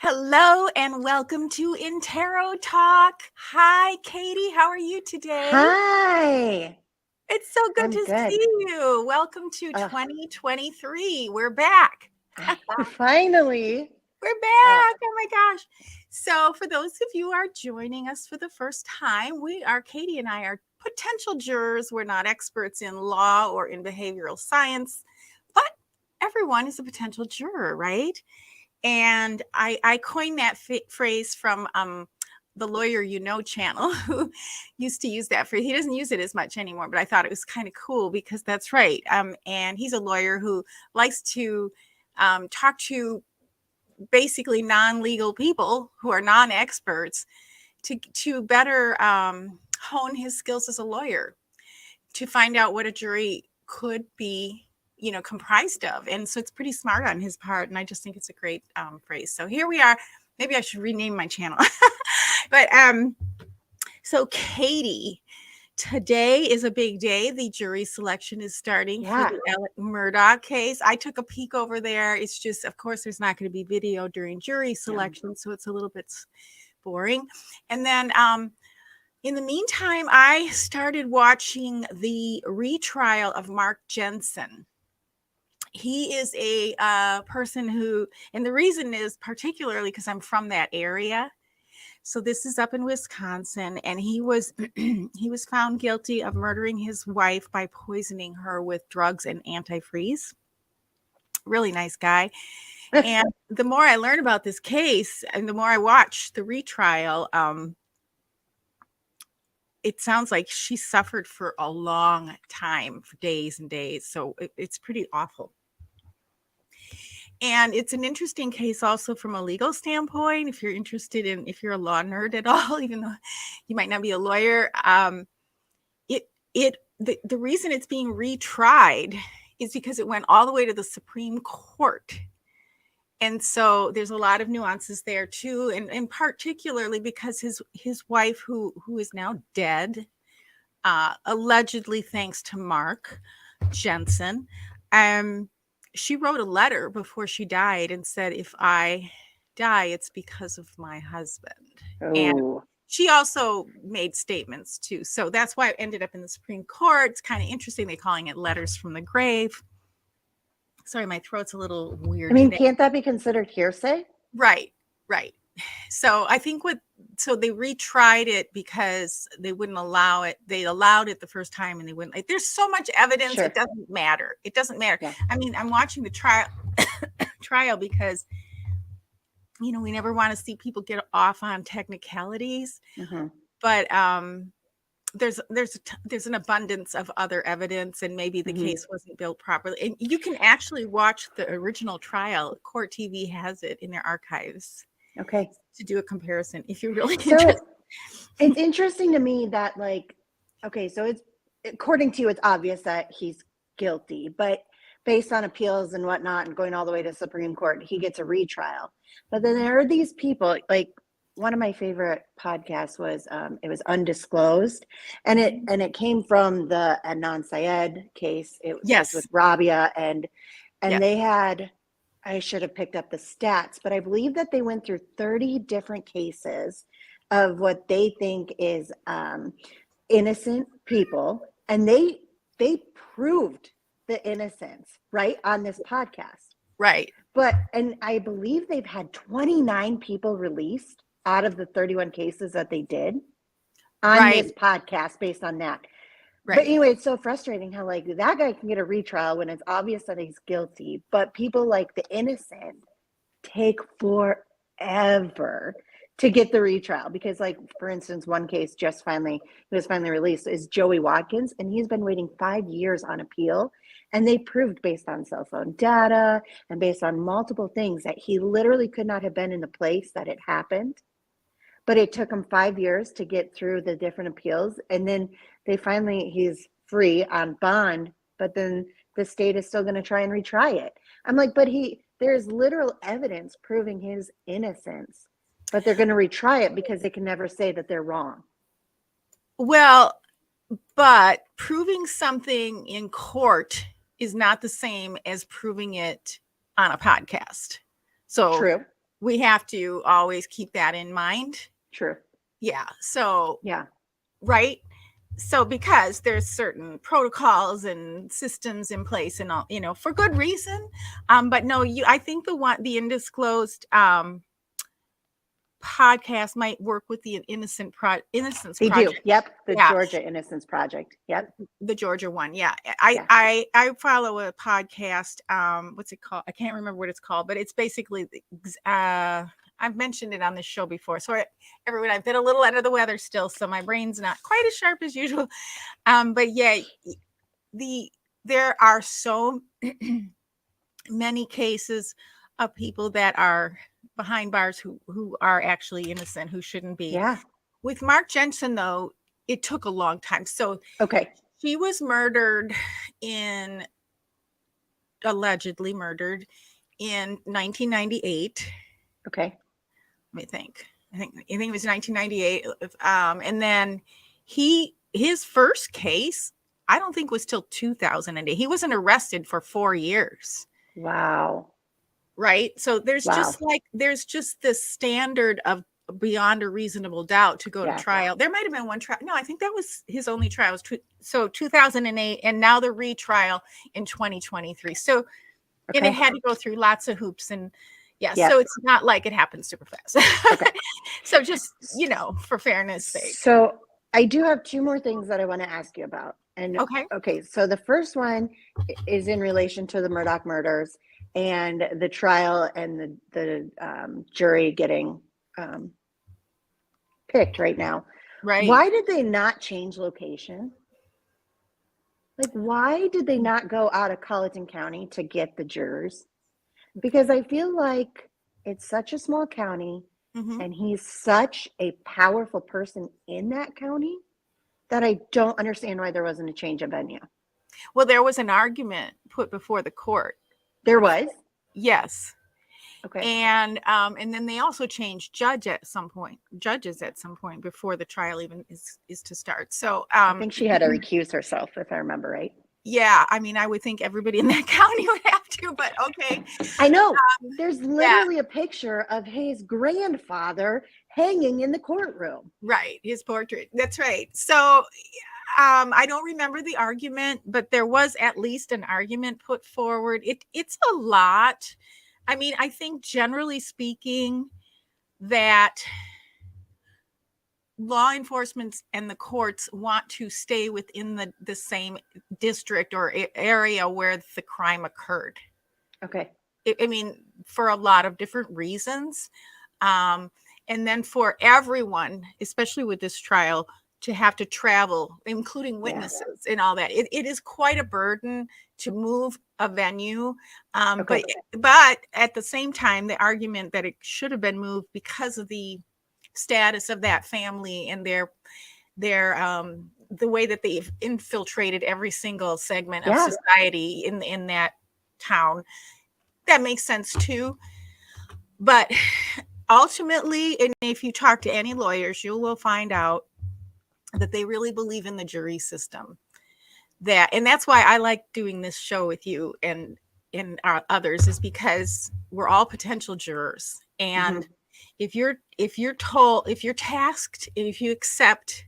Hello and welcome to Intero Talk. Hi, Katie. How are you today? Hi. It's so good I'm to good. see you. Welcome to 2023. We're back. Finally. We're back. Oh my gosh. So for those of you who are joining us for the first time, Katie and I are potential jurors. We're not experts in law or in behavioral science, but everyone is a potential juror, right? And I coined that phrase from the Lawyer You Know channel, who used to use that phrase. He doesn't use it as much anymore, but I thought it was kind of cool because that's right. And he's a lawyer who likes to talk to basically non-legal people who are non-experts to better hone his skills as a lawyer, to find out what a jury could be comprised of. And so it's pretty smart on his part. And I just think it's a great phrase. So here we are. Maybe I should rename my channel. But so Katie, today is a big day. The jury selection is starting for the Alex Murdaugh case. I took a peek over there. It's just, of course, there's not going to be video during jury selection. So it's a little bit boring. And then in the meantime, I started watching the retrial of Mark Jensen. He is a person who, and the reason is particularly because I'm from that area. So this is up in Wisconsin, and he was found guilty of murdering his wife by poisoning her with drugs and antifreeze. Really nice guy. And the more I learn about this case and the more I watch the retrial, it sounds like she suffered for a long time, for days and days. So it's pretty awful. And it's an interesting case also from a legal standpoint. If you're interested in, if you're a law nerd at all, even though you might not be a lawyer, the reason it's being retried is because it went all the way to the Supreme Court. And so there's a lot of nuances there too, and particularly because his wife, who is now dead, allegedly thanks to Mark Jensen, she wrote a letter before she died and said, "If I die, it's because of my husband." Oh. And she also made statements too. So that's why it ended up in the Supreme Court. It's kind of interesting. They're calling it letters from the grave. Sorry, my throat's a little weird. I mean, can't that be considered hearsay? Right. So I think so they retried it because they wouldn't allow it. They allowed it the first time and they wouldn't. Like, there's so much evidence. Sure. It doesn't matter. Yeah. I mean, I'm watching the trial because, we never want to see people get off on technicalities, but there's an abundance of other evidence, and maybe the case wasn't built properly. And you can actually watch the original trial. Court TV has it in their archives. Okay. To do a comparison if you're really interested. It's interesting to me that, so it's, according to you, it's obvious that he's guilty, but based on appeals and whatnot and going all the way to Supreme Court, he gets a retrial. But then there are these people, like one of my favorite podcasts was it was Undisclosed, and it came from the Adnan Syed case. It was with Rabia, and they had, I should have picked up the stats, but I believe that they went through 30 different cases of what they think is innocent people, and they proved the innocence, right, on this podcast. Right. And I believe they've had 29 people released out of the 31 cases that they did on this podcast based on that. Right. But anyway, it's so frustrating how that guy can get a retrial when it's obvious that he's guilty, but people like the innocent take forever to get the retrial because, for instance, one case was finally released is Joey Watkins, and he's been waiting 5 years on appeal, and they proved based on cell phone data and based on multiple things that he literally could not have been in the place that it happened. But it took him 5 years to get through the different appeals. And then he's free on bond, but then the state is still going to try and retry it. I'm like, but there's literal evidence proving his innocence, but they're going to retry it because they can never say that they're wrong. Well, but proving something in court is not the same as proving it on a podcast. So true. we have to always keep that in mind. True. Yeah. So, yeah. Right. So because there's certain protocols and systems in place and all, for good reason. But no, I think the undisclosed podcast might work with the Innocence They Project. do. Yep. The Georgia Innocence Project. Yep. The Georgia one. Yeah. I follow a podcast. What's it called? I can't remember what it's called, but it's basically I've mentioned it on this show before. So everyone, I've been a little under the weather still, so my brain's not quite as sharp as usual. But yeah, there are so many cases of people that are behind bars who are actually innocent, who shouldn't be. Yeah. With Mark Jensen, though, it took a long time. So he was allegedly murdered in 1998. Okay. Let me think. I think it was 1998. And then his first case, I don't think was till 2008. He wasn't arrested for 4 years. Wow. Right. So there's just this standard of beyond a reasonable doubt to go to trial. There might have been one trial. No, I think that was his only trial. So 2008, and now the retrial in 2023. So, and it had to go through lots of hoops and so it's not like it happens super fast. So just, for fairness sake. So I do have 2 more things that I want to ask you about. And okay. So the first one is in relation to the Murdaugh murders and the trial and the jury getting picked right now. Right. Why did they not change location? Like, why did they not go out of Colleton County to get the jurors? Because I feel like it's such a small county and he's such a powerful person in that county that I don't understand why there wasn't a change of venue. Well, there was an argument put before the court. There was? Yes. Okay. And then they also changed judges at some point before the trial even is to start. So I think she had to recuse herself, if I remember right. Yeah, I mean, I would think everybody in that county would have to, but okay. I know. There's literally a picture of his grandfather hanging in the courtroom. Right, his portrait. That's right. So I don't remember the argument, but there was at least an argument put forward. It's a lot. I mean, I think generally speaking that law enforcement and the courts want to stay within the same district or area where the crime occurred. Okay. I mean, for a lot of different reasons. And then for everyone, especially with this trial, to have to travel, including witnesses and all that. It is quite a burden to move a venue. But at the same time, the argument that it should have been moved because of the status of that family and their the way that they've infiltrated every single segment of society in that town, that makes sense too. But ultimately, and if you talk to any lawyers, you will find out that they really believe in the jury system. And that's why I like doing this show with you and others, is because we're all potential jurors. And if you're tasked, if you accept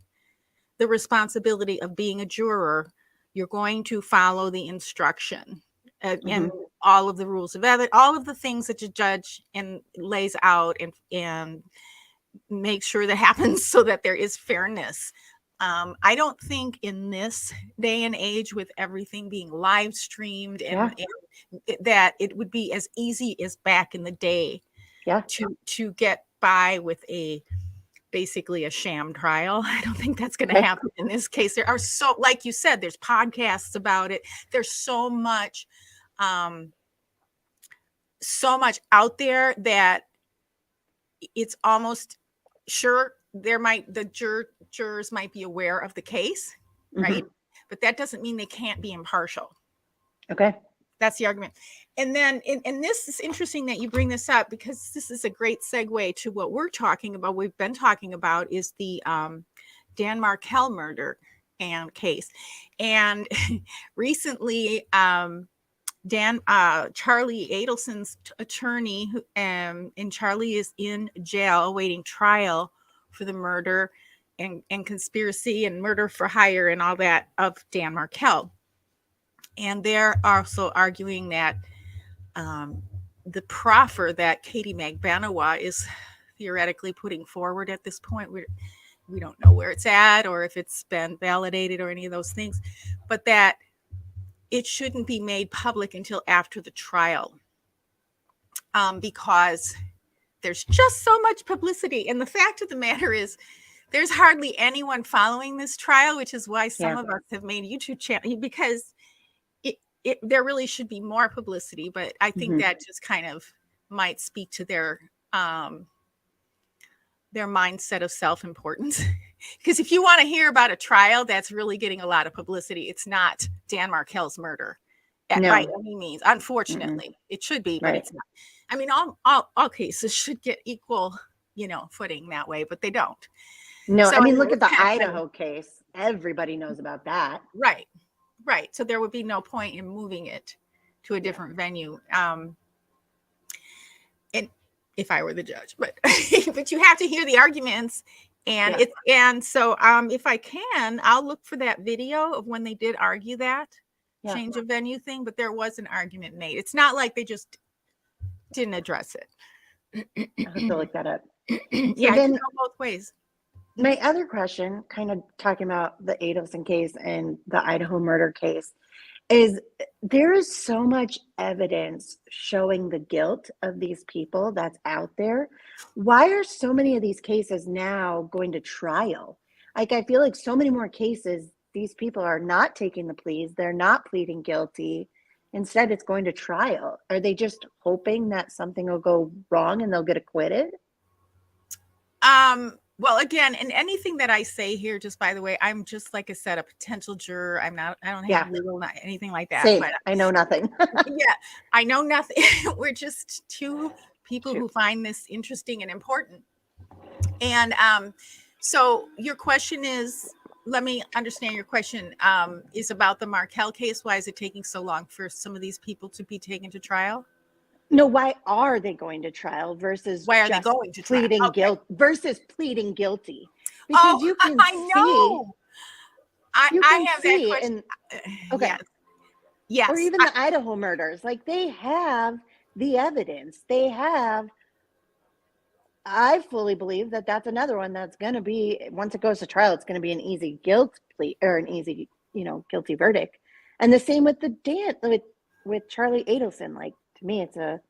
the responsibility of being a juror, you're going to follow the instruction and all of the rules of evidence, all of the things that the judge lays out and make sure that happens so that there is fairness. I don't think in this day and age, with everything being live streamed and that it would be as easy as back in the day to get by with basically a sham trial. I don't think that's going to happen in this case. There are like you said, there's podcasts about it. There's so much out there that it's almost sure the jurors might be aware of the case, right? But that doesn't mean they can't be impartial. Okay. That's the argument. And then, and this is interesting that you bring this up, because this is a great segue to what we're talking about. We've been talking about is the Dan Markel murder and case. And recently, Charlie Adelson's attorney, and Charlie is in jail awaiting trial for the murder and conspiracy and murder for hire and all that of Dan Markel. And they're also arguing that the proffer that Katy Magbanua is theoretically putting forward at this point, we don't know where it's at or if it's been validated or any of those things, but that it shouldn't be made public until after the trial, because there's just so much publicity. And the fact of the matter is, there's hardly anyone following this trial, which is why some of us have made YouTube channels, because there really should be more publicity. But I think that just kind of might speak to their mindset of self-importance. Because if you want to hear about a trial that's really getting a lot of publicity, it's not Dan Markel's murder by any means. Unfortunately, it should be, but it's not. I mean, all cases should get equal, footing that way, but they don't. No, so, I mean, look at the Idaho case. Everybody knows about that. Right. So there would be no point in moving it to a different venue. And if I were the judge, but you have to hear the arguments. And so if I can, I'll look for that video of when they did argue that change of venue thing, but there was an argument made. It's not like they just didn't address it. I have to look that up. Yeah, then, go both ways. My other question, kind of talking about the Adelson case and the Idaho murder case, is there is so much evidence showing the guilt of these people that's out there. Why are so many of these cases now going to trial? Like, I feel like so many more cases, these people are not taking the pleas. They're not pleading guilty. Instead, it's going to trial. Are they just hoping that something will go wrong and they'll get acquitted? Well, again, and anything that I say here, just by the way, I'm just, like I said, a potential juror. I don't have legal, not anything like that. Same. But I know nothing. I know nothing. We're just two people who find this interesting and important. And so your question is, let me understand your question, is about the Markel case. Why is it taking so long for some of these people to be taken to trial? No, why are they going to trial versus why are they going to pleading guilt versus pleading guilty? Because you can I know. I have that question. Yes. Or even the Idaho murders, like they have the evidence. They have. I fully believe that that's another one that's going to be, once it goes to trial, it's going to be an easy guilt plea or an easy, guilty verdict. And the same with with Charlie Adelson. Like, to me, it's a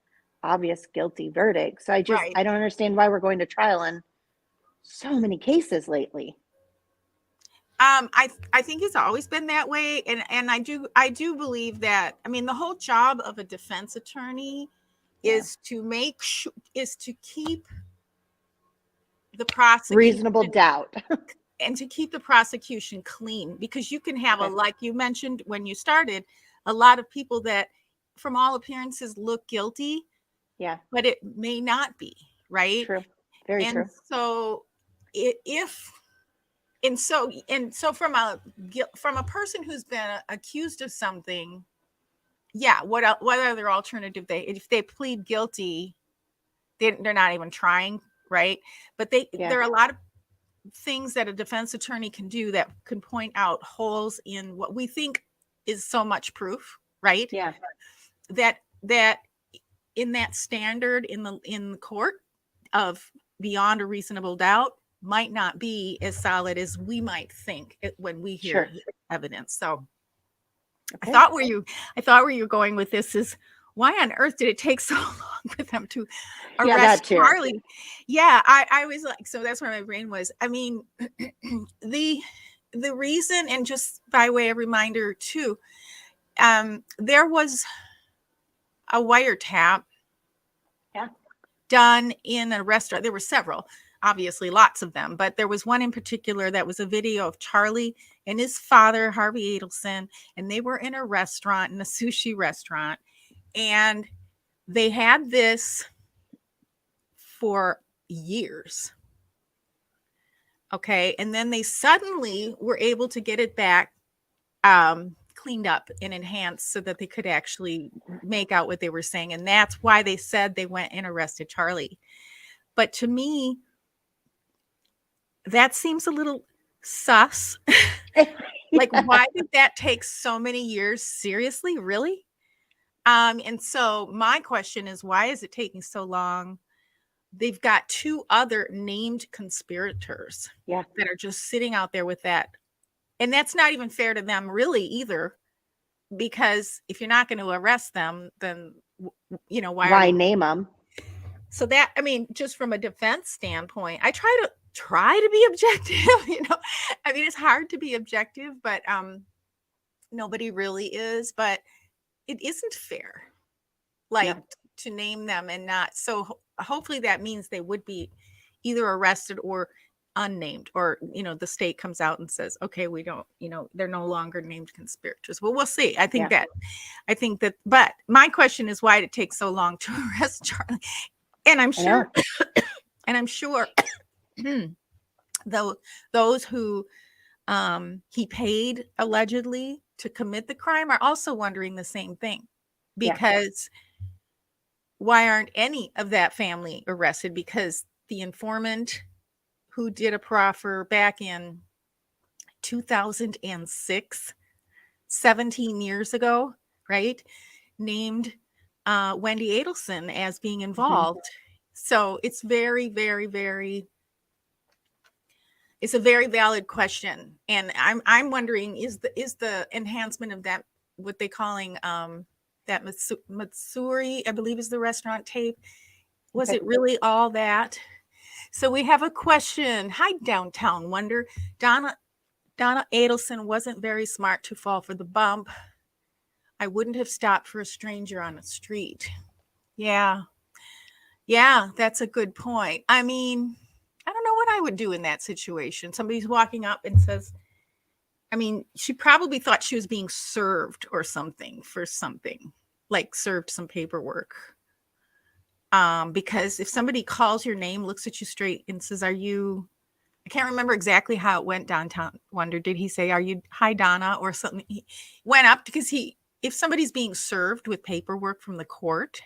obvious guilty verdict. So I don't understand why we're going to trial in so many cases lately. I think it's always been that way, and I do believe that. I mean, the whole job of a defense attorney is to keep the prosecution reasonable doubt and to keep the prosecution clean, because you can have like you mentioned when you started, a lot of people that from all appearances look guilty, but it may not be, right? True. Very true. So so from a person who's been accused of something, what other alternative if they plead guilty, they're not even trying, right? But there are a lot of things that a defense attorney can do that can point out holes in what we think is so much proof, right? Yeah. That in that standard in the court of beyond a reasonable doubt might not be as solid as we might think when we hear evidence. So I thought where you were going with this is, why on earth did it take so long for them to arrest Charlie? I was like, so that's where my brain was. I mean, the reason, and just by way of reminder too, there was a wiretap done in a restaurant. There were several, obviously lots of them, but there was one in particular that was a video of Charlie and his father, Harvey Adelson, and they were in a restaurant, in a sushi restaurant, and they had this for years. Okay, and then they suddenly were able to get it back cleaned up and enhanced so that they could actually make out what they were saying. And that's why they said they went and arrested Charlie. But to me, that seems a little sus. Like, why did that take so many years? Seriously, really? And so my question is, why is it taking so long? They've got 2 other named conspirators that are just sitting out there with that. And that's not even fair to them really either, because if you're not going to arrest them, then, why name them? So that, I mean, just from a defense standpoint, I try to be objective, I mean, it's hard to be objective, but nobody really is, but it isn't fair, to name them and not. So hopefully that means they would be either arrested or unnamed, or the state comes out and says, okay, we don't, they're no longer named conspirators. Well, we'll see. I think that, but my question is, why did it take so long to arrest Charlie? And I'm sure though those who he paid allegedly to commit the crime are also wondering the same thing, because why aren't any of that family arrested? Because the informant who did a proffer back in 2006, 17 years ago, right, named Wendi Adelson as being involved. So it's very, very, very, it's a very valid question. And I'm wondering, is the enhancement of that, what they calling that Matsuri, I believe is the restaurant tape, was it really all that? So we have a question. Hi, Downtown Wonder. Donna Adelson wasn't very smart to fall for the bump. I wouldn't have stopped for a stranger on the street. Yeah, that's a good point. I mean, I don't know what I would do in that situation. Somebody's walking up and says, I mean, she probably thought she was being served or something for something, like served some paperwork. Because if somebody calls your name, looks at you straight and says, I can't remember exactly how it went, Downtown Wonder. Did he say, hi, Donna, or something? He went up because if somebody's being served with paperwork from the court,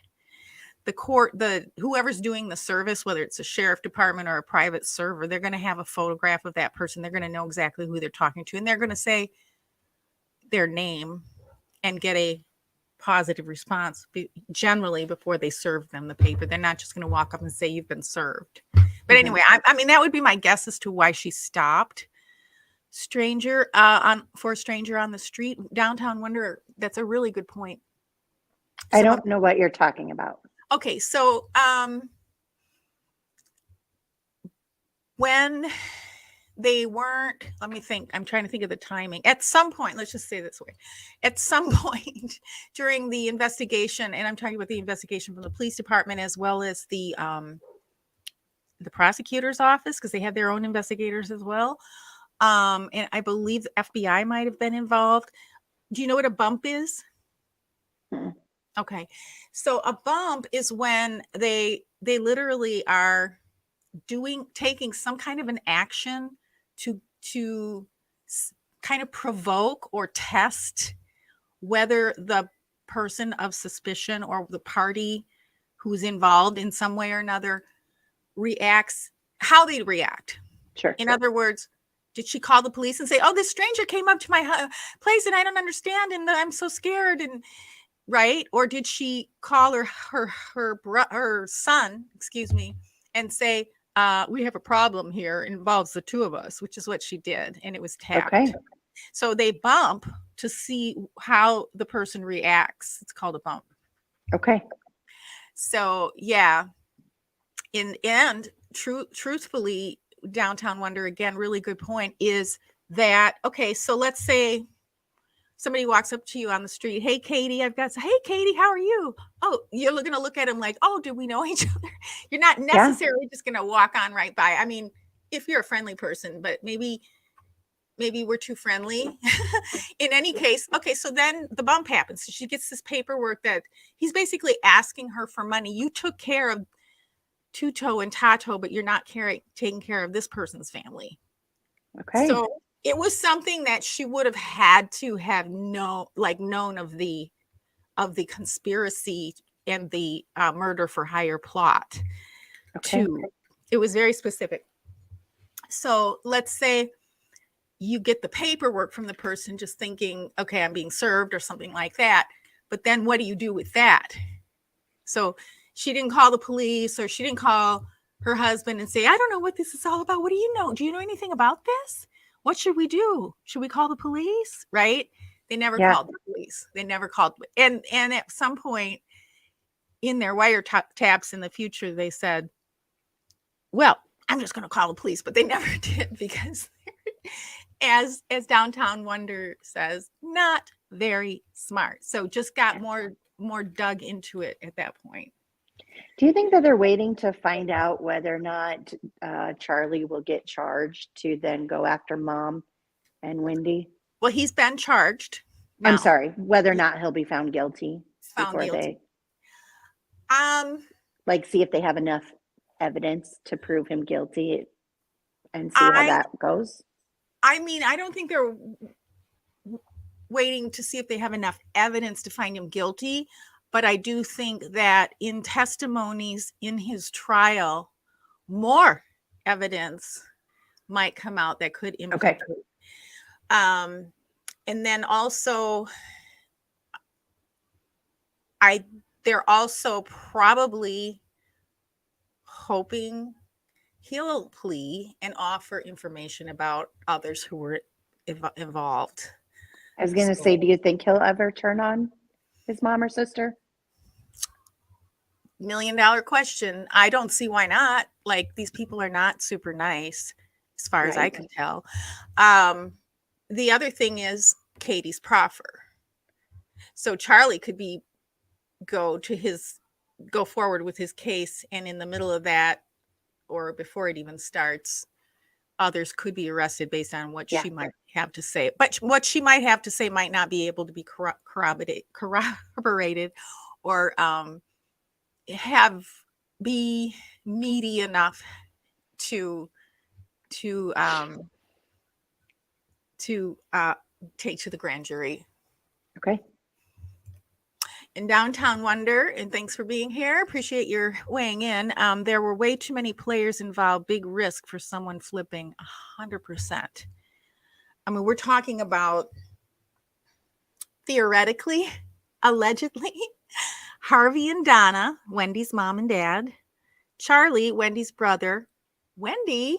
whoever's doing the service, whether it's a sheriff department or a private server, they're going to have a photograph of that person. They're going to know exactly who they're talking to, and they're going to say their name and get a positive response generally before they serve them the paper. They're not just going to walk up and say you've been served. But anyway, I mean, that would be my guess as to why she stopped for a stranger on the street. Downtown Wonder, that's a really good point. I don't know what you're talking about. Okay, so when they weren't, let me think, I'm trying to think of the timing. At some point, let's just say this way, at some point during the investigation, and I'm talking about the investigation from the police department as well as the prosecutor's office, because they have their own investigators as well. And I believe the FBI might have been involved. Do you know what a bump is? Okay. So a bump is when they literally are taking some kind of an action to kind of provoke or test whether the person of suspicion or the party who's involved in some way or another reacts, how they react. Sure. In other words, did she call the police and say, oh, this stranger came up to my place and I don't understand and I'm so scared, and right? Or did she call her son, and say, we have a problem here. It involves the 2 of us, which is what she did. And it was tapped. Okay. So they bump to see how the person reacts. It's called a bump. Okay. So yeah. And truthfully, Downtown Wonder, again, really good point, is that, okay, so let's say somebody walks up to you on the street. Hey, Katy, hey, Katy, how are you? Oh, you're going to look at them like, oh, do we know each other? You're not necessarily just going to walk on right by. I mean, if you're a friendly person, but maybe we're too friendly. In any case, okay, so then the bump happens. So she gets this paperwork that he's basically asking her for money. You took care of Tuto and Tato, but you're not taking care of this person's family. Okay. So it was something that she would have had to have known of the conspiracy and the murder for hire plot. Okay. It was very specific. So let's say you get the paperwork from the person just thinking, okay, I'm being served or something like that. But then what do you do with that? So she didn't call the police, or she didn't call her husband and say, I don't know what this is all about. What do you know? Do you know anything about this? What should we do? Should we call the police? Right? They never called the police. They never called. And at some point in their wiretaps in the future, they said, well, I'm just going to call the police. But they never did, because as Downtown Wonder says, not very smart. So just got more dug into it at that point. Do you think that they're waiting to find out whether or not Charlie will get charged to then go after Mom and Wendi? Well, he's been charged now. I'm sorry, whether or not he'll be found guilty Guilty. Like, see if they have enough evidence to prove him guilty and see how that goes. I mean, I don't think they're waiting to see if they have enough evidence to find him guilty. But I do think that in testimonies in his trial, more evidence might come out that could implicate. And then also, they're also probably hoping he'll plea and offer information about others who were involved. I was going to say, do you think he'll ever turn on his mom or sister? $1 million question. I don't see why not. Like, these people are not super nice, as far as I can tell. The other thing is Katy's proffer. So Charlie could go forward with his case, and in the middle of that, or before it even starts, others could be arrested based on what she might have to say. But what she might have to say might not be able to be corroborated or be meaty enough to take to the grand jury. Okay. In Downtown Wonder, and thanks for being here. Appreciate your weighing in. There were way too many players involved. Big risk for someone flipping 100%. I mean, we're talking about theoretically, allegedly, Harvey and Donna, Wendy's mom and dad, Charlie, Wendy's brother, Wendi,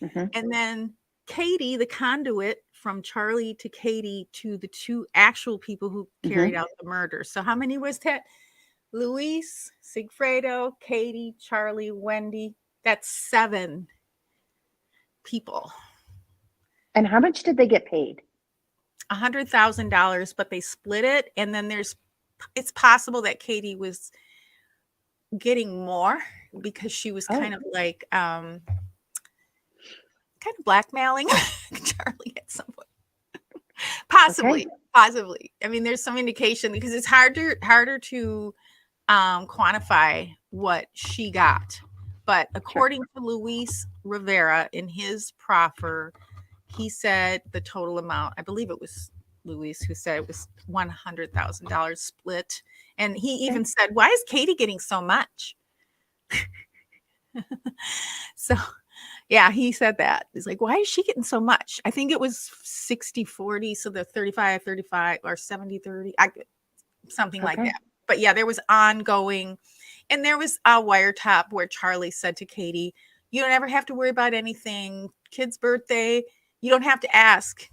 and then Katy, the conduit from Charlie to Katy to the two actual people who carried out the murder. So how many was that? Luis, Sigfredo, Katy, Charlie, Wendi. That's 7 people. And how much did they get paid? $100,000, but they split it. And then it's possible that Katy was getting more because she was kind of like kind of blackmailing Charlie at some point. Possibly. I mean, there's some indication, because it's harder to quantify what she got. But according to Luis Rivera in his proffer, he said the total amount, I believe it was Luis who said it was $100,000 split. And he even said, why is Katy getting so much? So yeah, he said that. He's like, why is she getting so much? I think it was 60-40. So the 35-35 or 70-30, something like that. But yeah, there was ongoing. And there was a wiretap where Charlie said to Katy, you don't ever have to worry about anything. Kid's birthday, you don't have to ask.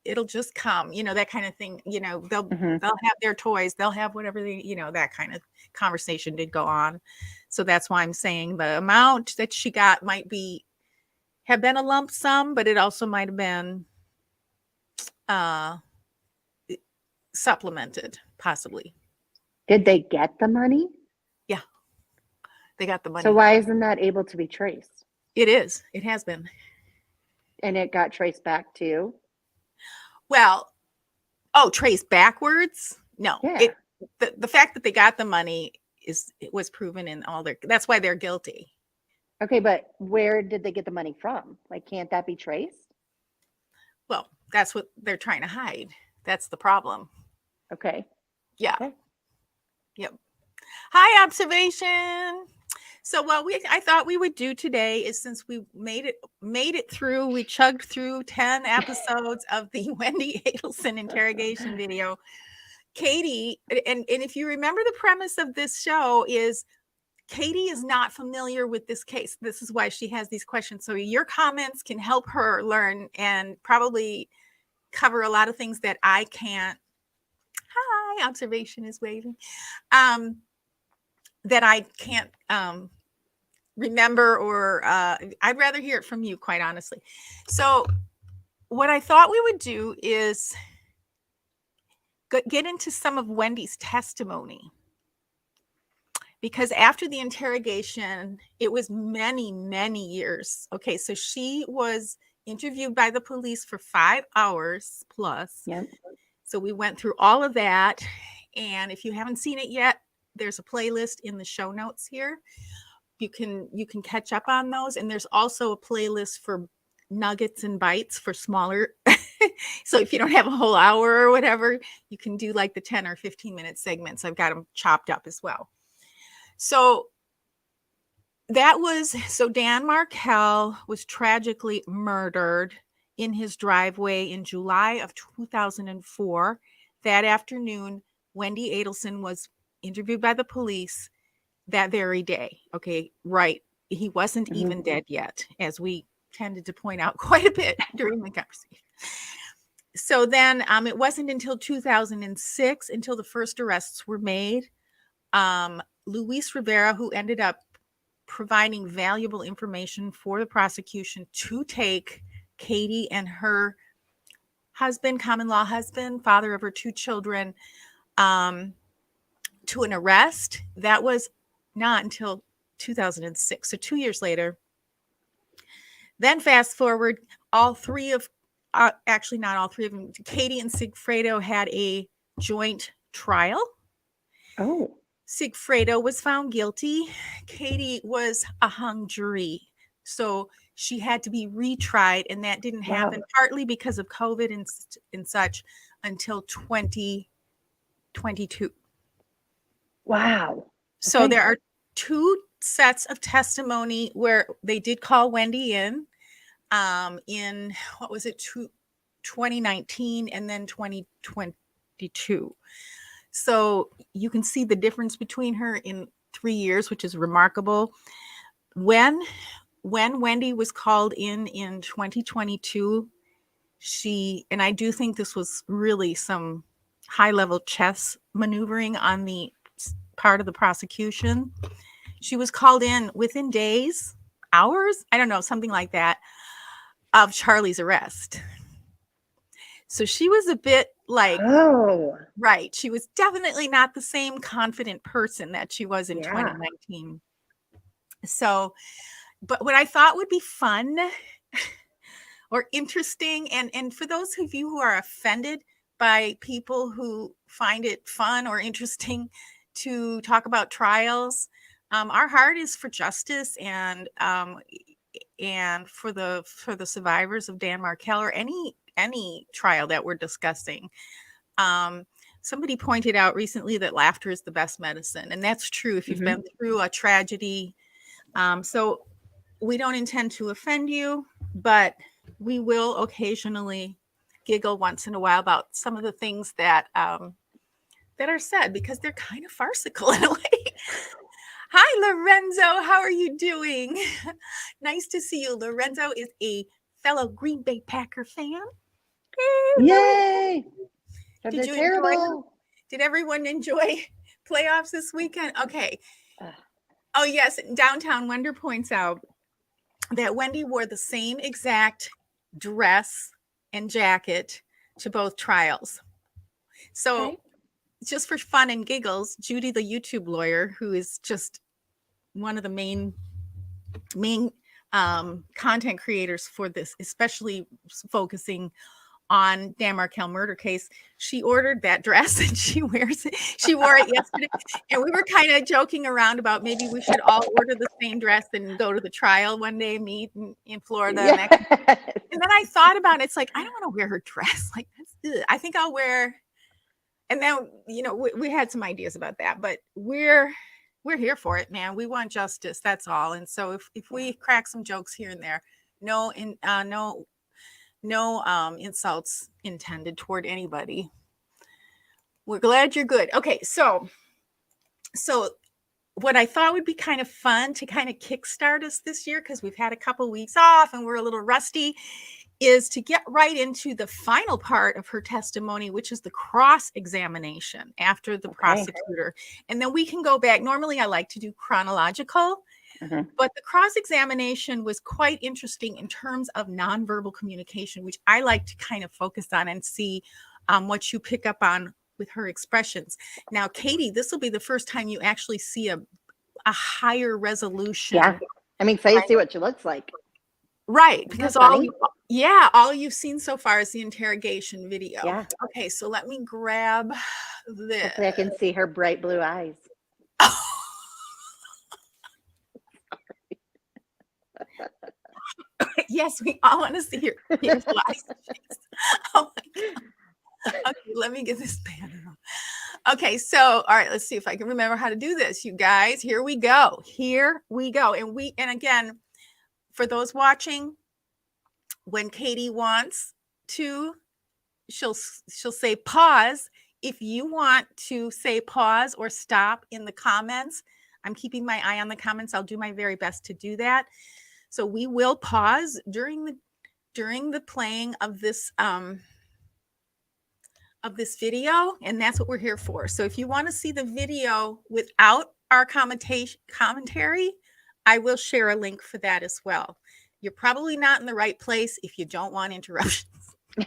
It'll just come, that kind of thing. They'll have their toys. They'll have whatever that kind of conversation did go on. So that's why I'm saying the amount that she got might have been a lump sum, but it also might have been supplemented, possibly. Did they get the money? Yeah, they got the money. So why isn't that able to be traced? It is. It has been. And it got traced back to? Well, traced backwards? No. Yeah. The fact that they got the money was proven in all that's why they're guilty. Okay, but where did they get the money from? Like, can't that be traced? Well, that's what they're trying to hide. That's the problem. Okay. Yeah. Okay. Yep. Hi, Observation. So what I thought we would do today is, since we made it through, we chugged through 10 episodes of the Wendi Adelson interrogation video. Katy, and if you remember, the premise of this show is Katy is not familiar with this case. This is why she has these questions. So your comments can help her learn and probably cover a lot of things that I can't. Hi, Observation is waving. That I can't remember, or I'd rather hear it from you, quite honestly. So what I thought we would do is get into some of Wendi's testimony, because after the interrogation, it was many, many years. Okay, so she was interviewed by the police for 5 hours plus. Yep. So we went through all of that. And if you haven't seen it yet, there's a playlist in the show notes here. You can catch up on those. And there's also a playlist for nuggets and bites for smaller. So if you don't have a whole hour or whatever, you can do like the 10 or 15 minute segments. I've got them chopped up as well. So Dan Markel was tragically murdered in his driveway in July of 2004. That afternoon, Wendi Adelson was interviewed by the police that very day. Okay, right. He wasn't even dead yet, as we tended to point out quite a bit during the conversation. So then it wasn't until 2006 until the first arrests were made. Luis Rivera, who ended up providing valuable information for the prosecution to take Katy and her husband, common law husband, father of her 2 children, to an arrest. That was not until 2006. So 2 years later. Then fast forward, all 3 of, actually not all 3 of them, Katy and Sigfredo had a joint trial. Oh. Sigfredo was found guilty. Katy was a hung jury. So she had to be retried, and that didn't happen partly because of COVID and such until 2022. Wow. So there are 2 sets of testimony where they did call Wendi in what was it, 2019 and then 2022. So you can see the difference between her in 3 years, which is remarkable. When Wendi was called in 2022, and I do think this was really some high-level chess maneuvering on the part of the prosecution. She was called in within days, hours, I don't know, something like that, of Charlie's arrest. So she was a bit like, right. She was definitely not the same confident person that she was in 2019. So, but what I thought would be fun or interesting, and for those of you who are offended by people who find it fun or interesting to talk about trials, our heart is for justice and for the survivors of Dan Markel, or any trial that we're discussing. Somebody pointed out recently that laughter is the best medicine, and that's true if you've been through a tragedy. So we don't intend to offend you, but we will occasionally giggle once in a while about some of the things that are said, because they're kind of farcical in a way. Hi, Lorenzo. How are you doing? Nice to see you. Lorenzo is a fellow Green Bay Packer fan. Yay! Did you enjoy? Did everyone enjoy playoffs this weekend? Okay. Oh, yes. Downtown Wender points out that Wendi wore the same exact dress and jacket to both trials. So just for fun and giggles, Judy, the YouTube lawyer, who is just one of the main content creators for this, especially focusing on Dan Markel murder case. She ordered that dress and she wears it. She wore it yesterday. And we were kind of joking around about maybe we should all order the same dress and go to the trial one day, meet in Florida. Yes. And then I thought about it. It's like, I don't want to wear her dress. Like, I think I'll wear. And then, you know, we had some ideas about that, but we're here for it, man. We want justice. That's all. And so if we crack some jokes here and there, no insults intended toward anybody. We're glad you're good. Okay, so what I thought would be kind of fun to kind of kickstart us this year, because we've had a couple weeks off and we're a little rusty, is to get right into the final part of her testimony, which is the cross-examination after the prosecutor. And then we can go back. Normally I like to do chronological, but the cross-examination was quite interesting in terms of nonverbal communication, which I like to kind of focus on and see what you pick up on with her expressions. Now, Katy, this will be the first time you actually see a higher resolution. Yeah, I'm excited to see what she looks like. Right, because all you've seen so far is the interrogation video. Yeah. Okay, so let me grab this. Hopefully I can see her bright blue eyes. Yes, we all want to see your beautiful eyes. Oh my God. Okay, let me get this banner on. Okay, so all right, let's see if I can remember how to do this, you guys. Here we go. And again, for those watching, when Katy wants to, she'll say pause. If you want to say pause or stop in the comments, I'm keeping my eye on the comments. I'll do my very best to do that. So we will pause during the playing of this video, and that's what we're here for. So if you want to see the video without our commentary, I will share a link for that as well. You're probably not in the right place if you don't want interruptions.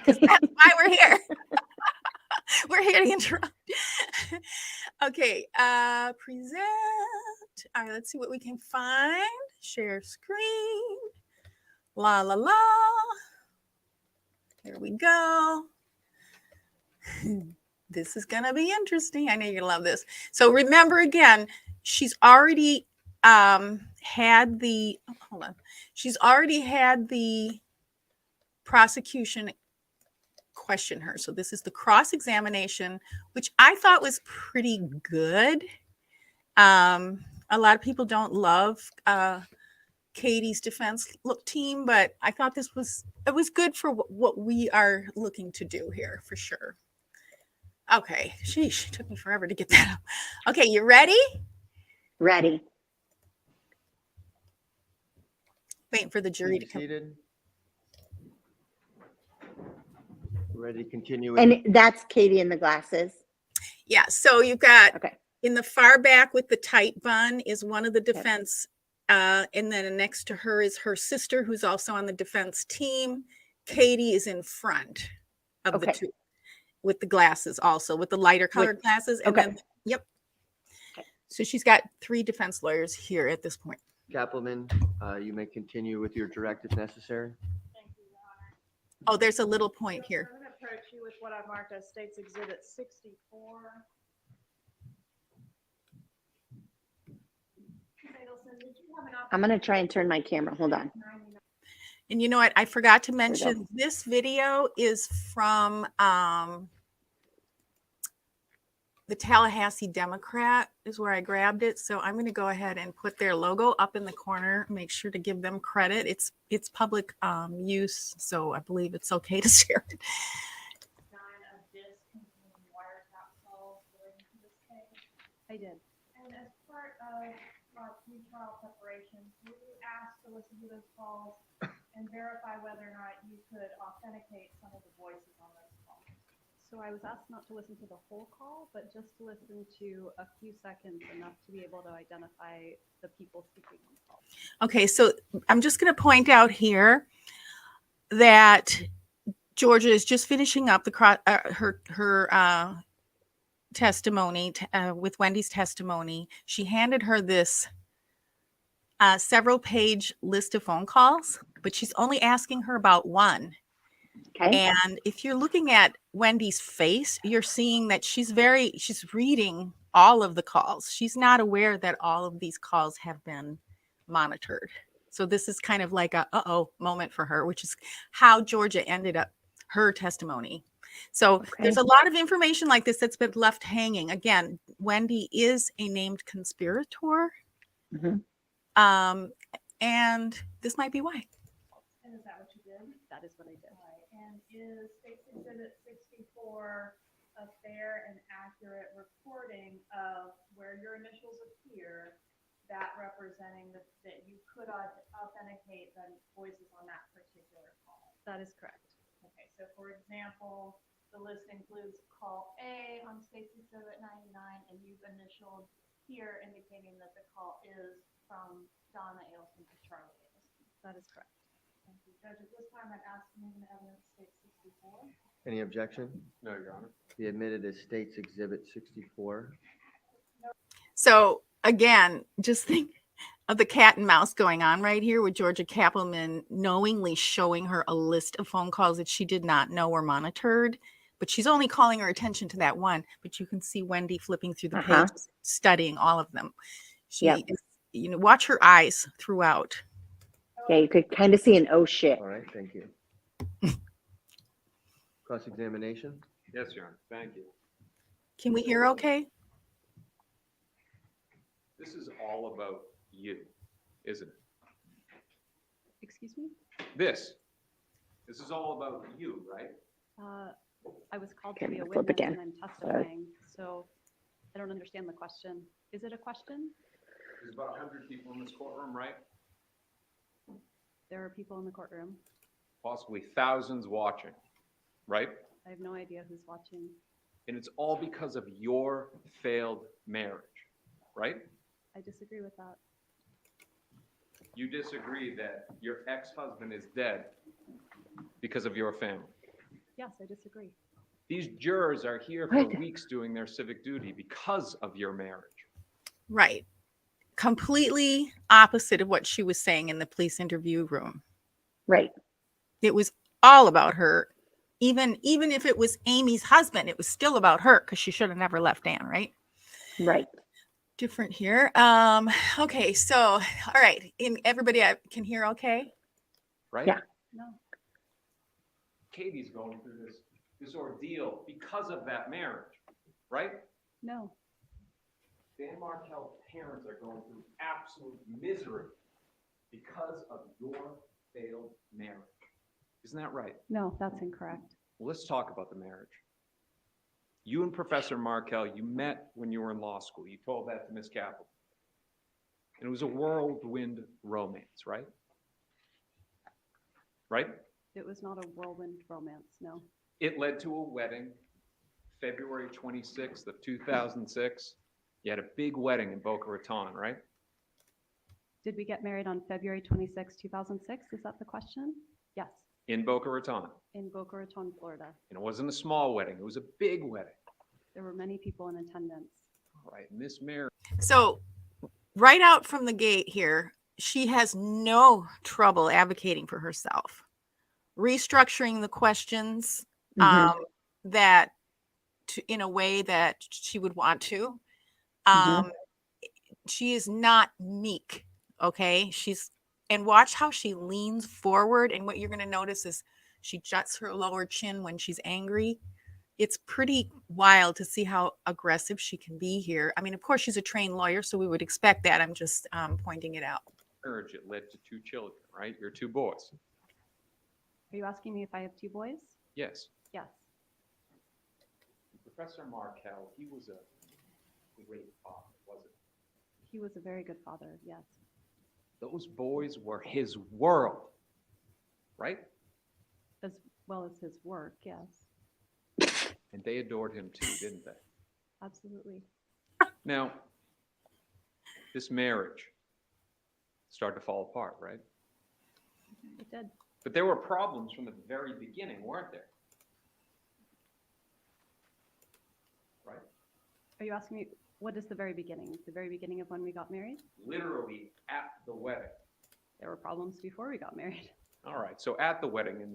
That's why we're here. We're here to interrupt. Okay, present. All right, let's see what we can find. Share screen. La la la. Here we go. This is gonna be interesting. I know you're gonna love this. So remember again, she's already had the prosecution question her. So this is the cross-examination, which I thought was pretty good. A lot of people don't love Katy's defense team, but I thought it was good for what we are looking to do here for sure. Okay, sheesh, it took me forever to get that up. Okay, you ready? Ready. Waiting for the jury to come. Seated. Ready to continue. And that's Katy in the glasses. Yeah, so you've got in the far back with the tight bun is one of the defense, and then next to her is her sister, who's also on the defense team. Katy is in front of the two with the glasses, also with the lighter colored glasses. And then, so she's got 3 defense lawyers here at this point. Cappleman, you may continue with your direct if necessary. Thank you, Your Honor. Oh, there's a little point here. I'm going to approach you with what I marked as State's Exhibit 64. I'm going to try and turn my camera. Hold on. And you know what? I forgot to mention this video is from the Tallahassee Democrat is where I grabbed it. So I'm going to go ahead and put their logo up in the corner. Make sure to give them credit. It's public use, so I believe it's okay to share it. I did. And as part of our pre-trial preparation, we asked to listen to those calls and verify whether or not you could authenticate some of the voices on those calls. So I was asked not to listen to the whole call, but just to listen to a few seconds, enough to be able to identify the people speaking on the call. Okay, so I'm just going to point out here that Georgia is just finishing up her testimony with Wendy's testimony. She handed her this several page list of phone calls, but she's only asking her about one. Okay. And if you're looking at Wendy's face, you're seeing that she's reading all of the calls. She's not aware that all of these calls have been monitored. So this is kind of like a uh-oh moment for her, which is how Georgia ended up her testimony. So there's a lot of information like this that's been left hanging. Again, Wendi is a named conspirator. And this might be why. And is that what you did? That is what I did. And is State's Exhibit 64 a fair and accurate recording of where your initials appear, that representing that you could authenticate the voices on that particular call? That is correct. Okay, so for example, the list includes call A on State's Exhibit 99, and you've initialed here indicating that the call is from Donna Adelson to Charlie Adelson. That is correct. Thank you, Judge. At this time, I'd ask to move into evidence State 64. Any objection? No, Your Honor. Be admitted as State's Exhibit 64. So again, just think of the cat and mouse going on right here with Georgia Cappleman knowingly showing her a list of phone calls that she did not know were monitored, but she's only calling her attention to that one. But you can see Wendi flipping through the pages, studying all of them. She is, watch her eyes throughout. Yeah, you could kind of see an oh shit. All right, thank you. Cross-examination? Yes, Your Honor. Thank you. Can we hear okay? This is all about you, isn't it? Excuse me? This is all about you, right? I was called Okay, to be a I'm gonna flip witness again. and I'm testifying, so I don't understand the question. Is it a question? There's about 100 people in this courtroom, right? There are people in the courtroom. Possibly thousands watching, right? I have no idea who's watching. And it's all because of your failed marriage, right? I disagree with that. You disagree that your ex-husband is dead because of your family. Yes, I disagree. These jurors are here for weeks doing their civic duty because of your marriage. Right. Completely opposite of what she was saying in the police interview room. Right. It was all about her. Even if it was Amy's husband, it was still about her because she should have never left Dan, right? Right. Different here. Okay, so all right. Everybody can hear okay? Right? Yeah. No. Katy's going through this ordeal because of that marriage, right? No. Dan Markel's parents are going through absolute misery because of your failed marriage. Isn't that right? No, that's incorrect. Well, let's talk about the marriage. You and Professor Markel, you met when you were in law school. You told that to Miss Cappleman. And it was a whirlwind romance, right? Right? It was not a whirlwind romance, no. It led to a wedding, February 26th of 2006. You had a big wedding in Boca Raton, right? Did we get married on February 26, 2006? Is that the question? Yes, In Boca Raton. in Boca Raton, Florida. And it wasn't a small wedding. It was a big wedding. There were many people in attendance. All right, and this marriage. So right out from the gate here, she has no trouble advocating for herself, restructuring the questions that in a way that she would want to. She is not meek. Okay. And watch how she leans forward. And what you're going to notice is she juts her lower chin when she's angry. It's pretty wild to see how aggressive she can be here. I mean, of course, she's a trained lawyer, so we would expect that. I'm just pointing it out. Marriage, it led to 2 children, right? Your 2 boys. Are you asking me if I have 2 boys? Yes. Yes. Professor Markel, he was a great father, wasn't He was a very good father, yes. he? Those boys were his world, right? As well as his work, yes. And they adored him too, didn't they? Absolutely. Now, this marriage started to fall apart, right? It did. But there were problems from the very beginning, weren't there? Right? Are you asking me, what is the very beginning? The very beginning of when we got married? Literally at the wedding. There were problems before we got married. All right, so at the wedding in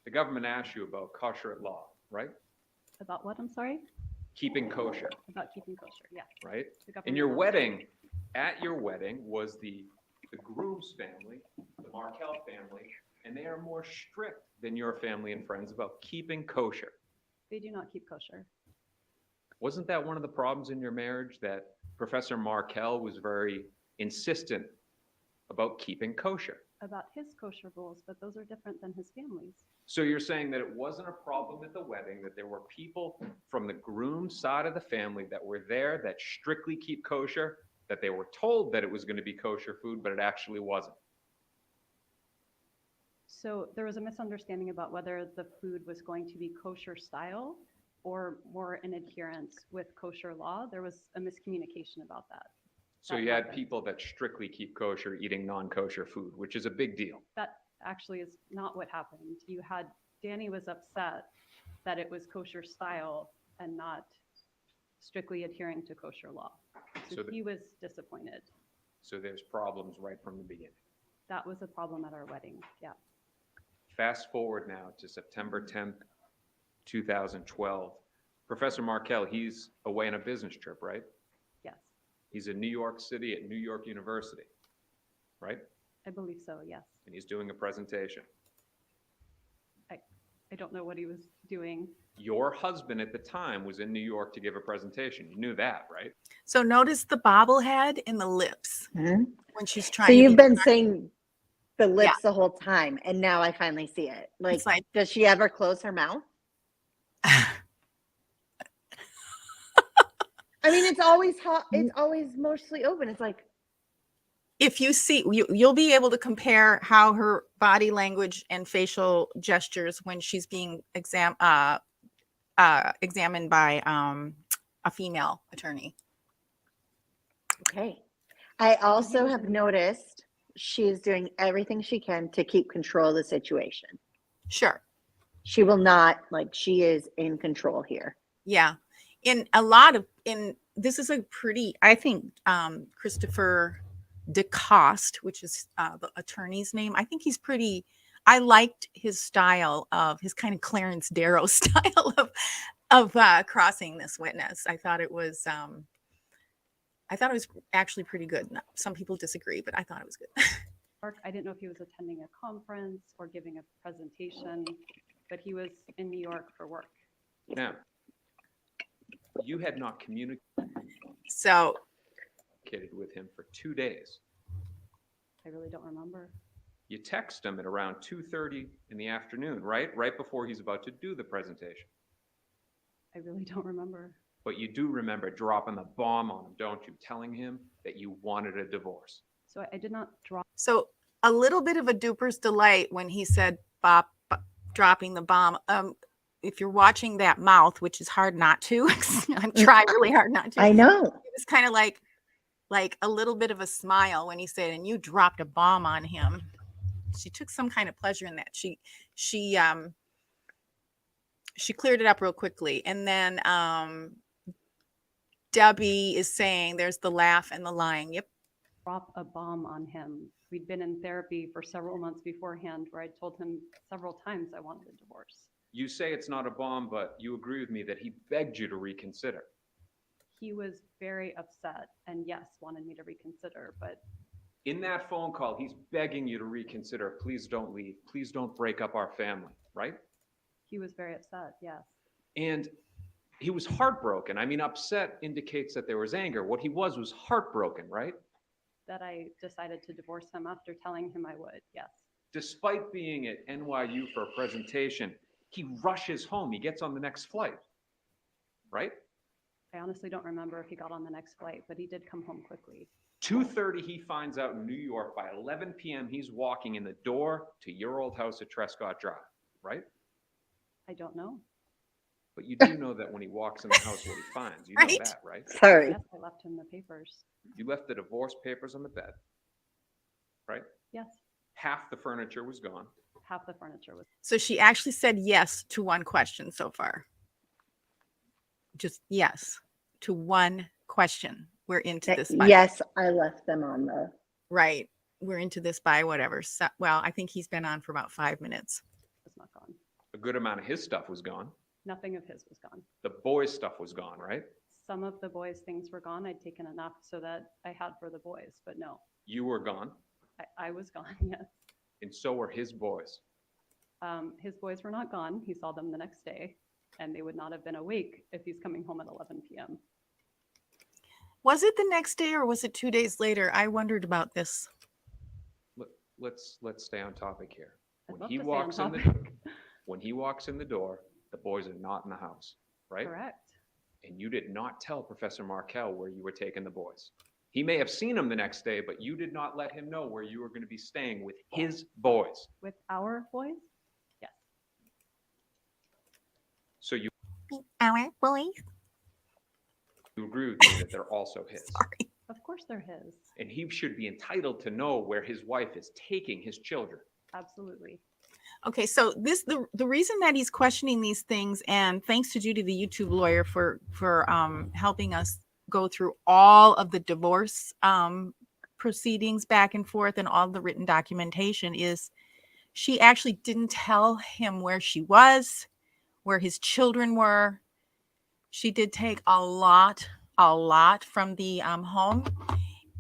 the The government asked you about kosher law, right? About what, I'm sorry? Keeping kosher, About keeping kosher, yes. right? The government In your asked. wedding, at your wedding was the groom's family, the Markel family, and they are more strict than your family and friends about keeping kosher. They do not keep kosher. Wasn't that one of the problems in your marriage, that Professor Markel was very insistent about keeping kosher? About his kosher rules, but those are different than his family's. So you're saying that it wasn't a problem at the wedding, that there were people from the groom's side of the family that were there that strictly keep kosher, that they were told that it was going to be kosher food, but it actually wasn't? So there was a misunderstanding about whether the food was going to be kosher style or more in adherence with kosher law. There was a miscommunication about that. So That you had happened. people that strictly keep kosher eating non-kosher food, which is a big deal. That actually is not what happened. You had, Danny was upset that it was kosher style and not strictly adhering to kosher law. So So he was disappointed. So there's problems right from the beginning. That was a problem at our wedding, yeah. Fast forward now to September 10th, 2012. Professor Markel, he's away on a business trip, right? Yes, He's in New York City at New York University, right? I believe so, yes. And he's doing a presentation. I don't know what he was doing. Your husband at the time was in New York to give a presentation. You knew that, right? So notice the bobblehead in the lips Mhm. when she's trying So to you've be- been saying the lips the whole time, and now I finally see it. Like, It's like- does she ever close her mouth? I mean, it's always hot. It's always mostly open. It's like, if you see, you'll be able to compare how her body language and facial gestures when she's being examined by a female attorney. okay. I also have noticed she's doing everything she can to keep control of the situation. Sure. She will not, like, she is in control here. Yeah. This is a pretty, I think, Christopher DeCoste, which is the attorney's name. I think he's pretty, I liked his style of his kind of Clarence Darrow style of crossing this witness. I thought it was actually pretty good. Some people disagree, but I thought it was good. Mark, I didn't know if he was attending a conference or giving a presentation, but he was in New York for work. Now, you had not communicated So with him for 2 days. I really don't remember. You text him at around 2:30 in the afternoon, right? Right before he's about to do the presentation. I really don't remember. But you do remember dropping the bomb on him, don't you? Telling him that you wanted a divorce. So I did not drop. So a little bit of a duper's delight when he said "bop," dropping the bomb. If you're watching that mouth, which is hard not to, I'm trying really hard not to. I know. It was kind of like a little bit of a smile when he said, "And you dropped a bomb on him." She took some kind of pleasure in that. She cleared it up real quickly, and then Debbie is saying, "There's the laugh and the lying." Yep. Drop a bomb on him. We'd been in therapy for several months beforehand where I told him several times I wanted a divorce. You say it's not a bomb, but you agree with me that he begged you to reconsider. He was very upset and yes, wanted me to reconsider, but In that phone call, he's begging you to reconsider. Please don't leave. Please don't break up our family, right? he was very upset, yes. And he was heartbroken. I mean, upset indicates that there was anger. What he was heartbroken, right? That I decided to divorce him after telling him I would, yes. Despite being at NYU for a presentation, he rushes home. He gets on the next flight, right? I honestly don't remember if he got on the next flight, but he did come home quickly. 2:30, he finds out in New York. By 11 p.m., he's walking in the door to your old house at Trescott Drive, right? I don't know. But you do know that when he walks in the house, what he finds. You know Right. that, right? Sorry. Yes, I left him the papers. You left the divorce papers on the bed, right? Yes, Half the furniture was gone. half the furniture was. So she actually said yes to one question so far. Just yes to one question. We're into this by Yes, I left them on the. right. We're into this by whatever. So, well, I think he's been on for about 5 minutes. Was not gone. A good amount of his stuff was gone. Nothing of his was gone. The boys' stuff was gone, right? Some of the boys' things were gone. I'd taken enough so that I had for the boys, but no, You were gone, I was gone, yes. and so were his boys. His boys were not gone. He saw them the next day, and they would not have been awake if he's coming home at 11 p.m. Was it the next day or was it 2 days later? I wondered about this. Let's stay on topic here. I'd When love he to stay on walks in the topic. when he walks in the door, the boys are not in the house, right? Correct. And you did not tell Professor Markel where you were taking the boys. He may have seen them the next day, but you did not let him know where you were going to be staying with his boys. With our boys? Yes. So you Our boys. agree with me that they're also his. Sorry. Of course they're his. And he should be entitled to know where his wife is taking his children. Absolutely. Okay, so the reason that he's questioning these things, and thanks to Judy, the YouTube lawyer, for helping us go through all of the divorce proceedings back and forth and all the written documentation, is she actually didn't tell him where she was, where his children were. She did take a lot from the home,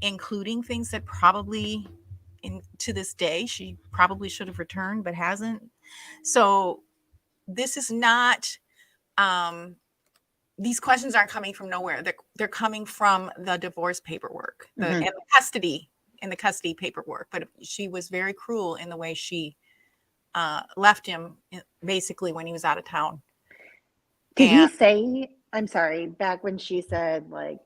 including things that probably to this day she probably should have returned but hasn't. So this is not these questions aren't coming from nowhere. They're coming from the divorce paperwork, and the custody paperwork. But she was very cruel in the way she left him basically when he was out of town. Did he say, I'm sorry, back when she said like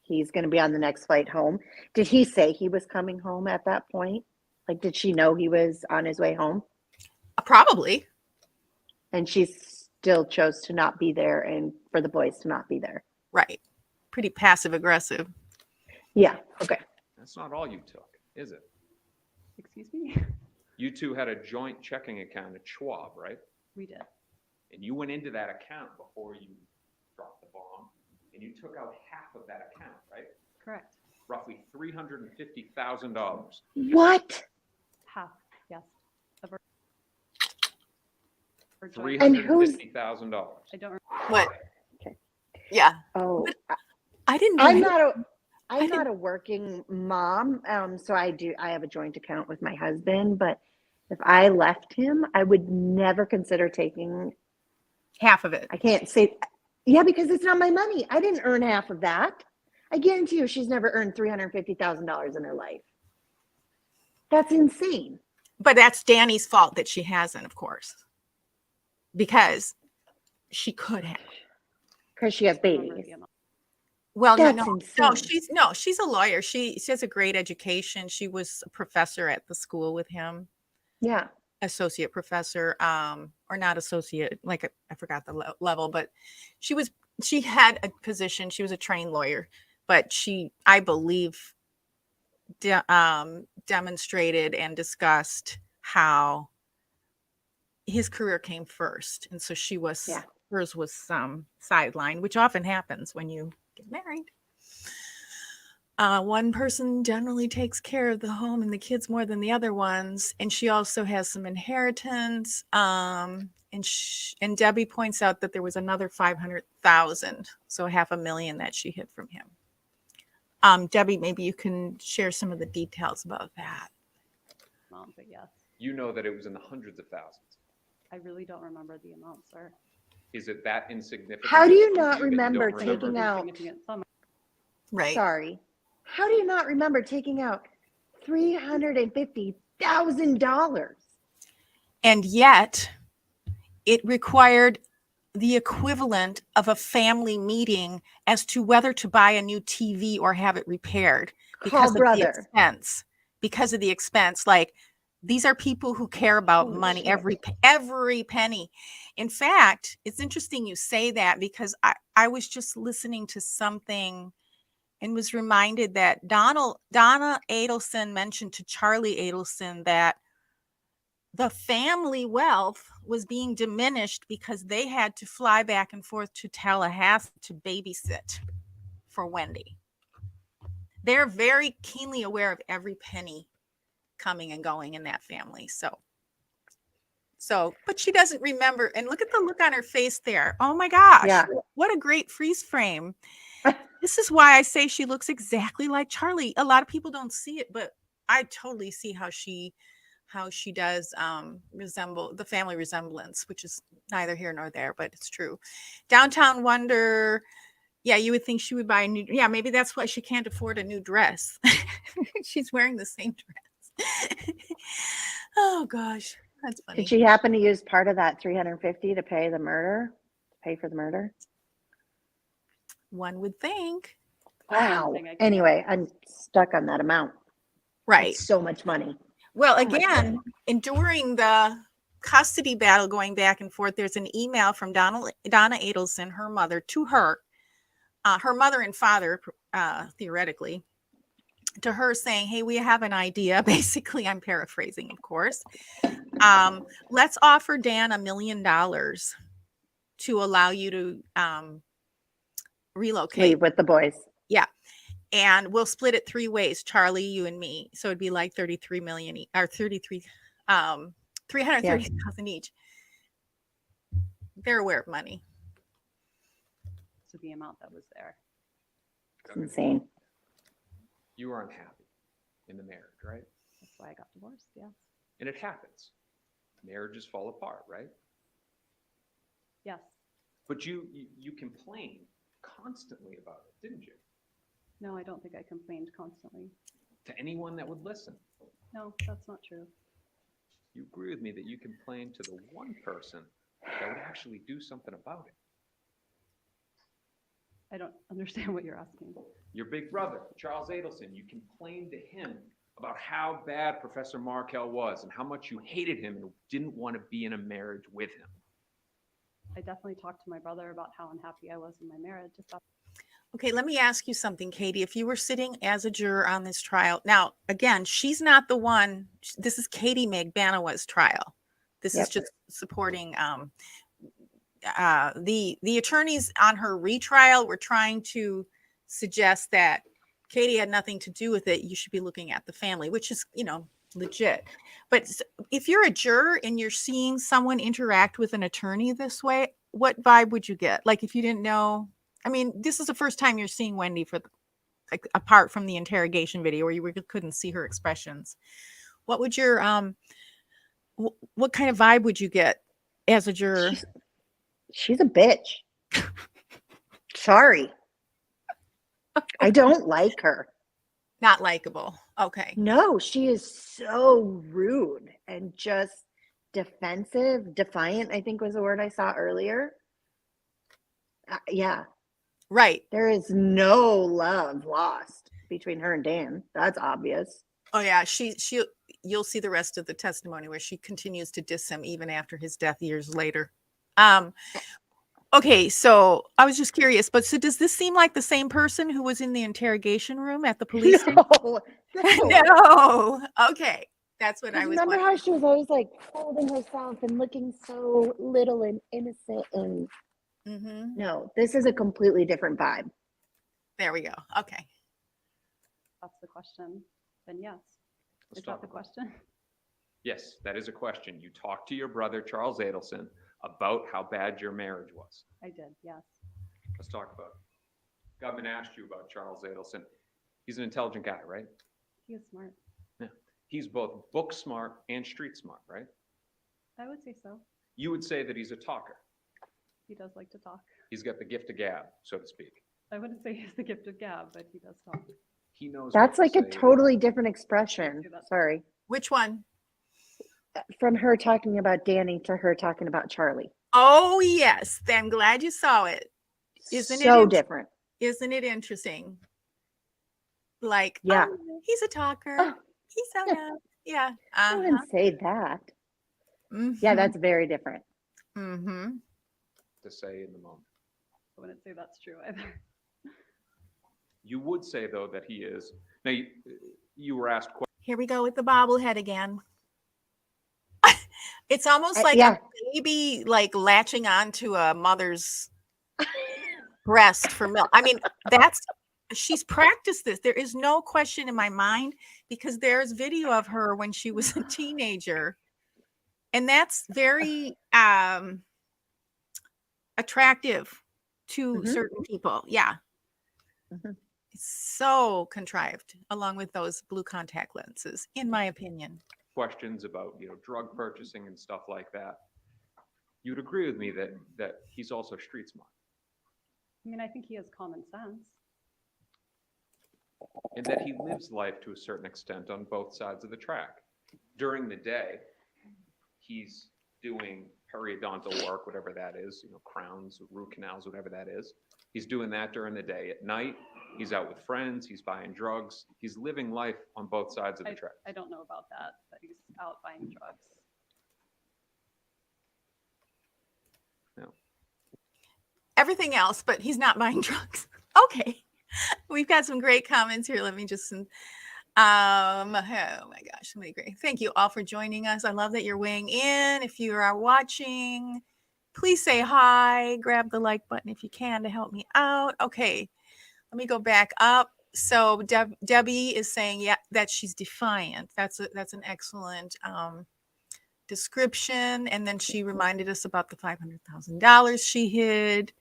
he's going to be on the next flight home, did he say he was coming home at that point? Like, did she know he was on his way home? Probably. And she still chose to not be there and for the boys to not be there. Right. Pretty passive aggressive. Yeah. Okay. That's not all you took, is it? Excuse me? You two had a joint checking account at Schwab, right? We did. And you went into that account before you dropped the bomb, and you took out half of that account, right? Correct. Roughly $350,000. What? Half, yes. Of our $350,000. I don't What? Okay. Yeah. Oh, I didn't know. I'm not a working mom. So I have a joint account with my husband, but if I left him, I would never consider taking half of it. I can't say, yeah, because it's not my money. I didn't earn half of that. I guarantee you she's never earned $350,000 in her life. That's insane. But that's Danny's fault that she hasn't, of course, because she could have. Because she has remember babies. the amount. Well, That's no, insane. she's a lawyer. She has a great education. She was a professor at the school with him. Yeah. Associate professor, or not associate, like I forgot the level, but she had a position. She was a trained lawyer, but she, I believe, demonstrated and discussed how his career came first, and so hers was sidelined, which often happens when you get married. One person generally takes care of the home and the kids more than the other ones, and she also has some inheritance. And Debbie points out that there was another $500,000, so $500,000 that she hid from him. Debbie, maybe you can share some of the details about that. But yes, You know that it was in the hundreds of thousands. I really don't remember the amount, sir. Is it that insignificant? How do you that not don't remember taking out? Significant sum. Right. Sorry. How do you not remember taking out $350,000? And yet, it required the equivalent of a family meeting as to whether to buy a new TV or have it repaired because of the expense. Because of the expense, like these are people who care about Holy money, shit. every penny. In fact, it's interesting you say that because I was just listening to something and was reminded that Donna Adelson mentioned to Charlie Adelson that the family wealth was being diminished because they had to fly back and forth to Tallahassee to babysit for Wendi. They're very keenly aware of every penny coming and going in that family. So So, but she doesn't remember. And look at the look on her face there. Oh my gosh. Yeah. What a great freeze frame. This is why I say she looks exactly like Charlie. A lot of people don't see it, but I totally see how she does resemble the family resemblance, which is neither here nor there, but it's true. Downtown Wonder. Yeah, you would think she would buy a new. Yeah, maybe that's why she can't afford a new dress. She's wearing the same dress. Oh gosh, that's funny. Did she happen to use part of that $350 to pay for the murder? One would think. Wow. Anyway, I'm stuck on that amount. Right. It's so much money. Well, again, enduring the custody battle going back and forth, there's an email from Donna Adelson, her mother, to her mother and father, theoretically, to her saying, hey, we have an idea. Basically, I'm paraphrasing, of course. Let's offer Dan $1 million to allow you to relocate. Leave with the boys. Yeah. And we'll split it 3 ways, Charlie, you and me. So it'd be like 33 million or 330,000 each. They're aware of money. So the amount that was there. It's insane. You were unhappy in the marriage, right? That's why I got divorced. Yeah. And it happens. Marriages fall apart, right? Yes. But you complained constantly about it, didn't you? No, I don't think I complained constantly. To anyone that would listen. No, that's not true. You agree with me that you complained to the one person that would actually do something about it. I don't understand what you're asking. Your big brother, Charles Adelson, you complained to him about how bad Professor Markel was and how much you hated him and didn't want to be in a marriage with him. I definitely talked to my brother about how unhappy I was in my marriage. Okay, let me ask you something, Katie. If you were sitting as a juror on this trial, now, again, she's not the one. This is Katherine Magbanua's trial. This is just supporting the attorneys on her retrial were trying to suggest that Katie had nothing to do with it. You should be looking at the family, which is, legit. But if you're a juror and you're seeing someone interact with an attorney this way, what vibe would you get? Like if you didn't know, I mean, this is the first time you're seeing Wendi for like apart from the interrogation video where you couldn't see her expressions. What would your what kind of vibe would you get as a juror? She's a bitch. Sorry. I don't like her. Not likable. Okay. No, she is so rude and just defensive, defiant, I think was the word I saw earlier. Yeah. Right. There is no love lost between her and Dan. That's obvious. Oh yeah, you'll see the rest of the testimony where she continues to diss him even after his death years later. Okay, so I was just curious, but so does this seem like the same person who was in the interrogation room at the police station? No. No. Okay. That's what I was Remember wondering. how she was always like holding herself and looking so little and innocent and no, this is a completely different vibe. There we go. Okay. That's the question. Then yes. Let's Is talk that the about it. question? Yes, that is a question. You talked to your brother, Charles Adelson, about how bad your marriage was. I did, yes. Let's talk about it. Government asked you about Charles Adelson. He's an intelligent guy, right? He is smart. Yeah. He's both book smart and street smart, right? I would say so. You would say that he's a talker. He does like to talk. He's got the gift of gab, so to speak. I wouldn't say he's the gift of gab, but he does talk. He knows. That's what to like a say. totally different expression. Sorry. Which one? From her talking about Danny to her talking about Charlie. Oh yes. I'm glad you saw it. Isn't so it different? Isn't it interesting? Like, yeah, he's a talker. He's so nice. Yeah. I wouldn't say that. Yeah, that's very different. To say in the moment. I wouldn't say that's true either. You would say though that he is. Now you were asked. Here we go with the bobblehead again. It's almost like a baby like latching onto a mother's breast for milk. I mean, she's practiced this. There is no question in my mind because there's video of her when she was a teenager And that's very attractive to certain people. Yeah. It's so contrived, along with those blue contact lenses, in my opinion. Questions about, drug purchasing and stuff like that. You'd agree with me that he's also street smart. I mean, I think he has common sense. And that he lives life to a certain extent on both sides of the track. During the day, he's doing periodontal work, whatever that is, crowns, root canals, whatever that is. He's doing that during the day. At night, he's out with friends, he's buying drugs. He's living life on both sides of the track. I don't know about that he's out buying drugs. No. Everything else, but he's not buying drugs. Okay. We've got some great comments here. Let me just, oh my gosh, so many great. Thank you all for joining us. I love that you're weighing in. If you are watching, please say hi. Grab the like button if you can to help me out. Okay, let me go back up. So Debbie is saying, that she's defiant. That's an excellent description. And then she reminded us about the $500,000 she hid.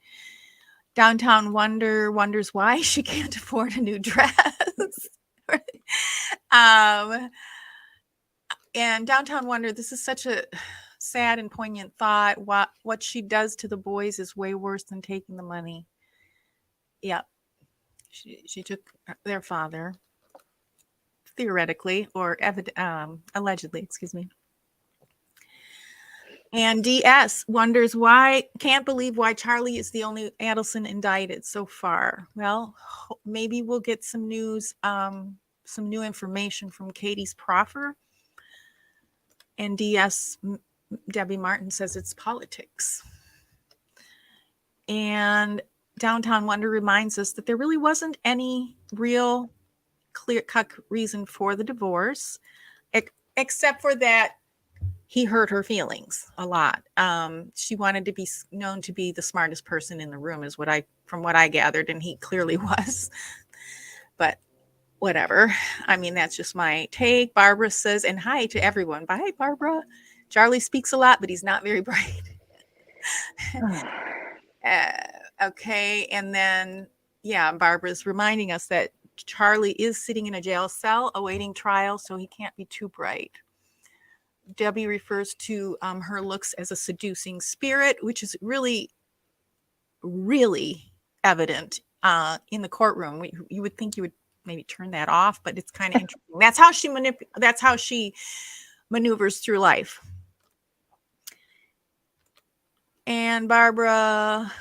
Downtown wonders why she can't afford a new dress. And Downtown Wonder, this is such a sad and poignant thought. What she does to the boys is way worse than taking the money. Yep. She took their father, theoretically, or allegedly, excuse me. And DS wonders can't believe why Charlie is the only Adelson indicted so far. Well, maybe we'll get some news, some new information from Katy's proffer. And DS, Debbie Martin says it's politics. And Downtown Wonder reminds us that there really wasn't any real clear-cut reason for the divorce, except for that he hurt her feelings a lot. She wanted to be known to be the smartest person in the room, from what I gathered, and he clearly was. But whatever. I mean, that's just my take. Barbara says, and hi to everyone. Bye, Barbara. Charlie speaks a lot, but he's not very bright. Okay. And then, Barbara's reminding us that Charlie is sitting in a jail cell awaiting trial, so he can't be too bright. Debbie refers to her looks as a seducing spirit, which is really, really evident in the courtroom. You would think you would maybe turn that off, but it's kind of interesting. That's how she maneuvers through life. And Barbara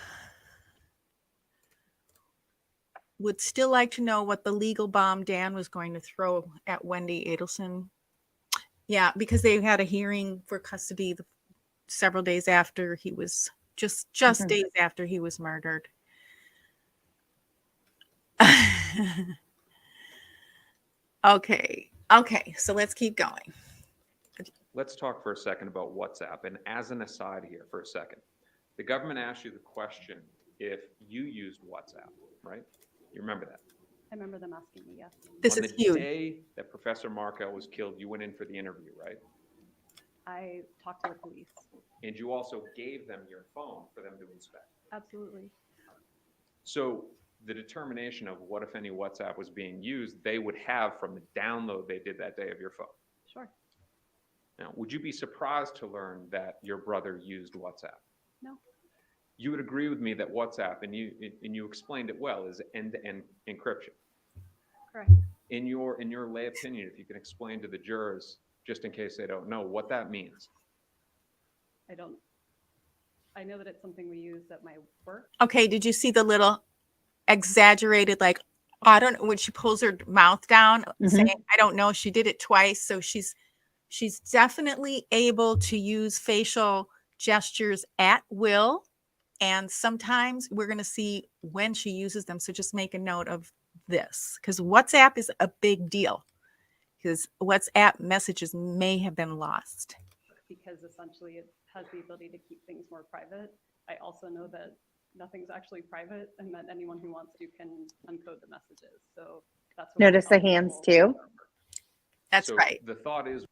would still like to know what the legal bomb Dan was going to throw at Wendi Adelson. Yeah, because they had a hearing for custody several days after he was just days after he was murdered. Okay, so let's keep going. Let's talk for a second about WhatsApp. And as an aside here for a second, the government asked you the question if you used WhatsApp, right? You remember that? I remember them asking me, yes. This is huge. On the day that Professor Markel was killed, you went in for the interview, right? I talked to the police. And you also gave them your phone for them to inspect. Absolutely. So the determination of what, if any, WhatsApp was being used, they would have from the download they did that day of your phone. Sure. Now, would you be surprised to learn that your brother used WhatsApp? No. You would agree with me that WhatsApp, and you explained it well, is end-to-end encryption. Correct. In your lay opinion, if you can explain to the jurors, just in case they don't know, what that means. I know that it's something we use at my work. Okay, did you see the little exaggerated, like, I don't know, when she pulls her mouth down, saying, I don't know, she did it twice. So she's definitely able to use facial gestures at will. And sometimes we're going to see when she uses them. So just make a note of this, because WhatsApp is a big deal, because WhatsApp messages may have been lost. Because essentially it has the ability to keep things more private. I also know that nothing's actually private and that anyone who wants to can uncode the messages. So that's what notice the hands too. That's So right. the thought is,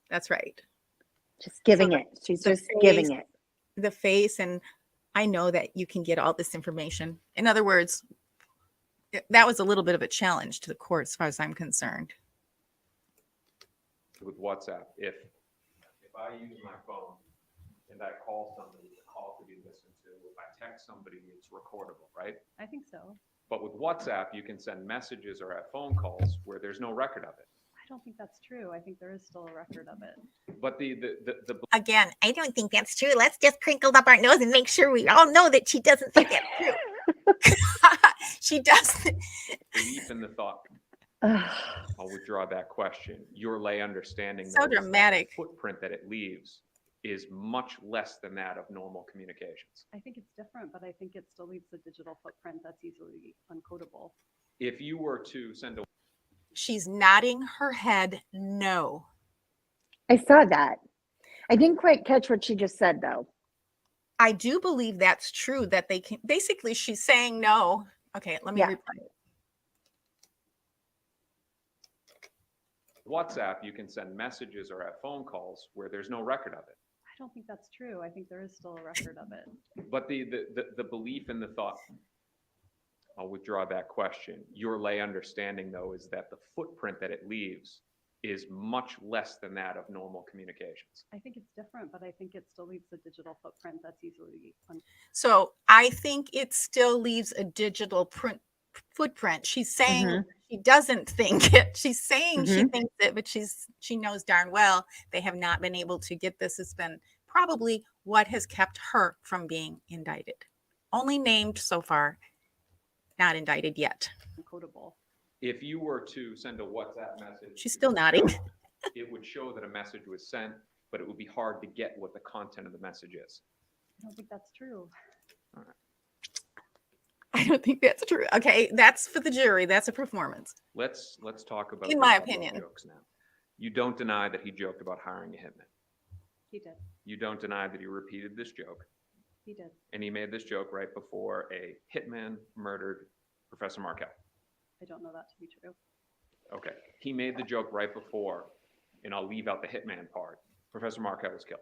That's right. Just giving So it. She's the just giving face- it. The face, and I know that you can get all this information. In other words, that was a little bit of a challenge to the court as far as I'm concerned. With WhatsApp, if I use my phone and I call somebody, the call could be listened to. If I text somebody, it's recordable, right? I think so. But with WhatsApp, you can send messages or have phone calls where there's no record of it. I don't think that's true. I think there is still a record of it. But the Again, I don't think that's true. Let's just crinkle up our nose and make sure we all know that she doesn't think that's true. She doesn't. belief in the thought. I'll withdraw that question. Your lay understanding So though, is that the dramatic. footprint that it leaves is much less than that of normal communications. I think it's different, but I think it still leaves a digital footprint that's easily uncodable. If you were to send a She's nodding her head no. I saw that. I didn't quite catch what she just said, though. I do believe that's true, that they can basically she's saying no. Okay, let me Yeah. reply. WhatsApp, you can send messages or have phone calls where there's no record of it. I don't think that's true. I think there is still a record of it. But the belief in the thought, I'll withdraw that question. Your lay understanding though is that the footprint that it leaves is much less than that of normal communications. I think it's different, but I think it still leaves a digital footprint that's easily So I think it still leaves a digital footprint. She's saying she doesn't think it. She's saying she thinks it, but she knows darn well they have not been able to get this. It's been probably what has kept her from being indicted. Only named so far, not indicted yet. uncodable. If you were to send a WhatsApp message, She's still nodding. it would show that a message was sent, but it would be hard to get what the content of the message is. I don't think that's true. I don't think that's true. Okay, that's for the jury. That's a performance. Let's talk about In the my level of opinion. jokes now. You don't deny that he joked about hiring a hitman. He did. You don't deny that he repeated this joke, He did. and he made this joke right before a hitman murdered Professor Markel. I don't know that to be true. Okay, he made the joke right before, and I'll leave out the hitman part. Professor Markel was killed.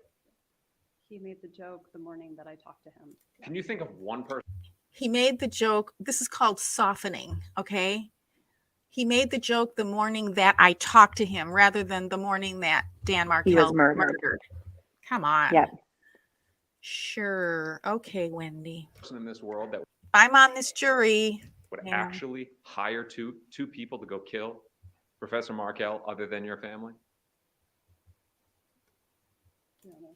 He made the joke the morning that I talked to him. Can you think of one person? He made the joke. This is called softening. Okay. He made the joke the morning that I talked to him rather than the morning that Dan Markel was murdered. Come on. Yeah. Sure. Okay, Wendi. In this world that I'm on this jury. would Yeah. actually hire two people to go kill Professor Markel other than your family? I don't know.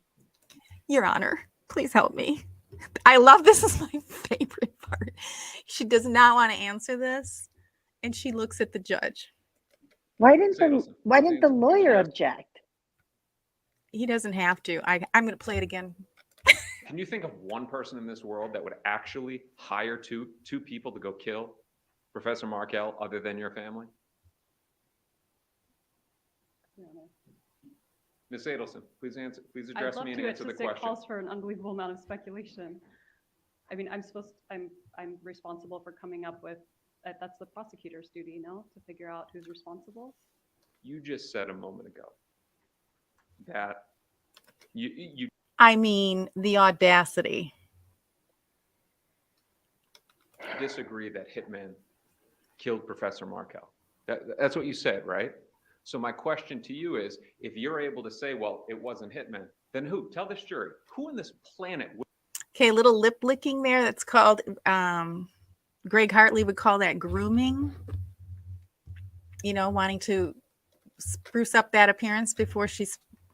Your Honor, please help me. I love this. Is my favorite part. She does not want to answer this, and she looks at the judge. Why didn't Adelson, the lawyer object? He doesn't have to. I'm going to play it again. Can you think of one person in this world that would actually hire two people to go kill Professor Markel other than your family? I don't know. Ms. Adelson, please answer. Please I'd address love me and to. answer the It question. calls for an unbelievable amount of speculation. I mean, I'm responsible for coming up with, that's the prosecutor's duty, no? To figure out who's responsible. You just said a moment ago that you I mean, the audacity. disagree that hitman killed Professor Markel. That's what you said, right? So my question to you is, if you're able to say, well, it wasn't hitman, then who? Tell this jury, who on this planet would? Okay, little lip licking there. That's called, Greg Hartley would call that grooming. You know, wanting to spruce up that appearance before she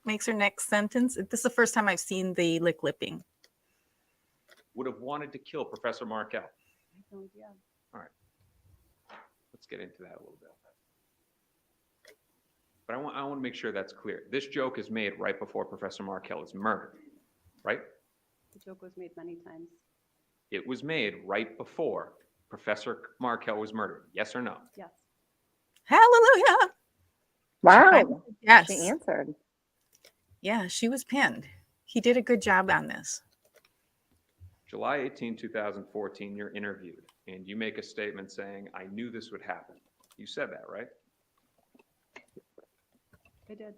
makes her next sentence. This is the first time I've seen the lipping. would have wanted to kill Professor Markel? I have no idea. Let's get into that a little bit. But I want to make sure that's clear. This joke is made right before Professor Markel is murdered, right? The joke was made many times. It was made right before Professor Markel was murdered. Yes or no? Yes. Hallelujah. Wow. Yes. She answered. Yeah, she was pinned. He did a good job on this. July 18, 2014, you're interviewed and you make a statement saying, I knew this would happen. You said that, right? I did.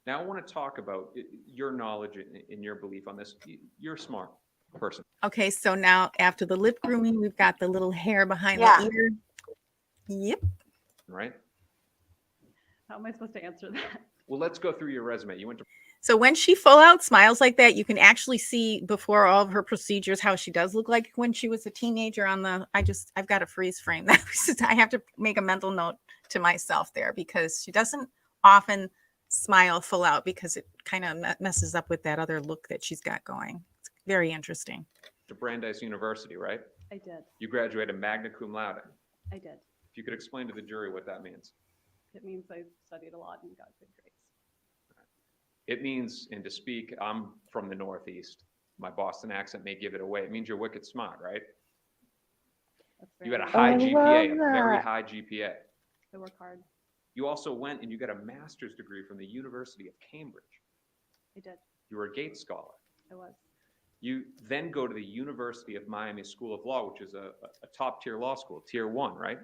Now, I want to talk about your knowledge and your belief on this. You're a smart person. Okay, so now after the lip grooming, we've got the little hair behind Yeah. the ear. Yep. Right? How am I supposed to answer that? Well, let's go through your resume. You went to So when she full out smiles like that, you can actually see before all of her procedures how she does look like when she was a teenager on the, I've got a freeze frame. I have to make a mental note to myself there because she doesn't often smile full out because it kind of messes up with that other look that she's got going. It's very interesting. Brandeis University, right? I did. You graduated magna cum laude. I did. If you could explain to the jury what that means. It means I studied a lot and got good grades. It means, and to speak, I'm from the Northeast. My Boston accent may give it away. It means you're wicked smart, right? That's You had a nice. high I GPA, a love very that. high GPA. I work hard. You also went and you got a master's degree from the University of Cambridge. I did. You were a Gates Scholar. I was. You then go to the University of Miami School of Law, which is a top tier law school, tier 1, right?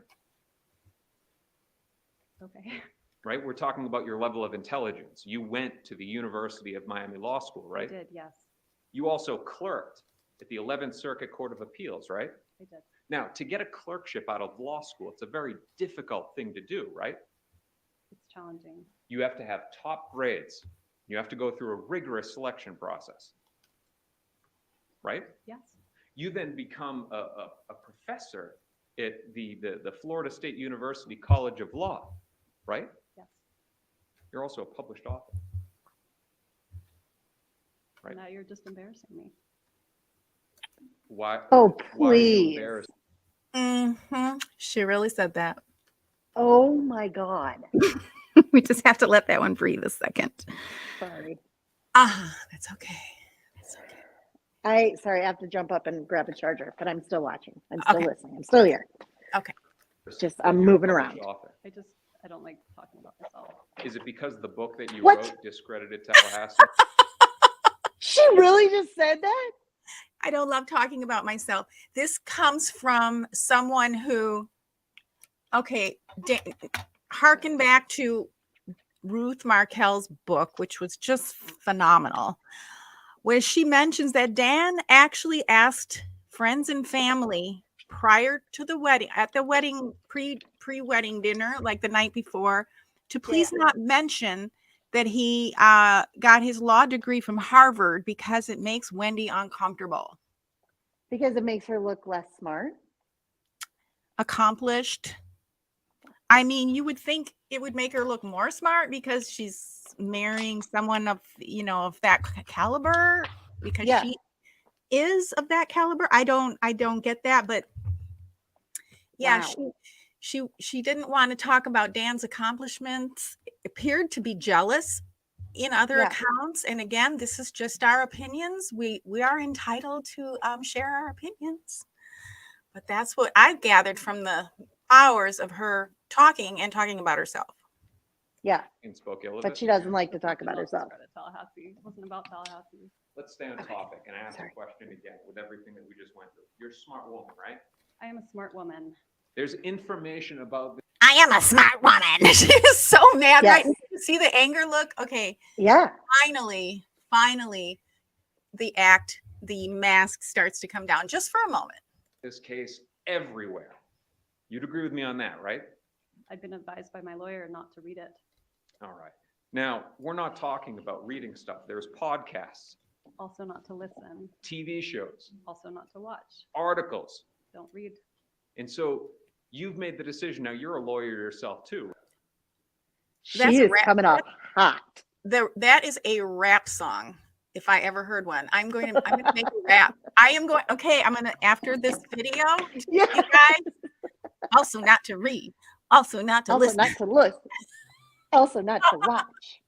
Okay. Right? We're talking about your level of intelligence. You went to the University of Miami Law School, right? I did, yes. You also clerked at the 11th Circuit Court of Appeals, right? I did. Now, to get a clerkship out of law school, it's a very difficult thing to do, right? It's challenging. You have to have top grades. You have to go through a rigorous selection process, right? Yes. You then become a professor at the Florida State University College of Law, right? Yes. You're also a published author. Right. Now you're just embarrassing me. Why? Oh, Why are you please. embarrassed? She really said that. Oh my God. We just have to let that one breathe a second. Sorry. That's okay. That's okay. I have to jump up and grab a charger, but I'm still watching. I'm still Okay. listening. I'm still here. Okay. It's just, I'm moving around. Author. I don't like talking about myself. Is it because the book that you What? wrote discredited Tallahassee? She really just said that? I don't love talking about myself. This comes from someone who, okay, harken back to Ruth Markel's book, which was just phenomenal, where she mentions that Dan actually asked friends and family prior to the wedding, at the wedding, pre-wedding dinner, like the night before, to please not mention that he got his law degree from Harvard because it makes Wendi uncomfortable. Because it makes her look less smart? Accomplished. I mean, you would think it would make her look more smart because she's marrying someone of, of that caliber, because she is of that caliber. I don't get that, but yeah, Wow. she didn't want to talk about Dan's accomplishments, appeared to be jealous in other accounts. And again, this is just our opinions. We are entitled to share our opinions, but that's what I've gathered from the hours of her talking about herself. Yeah. And spoke ill of But it? she doesn't like to talk about herself. Tallahassee. It wasn't about Tallahassee. Let's stay on topic and ask Sorry. a question again with everything that we just went through. You're a smart woman, right? I am a smart woman. There's information about this. I am a smart woman. She is so mad, Yes. right? You see the anger look? Okay. Yeah. Finally, the mask starts to come down just for a moment. This case everywhere. You'd agree with me on that, right? I've been advised by my lawyer not to read it. All right. Now, we're not talking about reading stuff. There's podcasts, Also not to listen. TV shows, Also not to watch. articles. Don't read. And so you've made the decision. Now, you're a lawyer yourself, too. She That's is rap- coming off hot. That is a rap song. If I ever heard one, I'm going to make a rap. I'm going to, after this video, Yeah. you guys, also not to read, also not to Also listen. not to look. Also not to watch.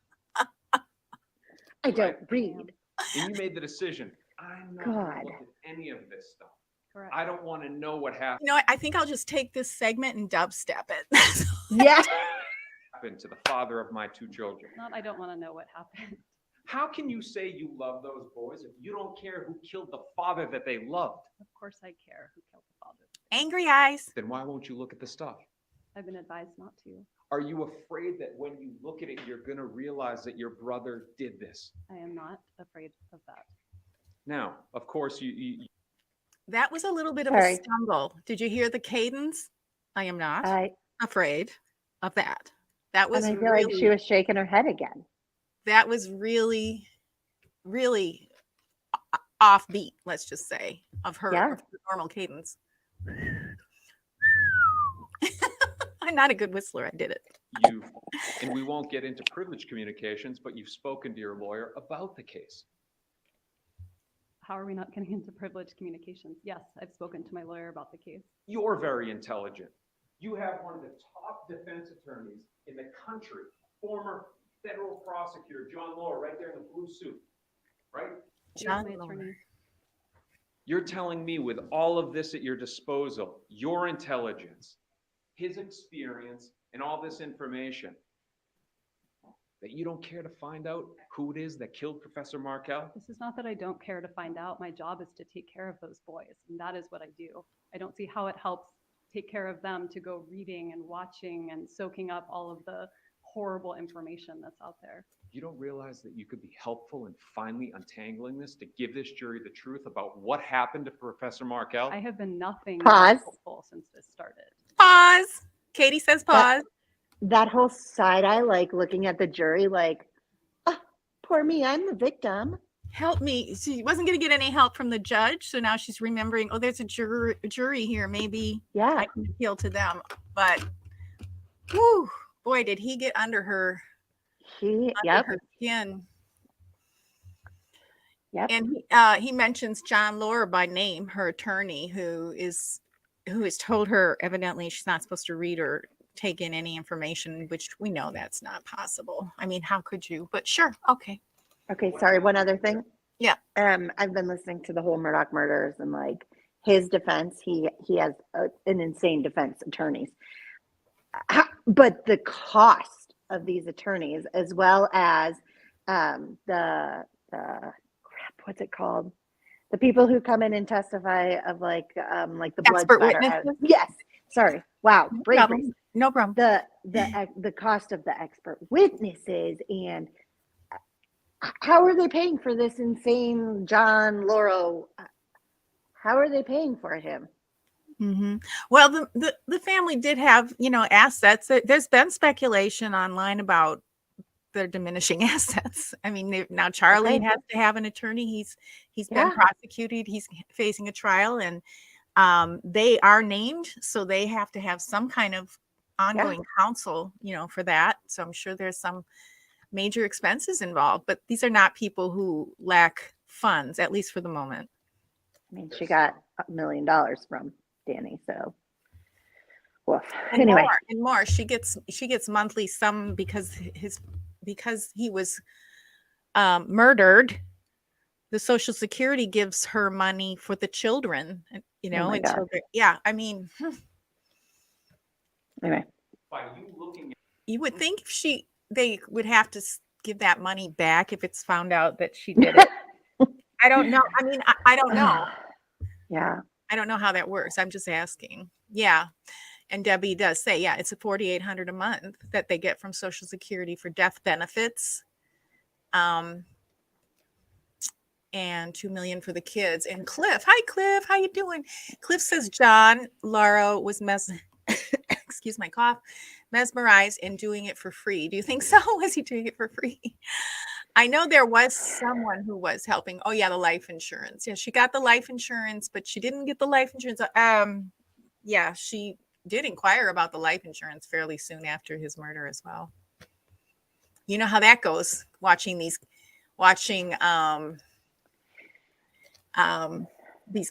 I don't read. And you made the decision. I'm not God. going to look at any of this stuff. Correct. I don't want to know what happened You know what? I think I'll just take this segment and dubstep it. Yeah. to the father of my 2 children. Not I don't want to know what happened. How can you say you love those boys if you don't care who killed the father that they loved? Of course I care who killed the father. Angry eyes. Then why won't you look at the stuff? I've been advised not to. Are you afraid that when you look at it, you're going to realize that your brother did this? I am not afraid of that. Now, of course, you That was a little bit of Sorry. a stumble. Did you hear the cadence? I am not afraid of that. That was and I feel really, like she was shaking her head again. that was really, really offbeat, let's just say, of her, Yeah. of her normal cadence. I'm not a good whistler. I did it. and we won't get into privileged communications, but you've spoken to your lawyer about the case. How are we not getting into privileged communications? Yes, I've spoken to my lawyer about the case. You're very intelligent. You have one of the top defense attorneys in the country, former federal prosecutor, John Laura, right there in the blue suit, right? John My Laura. attorney. You're telling me with all of this at your disposal, your intelligence, his experience, and all this information, that you don't care to find out who it is that killed Professor Markel? This is not that I don't care to find out. My job is to take care of those boys, and that is what I do. I don't see how it helps take care of them to go reading and watching and soaking up all of the horrible information that's out there. You don't realize that you could be helpful in finally untangling this to give this jury the truth about what happened to Professor Markel? I have been nothing Pause. but helpful since this started. Pause. Katie says pause. That whole side eye, like looking at the jury, like, oh, poor me, I'm the victim. Help me. She wasn't going to get any help from the judge. So now she's remembering, oh, there's a jury here. Maybe Yeah. I can appeal to them. But, whew, boy, did he get under her, Yep. her skin. Yep. And he mentions John Laura by name, her attorney, who has told her evidently she's not supposed to read or take in any information, which we know that's not possible. I mean, how could you? But sure, okay. Okay, sorry, one other thing. Yeah. I've been listening to the whole Murdaugh murders and like his defense. He has an insane defense attorneys. But the cost of these attorneys, as well as the crap, what's it called? The people who come in and testify of like the blood Expert splatter. witnesses? Yes. Sorry. Wow. Brain freeze. No problem. The cost of the expert witnesses, and how are they paying for this insane John Laura? How are they paying for him? Mm-hmm. Well, the family did have, assets. There's been speculation online about their diminishing assets. I mean, now Charlie has to have an attorney. He's been prosecuted. He's facing a trial, and they are named, so they have to have some kind of ongoing counsel, for that. So I'm sure there's some major expenses involved, but these are not people who lack funds, at least for the moment. I mean, she got $1 million from Danny, so woof. And Anyway, more. She gets monthly sum because he was murdered. The Social Security gives her money for the children, until I mean, anyway. By you looking at you would think they would have to give that money back if it's found out that she did it. I don't know. I mean, I don't know. Yeah. I don't know how that works. I'm just asking. Yeah. And Debbie does say, it's a $4,800 a month that they get from Social Security for death benefits. And $2 million for the kids. And Cliff, hi Cliff, how you doing? Cliff says John Laura was excuse my cough, mesmerized and doing it for free. Do you think so? Was he doing it for free? I know there was someone who was helping. Oh yeah, the life insurance. Yeah, she got the life insurance, but she didn't get the life insurance. Yeah, she did inquire about the life insurance fairly soon after his murder as well. You know how that goes, watching these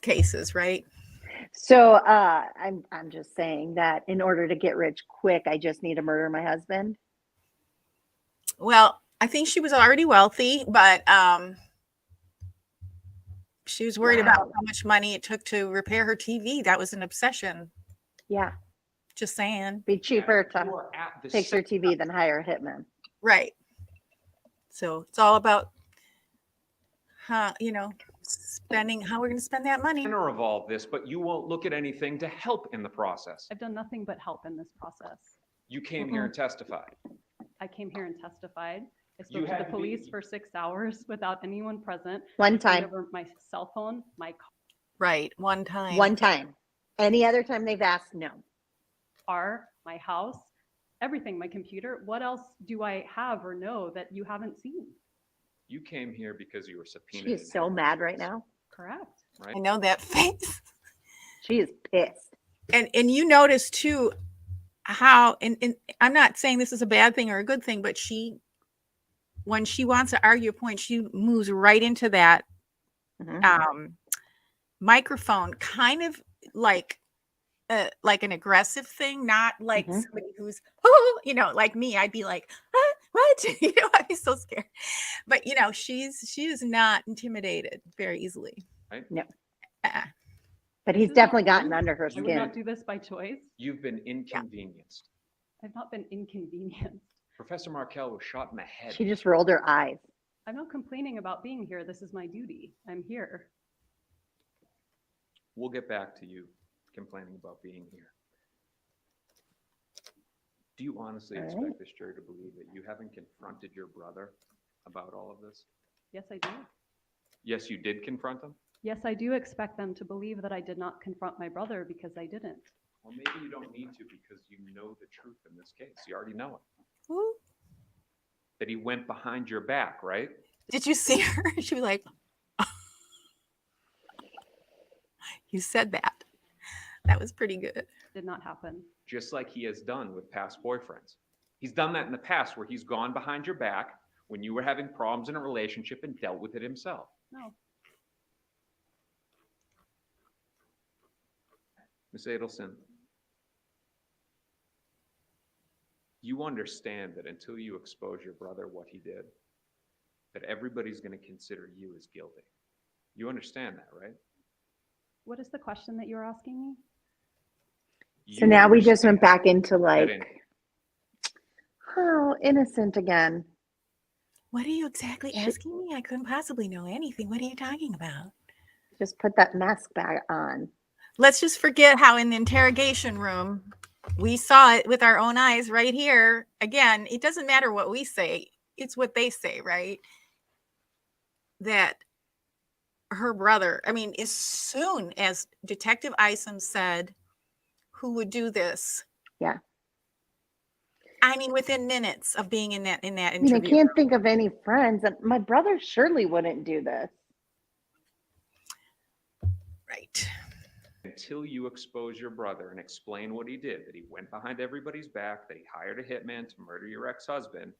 cases, right? So I'm just saying that in order to get rich quick, I just need to murder my husband. Well, I think she was already wealthy, but she was worried about how much money it took to repair her TV. That was an obsession. Yeah. Just saying. Be cheaper to fix her TV than hire a hitman. Right. So it's all about spending, how we're going to spend that money. Of all this, but you won't look at anything to help in the process. I've done nothing but help in this process. You came here and testified. I came here and testified. I You spoke to had the to be- police for 6 hours without anyone present. One I turned time. over my cell phone, my Right. One time. One time. Any other time they've asked, no. car, my house, everything, my computer. What else do I have or know that you haven't seen? You came here because you were subpoenaed. She is so mad right now. Correct. Right? I know that face. She is pissed. And you notice too how and I'm not saying this is a bad thing or a good thing, but when she wants to argue a point, she moves right into that microphone, kind of like an aggressive thing, not like somebody who's like me. I'd be like, what? I'd be so scared. But she is not intimidated very easily. Right? No. But he's definitely gotten under her I would not skin. do this by choice. You've been inconvenienced. I've not been inconvenienced. Professor Markel was shot in the head. She just rolled her eyes. I'm not complaining about being here. This is my duty. I'm here. We'll get back to you complaining about being here. Do you honestly All right. expect this jury to believe that you haven't confronted your brother about all of this? Yes, I do. Yes, you did confront him? Yes, I do expect them to believe that I did not confront my brother because I didn't. Well, maybe you don't need to because you know the truth in this case. You already know it. Ooh. That he went behind your back, right? Did you see her? She was like, you said that. That was pretty good. Did not happen. Just like he has done with past boyfriends. He's done that in the past where he's gone behind your back when you were having problems in a relationship and dealt with it himself. No. Ms. Adelson, you understand that until you expose your brother what he did, that everybody's going to consider you as guilty. You understand that, right? What is the question that you're asking me? So now we just went understand back into that in- innocent again. What are you exactly asking me? I couldn't possibly know anything. What are you talking about? Just put that mask back on. Let's just forget how in the interrogation room, we saw it with our own eyes right here. Again, it doesn't matter what we say. It's what they say, right? That her brother, as soon as Detective Isom said, who would do this? Yeah. Within minutes of being in that I interview. I can't think of any friends. And my brother surely wouldn't do this. Right. Until you expose your brother and explain what he did, that he went behind everybody's back, that he hired a hitman to murder your ex-husband,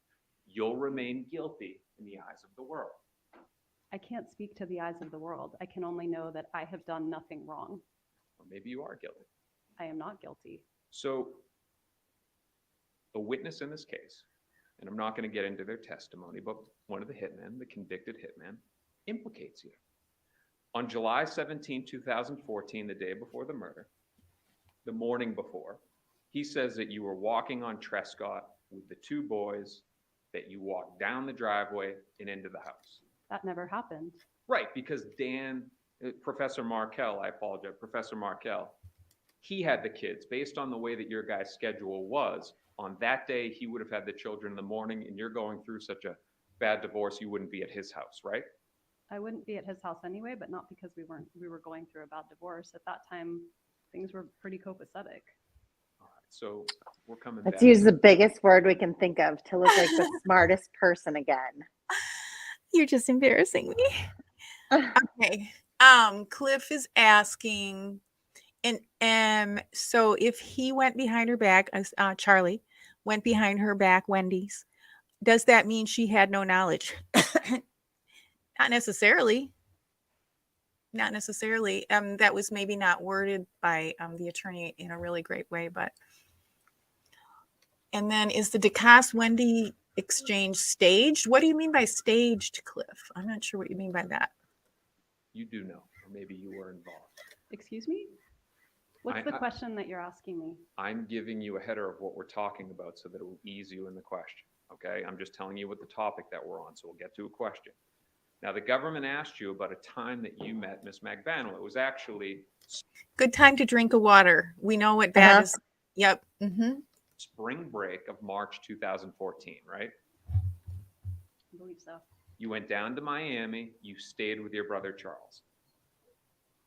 you'll remain guilty in the eyes of the world. I can't speak to the eyes of the world. I can only know that I have done nothing wrong. Or maybe you are guilty. I am not guilty. So a witness in this case, and I'm not going to get into their testimony, but one of the hitmen, the convicted hitman, implicates you. On July 17, 2014, the day before the murder, the morning before, he says that you were walking on Trescott with the two boys, that you walked down the driveway and into the house. That never happened. Right, because Professor Markel, I apologize, Professor Markel, he had the kids. Based on the way that your guy's schedule was, on that day, he would have had the children in the morning, and you're going through such a bad divorce, you wouldn't be at his house, right? I wouldn't be at his house anyway, but not because we were going through a bad divorce. At that time, things were pretty copacetic. All right, so we're coming Let's back. use the biggest word we can think of to look like the smartest person again. You're just embarrassing me. Okay. Cliff is asking, and so if he went behind her back, Charlie went behind her back, Wendy's, does that mean she had no knowledge? Not necessarily. Not necessarily. That was maybe not worded by the attorney in a really great way, but. And then is the LaCasse Wendi exchange staged? What do you mean by staged, Cliff? I'm not sure what you mean by that. You do know, or maybe you were involved. Excuse me? What's the question that you're asking me? I'm giving you a header of what we're talking about so that it will ease you in the question, okay? I'm just telling you what the topic that we're on, so we'll get to a question. Now, the government asked you about a time that you met Miss Magbanua. It was actually... Good time to drink a water. We know what that is. Yep. Mm-hmm. spring break of March 2014, right? I believe so. You went down to Miami. You stayed with your brother, Charles.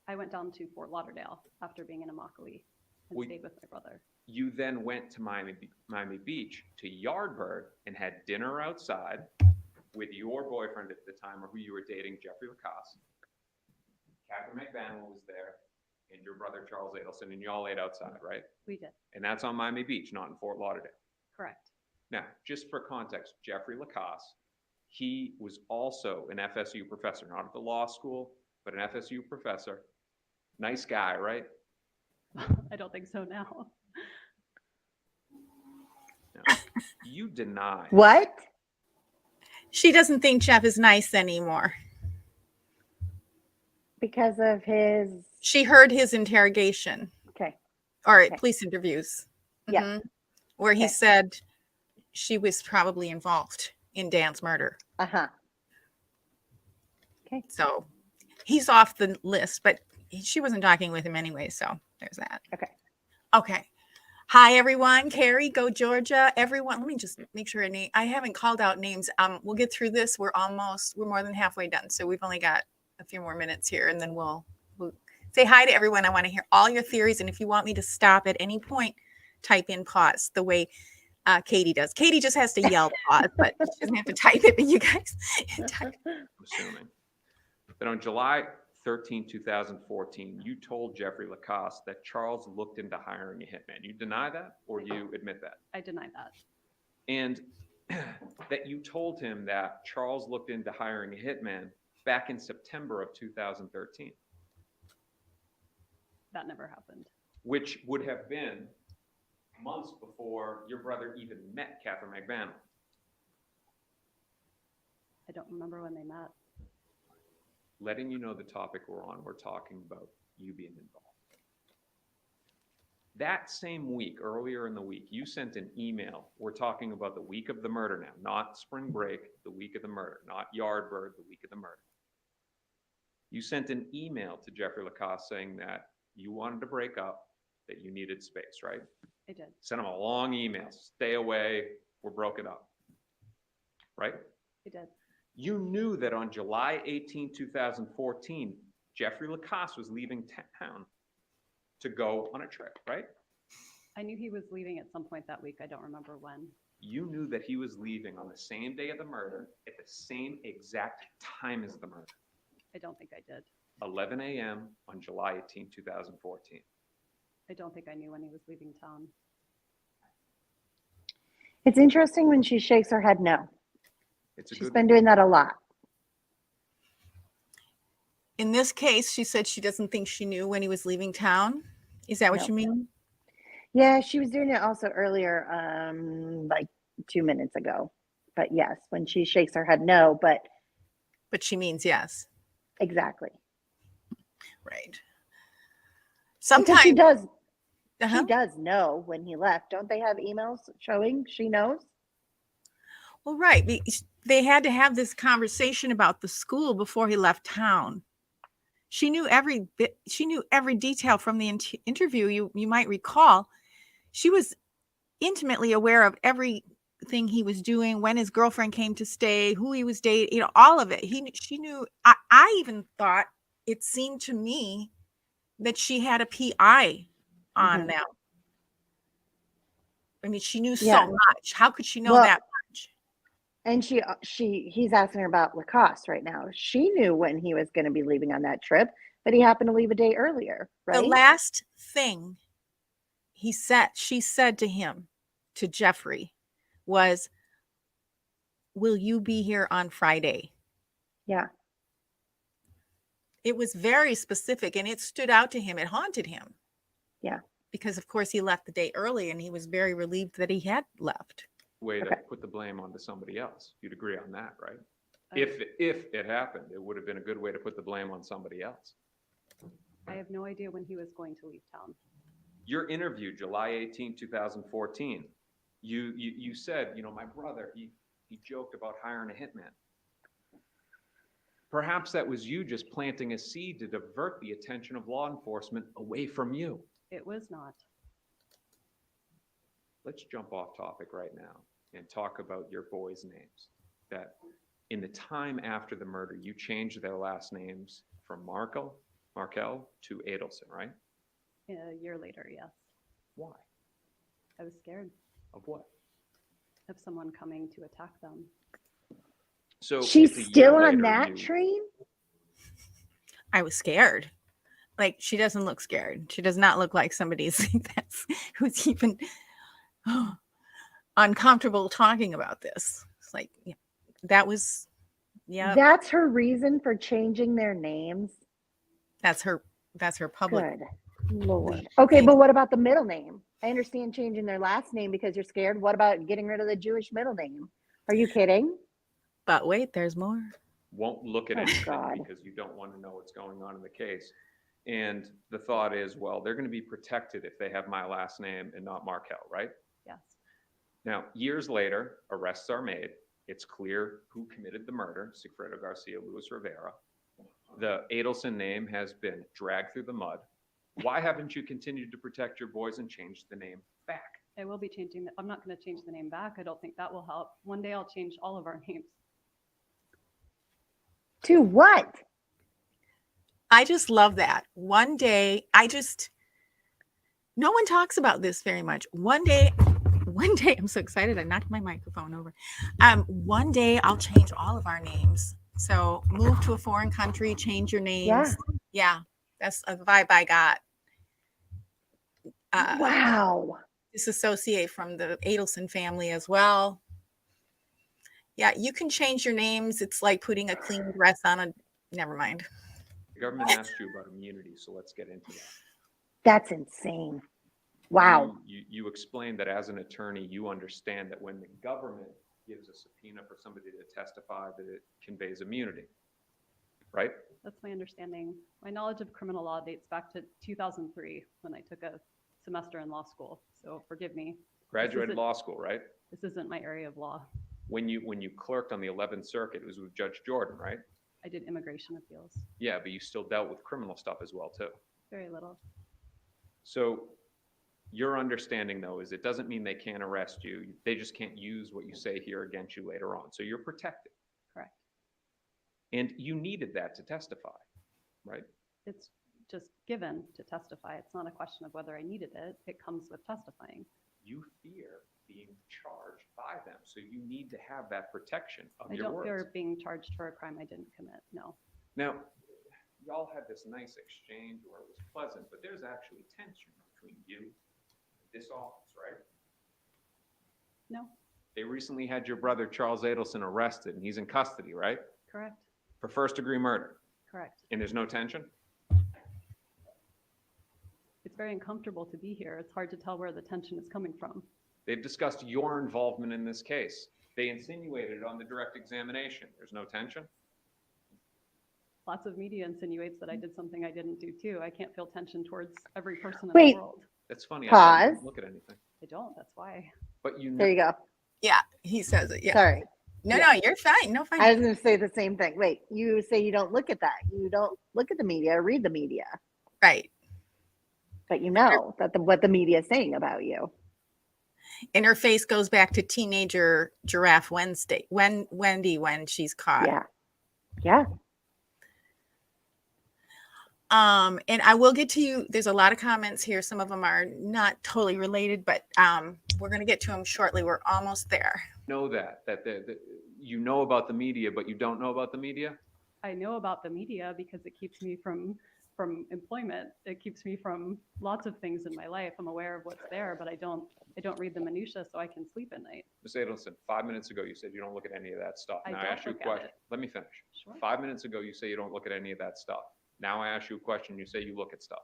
I went down to Fort Lauderdale after being in Immokalee and We- stayed with my brother. You then went to Miami Beach to Yardbird and had dinner outside with your boyfriend at the time, or who you were dating, Jeffrey LaCasse. Katherine Magbanua was there, and your brother, Charles Adelson, and you all ate outside, right? We did. And that's on Miami Beach, not in Fort Lauderdale. Correct. Now, just for context, Jeffrey LaCasse, he was also an FSU professor, not at the law school, but an FSU professor. Nice guy, right? I don't think so now. No. You deny. What? She doesn't think Jeff is nice anymore. Because of his. She heard his interrogation Okay. or Okay. police interviews. Yeah. Mhm. Where he Okay. said she was probably involved in Dan's murder. Uh-huh. Okay. So he's off the list, but she wasn't talking with him anyway. So there's that. Okay. Okay. Hi, everyone. Carrie, go Georgia. Everyone, let me just make sure I haven't called out names. We'll get through this. We're more than halfway done. So we've only got a few more minutes here, and then we'll say hi to everyone. I want to hear all your theories. And if you want me to stop at any point, type in pause the way Katy does. Katy just has to yell pause, but she doesn't have to type it. But you guys type. I'm assuming that on July 13, 2014, you told Jeffrey LaCasse that Charles looked into hiring a hitman. You deny that, or you admit that? I deny that. And that you told him that Charles looked into hiring a hitman back in September of 2013, That never happened. which would have been months before your brother even met Katherine Magbanua. I don't remember when they met. Letting you know the topic we're on, we're talking about you being involved. That same week, earlier in the week, you sent an email. We're talking about the week of the murder now, not spring break, the week of the murder, not Yardbird, the week of the murder. You sent an email to Jeffrey LaCasse saying that you wanted to break up, that you needed space, right? I did. Sent him a long email, stay away, we're broken up, right? I did. You knew that on July 18, 2014, Jeffrey LaCasse was leaving town to go on a trip, right? I knew he was leaving at some point that week. I don't remember when. You knew that he was leaving on the same day of the murder at the same exact time as the murder, I don't think I did. 11 a.m. on July 18, 2014. I don't think I knew when he was leaving town. It's interesting when she shakes her head no. It's a She's good been doing that a lot. In this case, she said she doesn't think she knew when he was leaving town. Is that what No. you mean? Yeah, she was doing it also earlier, like 2 minutes ago. But yes, when she shakes her head no, but But she means yes. exactly. Right. Because Sometimes she does uh-huh. she does know when he left. Don't they have emails showing she knows? Well, right. They had to have this conversation about the school before he left town. She knew every bit. She knew every detail from the interview. You might recall, she was intimately aware of everything he was doing, when his girlfriend came to stay, who he was dating. All of it. She knew. I even thought it seemed to me that she had a PI on them. I mean, she knew so much. How could she know that much? And he's asking her about LaCasse right now. She knew when he was going to be leaving on that trip, but he happened to leave a day earlier, right? The last thing she said to him, to Jeffrey, was, "Will you be here on Friday?" Yeah. It was very specific, and it stood out to him. It haunted him. Yeah. Because of course he left the day early, and he was very relieved that he had left. Way to Okay. put the blame onto somebody else. You'd agree on that, right? If it happened, it would have been a good way to put the blame on somebody else. I have no idea when he was going to leave town. Your interview, July 18, 2014, you said, my brother, he joked about hiring a hitman. Perhaps that was you just planting a seed to divert the attention of law enforcement away from you. It was not. let's jump off topic right now and talk about your boys' names. That in the time after the murder, you changed their last names from Markel to Adelson, right? A year later, yes. Why? I was scared Of what? of someone coming to attack them. So She's if a year still on later that you- train? I was scared. Like, she doesn't look scared. She does not look like somebody who's even uncomfortable talking about this. It's like, yeah, that was, yeah, That's her reason for changing their names? that's her public. Good Lord. Okay, but what about the middle name? I understand changing their last name because you're scared. What about getting rid of the Jewish middle name? Are you kidding? But wait, there's more. won't look at Oh, anything God. because you don't want to know what's going on in the case. And the thought is, well, they're going to be protected if they have my last name and not Markel, right? Yes. Now, years later, arrests are made. It's clear who committed the murder, Sigfredo Garcia, Luis Rivera. The Adelson name has been dragged through the mud. Why haven't you continued to protect your boys and changed the name back? I will be changing I'm not going to change the name back. I don't think that will help. One day I'll change all of our names. To what? I just love that. One day, no one talks about this very much. One day, I'm so excited. I knocked my microphone over. One day I'll change all of our names. So move to a foreign country, change your names. Yeah, that's a vibe I got. Wow. Disassociate from the Adelson family as well. Yeah, you can change your names. It's like putting a clean dress on a, never mind. The government asked you about immunity, so let's get into that. That's insane. Wow. You explained that as an attorney, you understand that when the government gives a subpoena for somebody to testify, that it conveys immunity, right? That's my understanding. My knowledge of criminal law dates back to 2003 when I took a semester in law school. So forgive me. Graduated law school, right? This isn't my area of law. When you clerked on the 11th Circuit, it was with Judge Jordan, right? I did immigration appeals. Yeah, but you still dealt with criminal stuff as well, too. Very little. So your understanding, though, is it doesn't mean they can't arrest you. They just can't use what you say here against you later on. So you're protected. Correct. And you needed that to testify, right? It's just given to testify. It's not a question of whether I needed it. It comes with testifying. You fear being charged by them. So you need to have that protection of I your don't words. fear being charged for a crime I didn't commit. No. Now, y'all had this nice exchange where it was pleasant, but there's actually tension between you and this office, right? No. They recently had your brother, Charles Adelson, arrested, and he's in custody, right? Correct. For first-degree murder. Correct. And there's no tension? It's very uncomfortable to be here. It's hard to tell where the tension is coming from. They've discussed your involvement in this case. They insinuated it on the direct examination. There's no tension? Lots of media insinuates that I did something I didn't do too. I can't feel tension towards every person in Wait. the world. That's funny. I Pause. don't look at anything. I don't. That's why. But you know. There you go. Yeah, he says it. Yeah. Sorry. No, you're fine. No, fine. I was going to say the same thing. Wait, you say you don't look at that. You don't look at the media or read the media, Right. but you know that what the media is saying about you. And her face goes back to teenager Giraffe Wednesday, Wendi, when she's caught. Yeah. Yeah. And I will get to you. There's a lot of comments here. Some of them are not totally related, but we're going to get to them shortly. We're almost there. Know that you know about the media, but you don't know about the media? I know about the media because it keeps me from employment. It keeps me from lots of things in my life. I'm aware of what's there, but I don't read the minutia so I can sleep at night. Ms. Adelson, 5 minutes ago, you said you don't look at any of that stuff. I Now I don't asked you a look at question. it. Let me finish. Sure. 5 minutes ago, you say you don't look at any of that stuff. Now I ask you a question, you say you look at stuff.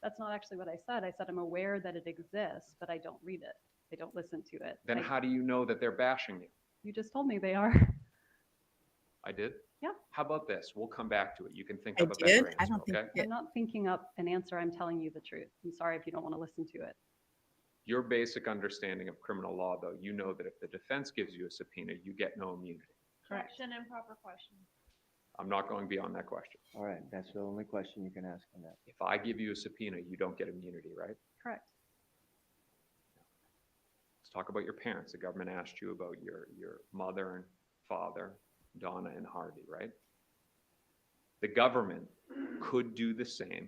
That's not actually what I said. I said I'm aware that it exists, but I don't read it. I don't listen to it. Then how do you know that they're bashing you? You just told me they are. I did? Yeah. How about this? We'll come back to it. You can think I of a did? better I answer, don't think okay? you I'm not thinking up an answer. I'm telling you the truth. I'm sorry if you don't want to listen to it. Your basic understanding of criminal law, though, you know that if the defense gives you a subpoena, you get no immunity. Correct. Question and proper question. I'm not going beyond that question. All right, that's the only question you can ask on that. If I give you a subpoena, you don't get immunity, right? Correct. Let's talk about your parents. The government asked you about your mother and father, Donna and Harvey, right? The government could do the same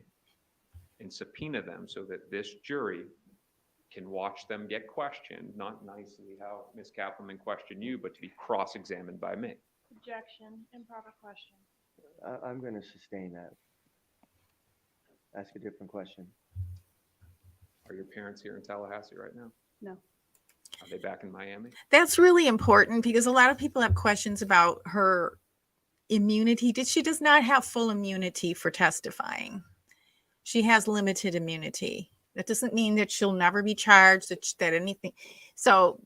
and subpoena them so that this jury can watch them get questioned, not nicely how Ms. Cappleman questioned you, but to be cross-examined by me. Objection, improper question. I'm going to sustain that. Ask a different question. Are your parents here in Tallahassee right now? No. Are they back in Miami? That's really important because a lot of people have questions about her immunity. She does not have full immunity for testifying. She has limited immunity. That doesn't mean that she'll never be charged, that anything. So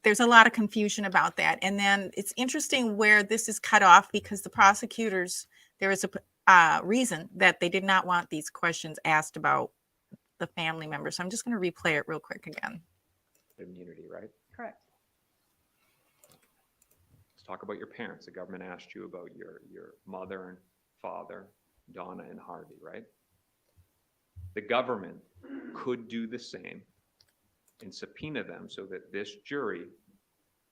there's a lot of confusion about that. And then it's interesting where this is cut off because the prosecutors, there is a reason that they did not want these questions asked about the family members. So I'm just going to replay it real quick again. Immunity, right? Correct. Let's talk about your parents. The government asked you about your mother and father, Donna and Harvey, right? The government could do the same and subpoena them so that this jury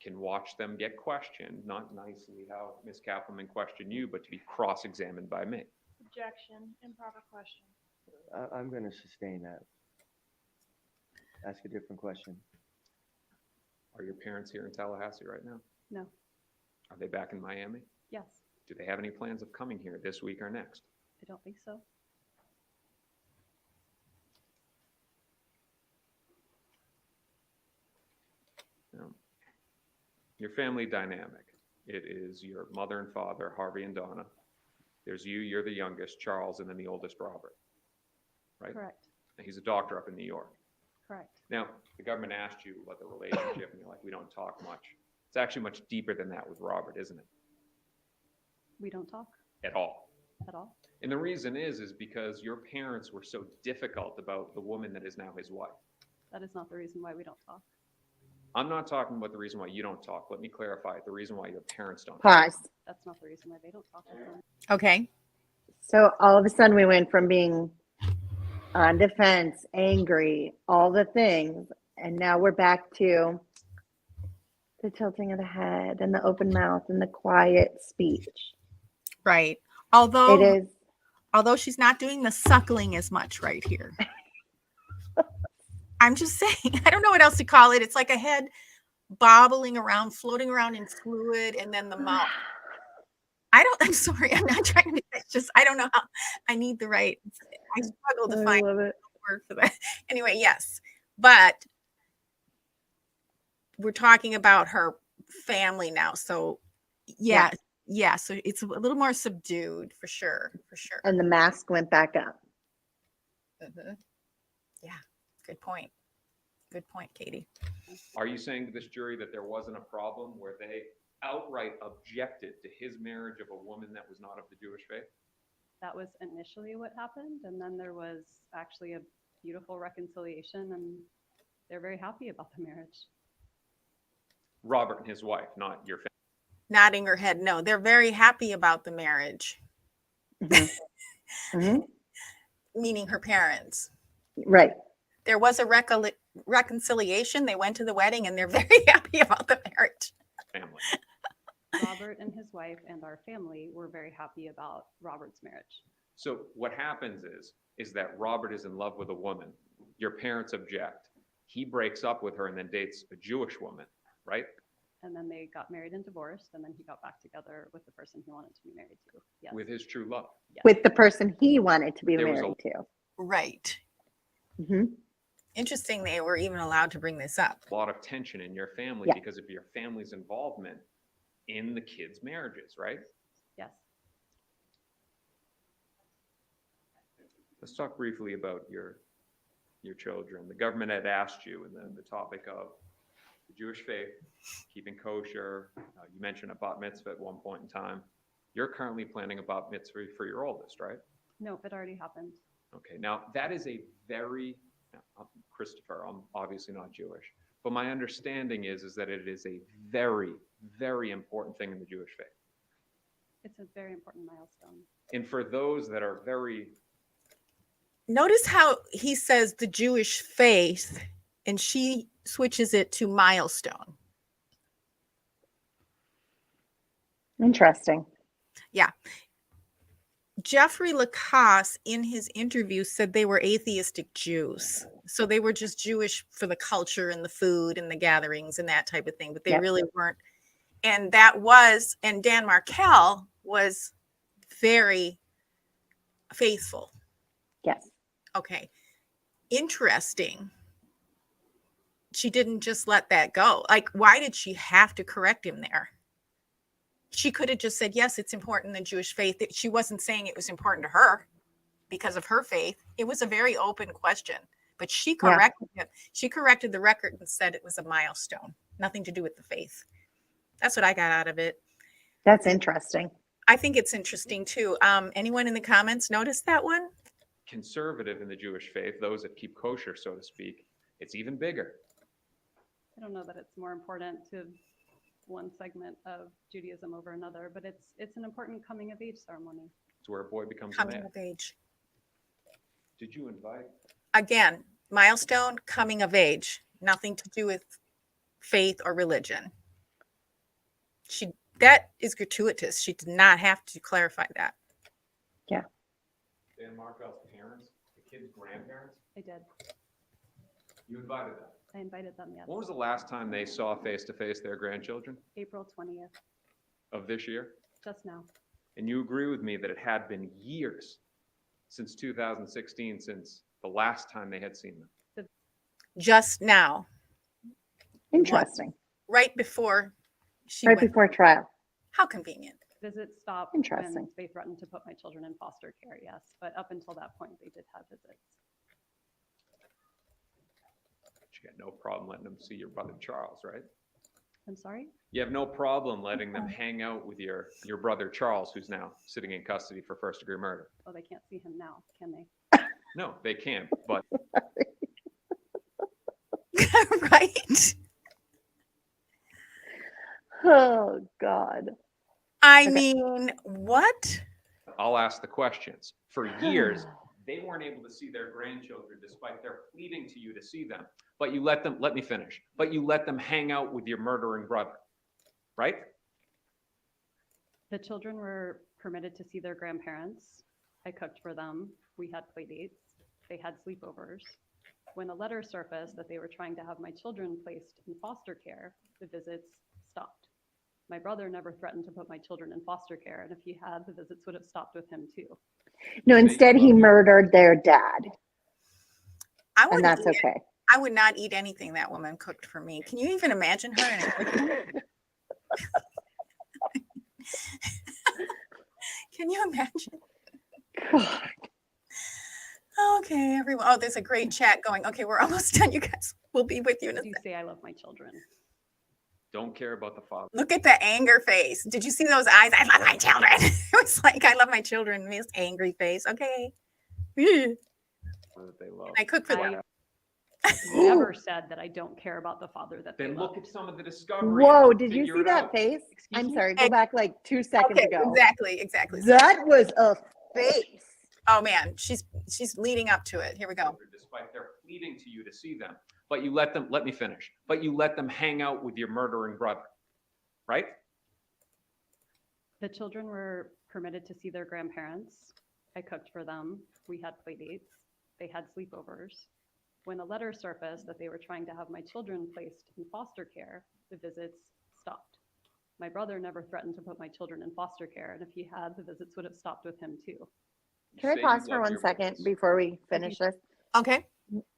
can watch them get questioned, not nicely how Ms. Cappleman questioned you, but to be cross-examined by me. Objection, improper question. I'm going to sustain that. Ask a different question. Are your parents here in Tallahassee right now? No. Are they back in Miami? Yes. Do they have any plans of coming here this week or next? I don't think so. No. Your family dynamic. It is your mother and father, Harvey and Donna. There's you, you're the youngest, Charles, and then the oldest, Robert. Right? Correct. And he's a doctor up in New York. Correct. Now, the government asked you about the relationship, and you're like, we don't talk much. It's actually much deeper than that with Robert, isn't it? We don't talk At all. at all. And the reason is because your parents were so difficult about the woman that is now his wife. That is not the reason why we don't talk. I'm not talking about the reason why you don't talk. Let me clarify it. The reason why your parents don't. Pause. That's not the reason why they don't talk with them. Okay. So all of a sudden we went from being on defense, angry, all the things, and now we're back to the tilting of the head and the open mouth and the quiet speech. Right. It Although is she's not doing the suckling as much right here. I'm just saying, I don't know what else to call it. It's like a head bobbling around, floating around in fluid, and then the mouth. I'm sorry, I'm not trying to, it's just, I don't know how, I need the right, I struggle to I find love a it. word for that. Anyway, yes, but we're talking about her family now. So yeah, so it's a little more subdued for sure. And the mask went back up. Mhm. Yeah, good point. Good point, Katie. Are you saying to this jury that there wasn't a problem where they outright objected to his marriage of a woman that was not of the Jewish faith? That was initially what happened, and then there was actually a beautiful reconciliation, and they're very happy about the marriage. Robert and his wife, not your family. Nodding her head. No, they're very happy about the marriage, Mhm. Mhm. meaning her parents. Right. There was a reconciliation. They went to the wedding and they're very happy about the marriage. Family. Robert and his wife and our family were very happy about Robert's marriage. So what happens is that Robert is in love with a woman. Your parents object. He breaks up with her and then dates a Jewish woman, right? And then they got married and divorced, and then he got back together with the person he wanted to be married to. Yes. With his true love. Yes. With the person he wanted to be There was married to. Right. Mhm. Interesting they were even allowed to bring this up. A lot of tension in your family Yeah. because of your family's involvement in the kids' marriages, right? Yes. Let's talk briefly about your children. The government had asked you, and the topic of the Jewish faith, keeping kosher. You mentioned a bat mitzvah at one point in time. You're currently planning a bat mitzvah for your oldest, right? No, it already happened. Okay, now that is a very, Christopher, I'm obviously not Jewish, but my understanding is that it is a very, very important thing in the Jewish faith. It's a very important milestone. And for those that are very, Notice how he says the Jewish faith and she switches it to milestone. Interesting. Yeah. Jeffrey LaCasse in his interview said they were atheistic Jews. So they were just Jewish for the culture and the food and the gatherings and that type of thing, but they really weren't. And and Dan Markel was very faithful. Yes. Okay. Interesting. She didn't just let that go. Like, why did she have to correct him there? She could have just said, yes, it's important in the Jewish faith. She wasn't saying it was important to her because of her faith. It was a very open question, but she corrected him. She corrected the record and said it was a milestone, nothing to do with the faith. That's what I got out of it. That's interesting. I think it's interesting too. Anyone in the comments notice that one? Conservative in the Jewish faith, those that keep kosher, so to speak, it's even bigger. I don't know that it's more important to one segment of Judaism over another, but it's an important coming of age ceremony. It's where a boy becomes a Coming man. of age. Did you invite? Again, milestone, coming of age, nothing to do with faith or religion. That is gratuitous. She did not have to clarify that. Yeah. Dan Markel's parents, the kid's grandparents, I did. you invited them. I invited them, yes. When was the last time they saw face-to-face their grandchildren? April 20th, Of this year? just now. And you agree with me that it had been years since 2016, since the last time they had seen them. Just now, Interesting. right before she Right went. before trial. How convenient. Visits stopped Interesting. when they threatened to put my children in foster care, yes. But up until that point, they did have visits. You got no problem letting them see your brother Charles, right? I'm sorry? You have no problem letting them hang out with your brother Charles, who's now sitting in custody for first-degree murder. Oh, they can't see him now, can they? No, they can't, but Right? Oh, God. I Okay. mean, what? I'll ask the questions. For years, they weren't able to see their grandchildren despite their pleading to you to see them. But you let me finish, but you let them hang out with your murdering brother, right? The children were permitted to see their grandparents. I cooked for them. We had play dates. They had sleepovers. When a letter surfaced that they were trying to have my children placed in foster care, the visits stopped. My brother never threatened to put my children in foster care, and if he had, the visits would have stopped with him too. No, instead he murdered their dad, I and would that's okay. I would not eat anything that woman cooked for me. Can you even imagine her in a kitchen? Can you imagine? God. Okay, everyone. Oh, there's a great chat going. Okay, we're almost done, you guys. We'll be with you in a Do second. say I love my children. Don't care about the father. Look at the anger face. Did you see those eyes? I love my children. It was like, I love my children. This angry face. Okay. That they love. I cook for them. I never said that I don't care about the father that they Then love. look at some of the discovery. Whoa, and did you figure see it that out. face? Excuse I'm me? sorry, go back like 2 seconds Okay, ago. exactly. That was a face. Oh man, she's leading up to it. Here we go. Despite their pleading to you to see them, but you let me finish, but you let them hang out with your murdering brother, right? The children were permitted to see their grandparents. I cooked for them. We had play dates. They had sleepovers. When a letter surfaced that they were trying to have my children placed in foster care, the visits stopped. My brother never threatened to put my children in foster care, and if he had, the visits would have stopped with him too. You Can I say you pause for love 1 your second boys. before we finish this? Okay.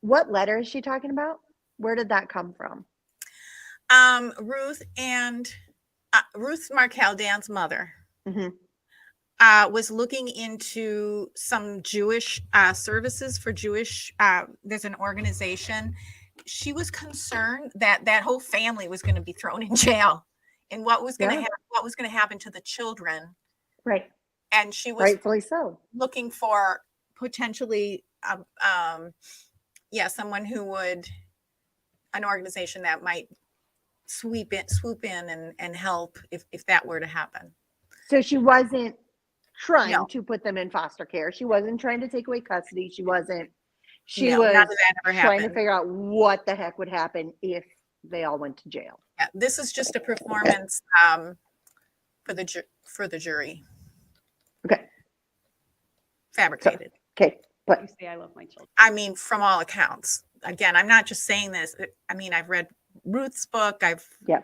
What letter is she talking about? Where did that come from? Ruth and Ruth Markel, Dan's mother, Mhm. was looking into some Jewish services for Jewish. There's an organization. She was concerned that that whole family was going to be thrown in jail, and what was going to what was going to happen to the children. Right. And she was Rightfully so. looking for potentially, someone who would, an organization that might swoop in and help if that were to happen. So she wasn't trying No. to put them in foster care. She wasn't trying to take away custody. She wasn't. She No, was none of that ever trying to happened. figure out what the heck would happen if they all went to jail. Yeah, this is just a performance for the jury. Okay. Fabricated. Okay. But You say I love my children. I mean, from all accounts. Again, I'm not just saying this. I mean, I've read Ruth's book. yeah.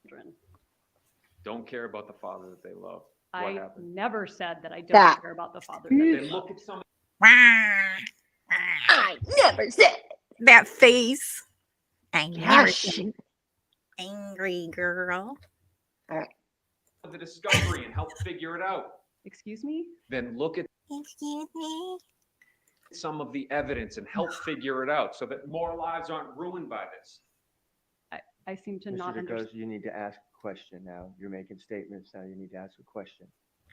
Children. Don't care about the father that they love. What I happened? never said that I don't That. care about the father. Then look at some. I never said. That face. I never Gosh. said angry girl. of the discovery and help figure it out. Excuse me? Then look at Excuse me. some of the evidence and help figure it out so that more lives aren't ruined by this. I seem to Mr. not understand. DeCosta, you need to ask a question now. You're making statements now. You need to ask a question.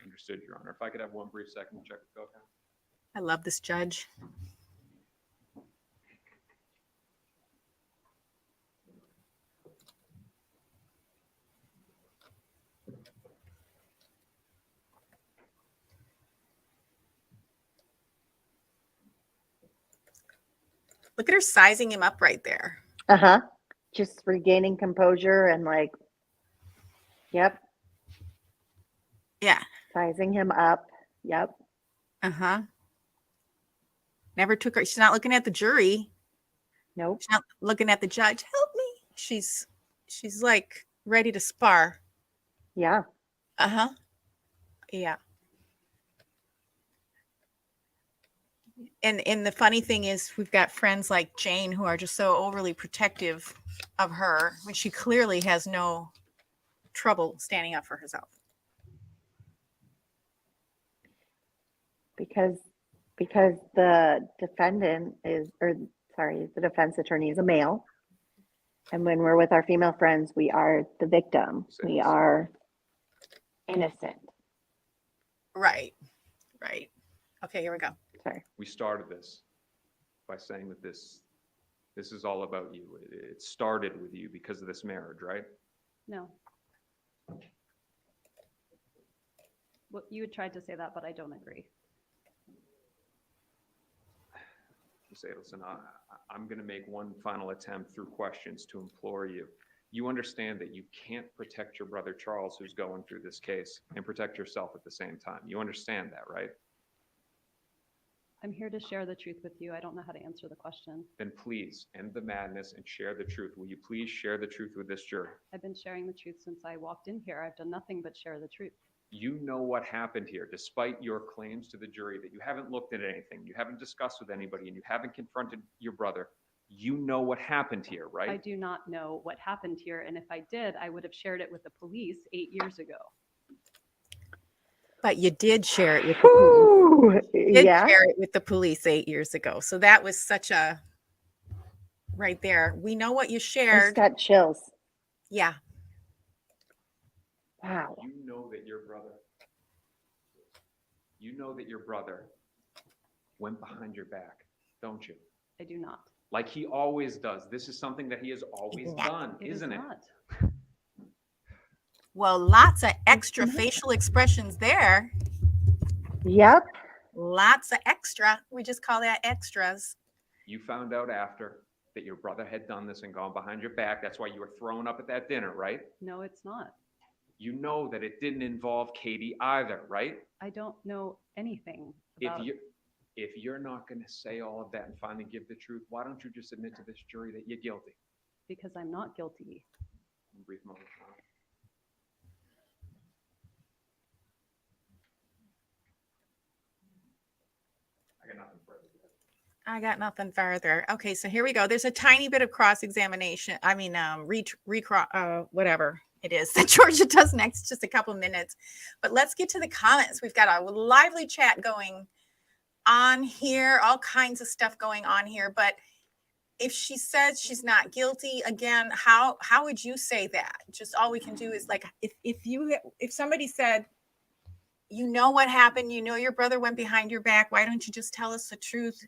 Understood, Your Honor. If I could have one brief second to check with Go. I love this judge. Look at her sizing him up right there. Uh-huh. Just regaining composure and like, yep, Yeah. sizing him up. Yep. Uh-huh. Never took her. She's not looking at the jury. Nope. She's not looking at the judge. Help me. She's like ready to spar. Yeah. Uh-huh. Yeah. And the funny thing is we've got friends like Jane who are just so overly protective of her when she clearly has no trouble standing up for herself. Because the defendant is, or sorry, the defense attorney is a male. And when we're with our female friends, we are the victim. We are innocent. Right. Right. Okay, here we go. Sorry. We started this by saying that this is all about you. It started with you because of this marriage, right? No. Well, you had tried to say that, but I don't agree. Ms. Adelson, I'm going to make one final attempt through questions to implore you. You understand that you can't protect your brother Charles, who's going through this case, and protect yourself at the same time. You understand that, right? I'm here to share the truth with you. I don't know how to answer the question. Then please end the madness and share the truth. Will you please share the truth with this jury? I've been sharing the truth since I walked in here. I've done nothing but share the truth. You know what happened here, despite your claims to the jury that you haven't looked at anything, you haven't discussed with anybody, and you haven't confronted your brother. You know what happened here, right? I do not know what happened here. And if I did, I would have shared it with the police 8 years ago. But you did share it with the police. Ooh, You did yeah. share it with the police 8 years ago. So that was such a right there. We know what you I just shared. got chills. Yeah. Wow. You know that your brother went behind your back, don't you? I do not. Like he always does. This is something that he has always done, It is isn't it? not. Well, lots of extra facial expressions there. Yep. Lots of extra. We just call that extras. You found out after that your brother had done this and gone behind your back. That's why you were thrown up at that dinner, right? No, it's not. You know that it didn't involve Katy either, right? I don't know anything about If you're not going to say all of that and finally give the truth, why don't you just admit to this jury that you're guilty? because I'm not guilty. Brief moment. I got nothing further. I got nothing further. Okay, so here we go. There's a tiny bit of cross-examination. I mean, whatever it is that Georgia does next, just a couple minutes. But let's get to the comments. We've got a lively chat going on here, all kinds of stuff going on here. But if she says she's not guilty, again, how would you say that? Just all we can do is like, if somebody said, you know what happened, you know your brother went behind your back, why don't you just tell us the truth?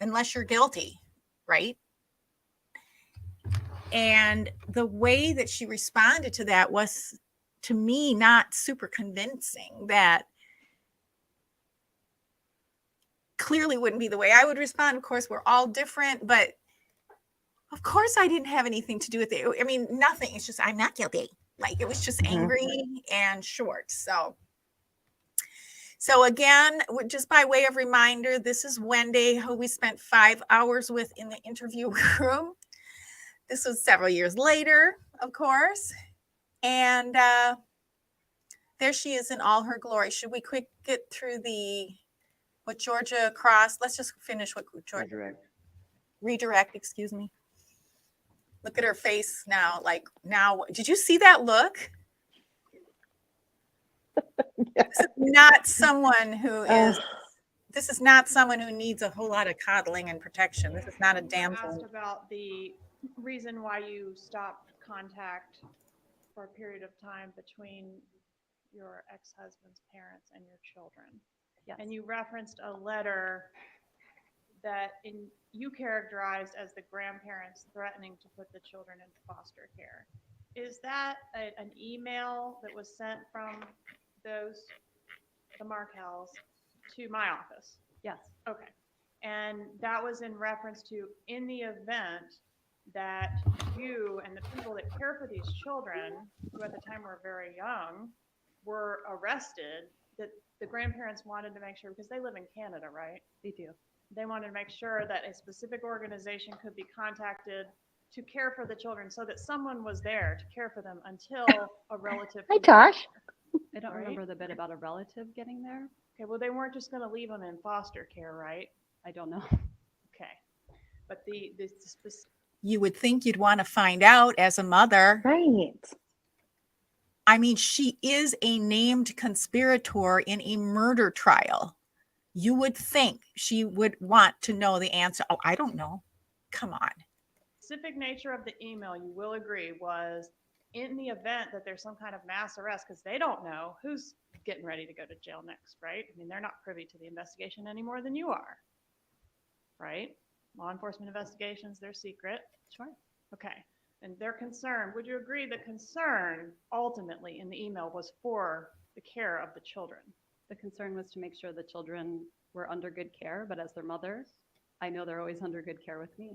Unless you're guilty, right? And the way that she responded to that was, to me, not super convincing. That clearly wouldn't be the way I would respond. Of course, we're all different, but of course I didn't have anything to do with it. I mean, nothing. It's just, I'm not guilty. Like, it was just angry and short. So again, just by way of reminder, this is Wendi, who we spent 5 hours with in the interview room. This was several years later, of course. And there she is in all her glory. Should we quick get through what Georgia crossed? Let's just finish what Georgia. Redirect, excuse me. Look at her face now. Like, now, did you see that look? This is not someone who is. This is not someone who needs a whole lot of coddling and protection. This is not a damsel. Asked about the reason why you stopped contact for a period of time between your ex-husband's parents and your children. Yes. And you referenced a letter that you characterized as the grandparents threatening to put the children in foster care. Is that an email that was sent from the Markels to my office? Yes. Okay. And that was in reference to, in the event that you and the people that care for these children, who at the time were very young, were arrested, that the grandparents wanted to make sure, because they live in Canada, right? They do. They wanted to make sure that a specific organization could be contacted to care for the children, so that someone was there to care for them until a relative. Hi, Tosh. I don't remember the bit about a relative getting there. Okay, well, they weren't just going to leave them in foster care, right? I don't know. Okay, but the specific. You would think you'd want to find out as a mother. Right. I mean, she is a named conspirator in a murder trial. You would think she would want to know the answer. Oh, I don't know. Come on. Specific nature of the email, you will agree, was in the event that there's some kind of mass arrest, because they don't know who's getting ready to go to jail next, right? I mean, they're not privy to the investigation any more than you are, right? Law enforcement investigations, they're secret. Sure. Okay. And they're concerned. Would you agree the concern ultimately in the email was for the care of the children? The concern was to make sure the children were under good care, but as their mother, I know they're always under good care with me.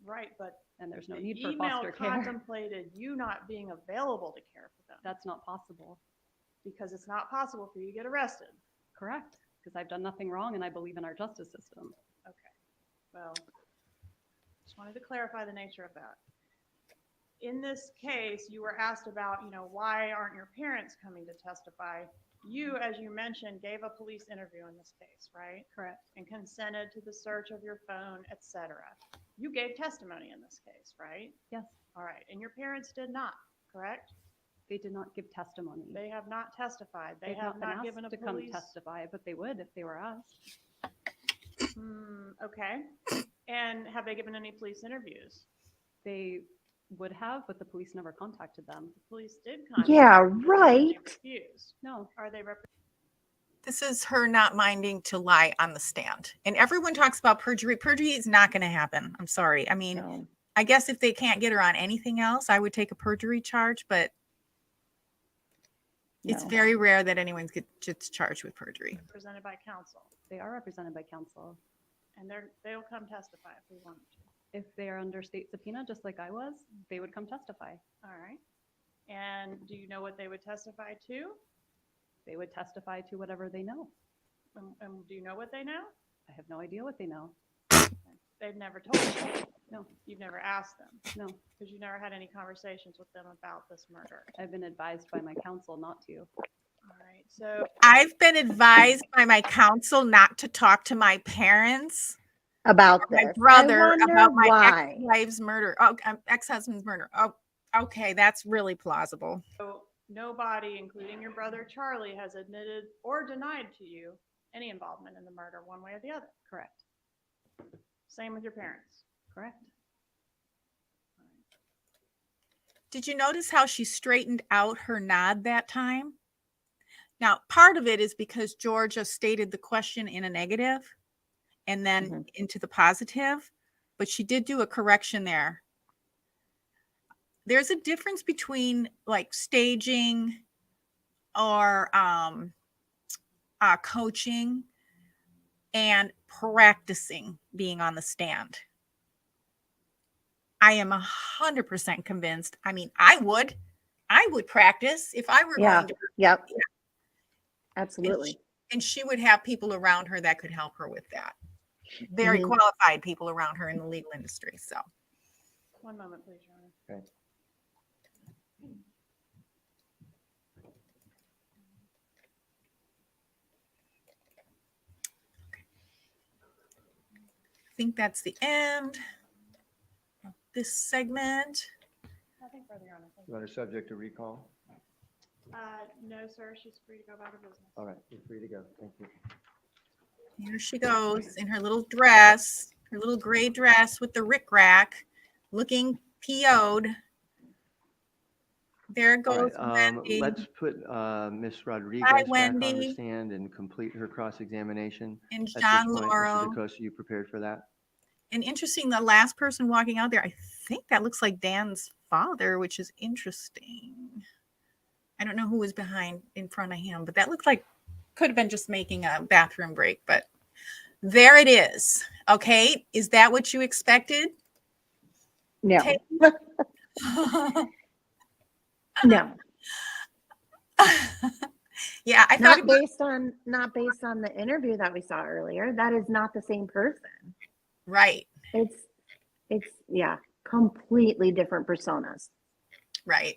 Right, but and there's no the need for email foster care. contemplated you not being available to care for them. That's not possible. Because it's not possible for you to get arrested. Correct, because I've done nothing wrong and I believe in our justice system. Okay, well, just wanted to clarify the nature of that. In this case, you were asked about, why aren't your parents coming to testify? You, as you mentioned, gave a police interview in this case, right? Correct. And consented to the search of your phone, etc. You gave testimony in this case, right? Yes. All right, and your parents did not, correct? They did not give testimony. They have not testified. They They've have been not asked given a to police. come testify, but they would if they were asked. Okay. And have they given any police interviews? They would have, but the police never contacted them. The police did contact Yeah, them, right. but they refused. No. Are they This is her not minding to lie on the stand. And everyone talks about perjury. Perjury is not going to happen. I'm sorry. I mean, No. I guess if they can't get her on anything else, I would take a perjury charge, but it's very rare that anyone gets charged with perjury. represented by counsel? They are represented by counsel. And they'll come testify if we want them to. If they are under state subpoena, just like I was, they would come testify. All right. And do you know what they would testify to? They would testify to whatever they know. And do you know what they know? I have no idea what they know. They've never told you. No. You've never asked them. No. Because you never had any conversations with them about this murder. I've been advised by my counsel not to. All right. So I've been advised by my counsel not to talk to my parents About my this. brother I wonder about my why. ex-wife's murder. Oh, ex-husband's murder. Oh, okay, that's really plausible. nobody, including your brother Charlie, has admitted or denied to you any involvement in the murder one way or the other. Correct. Same with your parents. Correct. Did you notice how she straightened out her nod that time? Now, part of it is because Georgia stated the question in a negative and then into the positive, but she did do a correction there. There's a difference between like staging or coaching and practicing being on the stand. I am 100% convinced. I mean, I would practice if I were going to. Yep. Yeah. Absolutely. And she would have people around her that could help her with that. Very qualified people around her in the legal industry. So. One moment, please, Your Honor. Okay. I think that's the end of this segment. Nothing further, Your Honor. Thank You want her subject to recall? No, sir, she's free to go about her business. All right, you're free to go. Thank you. Here she goes in her little dress, her little gray dress with the rickrack, looking PO'd. There goes Wendi. Let's put Ms. Rodriguez Hi, back on the Wendi. stand and complete her cross-examination. And At John this point, Lauro. Mr. DeCosta, you prepared for that? And interesting, the last person walking out there, I think that looks like Dan's father, which is interesting. I don't know who was in front of him, but that looked like could have been just making a bathroom break, but there it is. Okay. Is that what you expected? No. No. Yeah, I thought not based on the interview that we saw earlier. That is not the same person. Right. It's completely different personas. Right.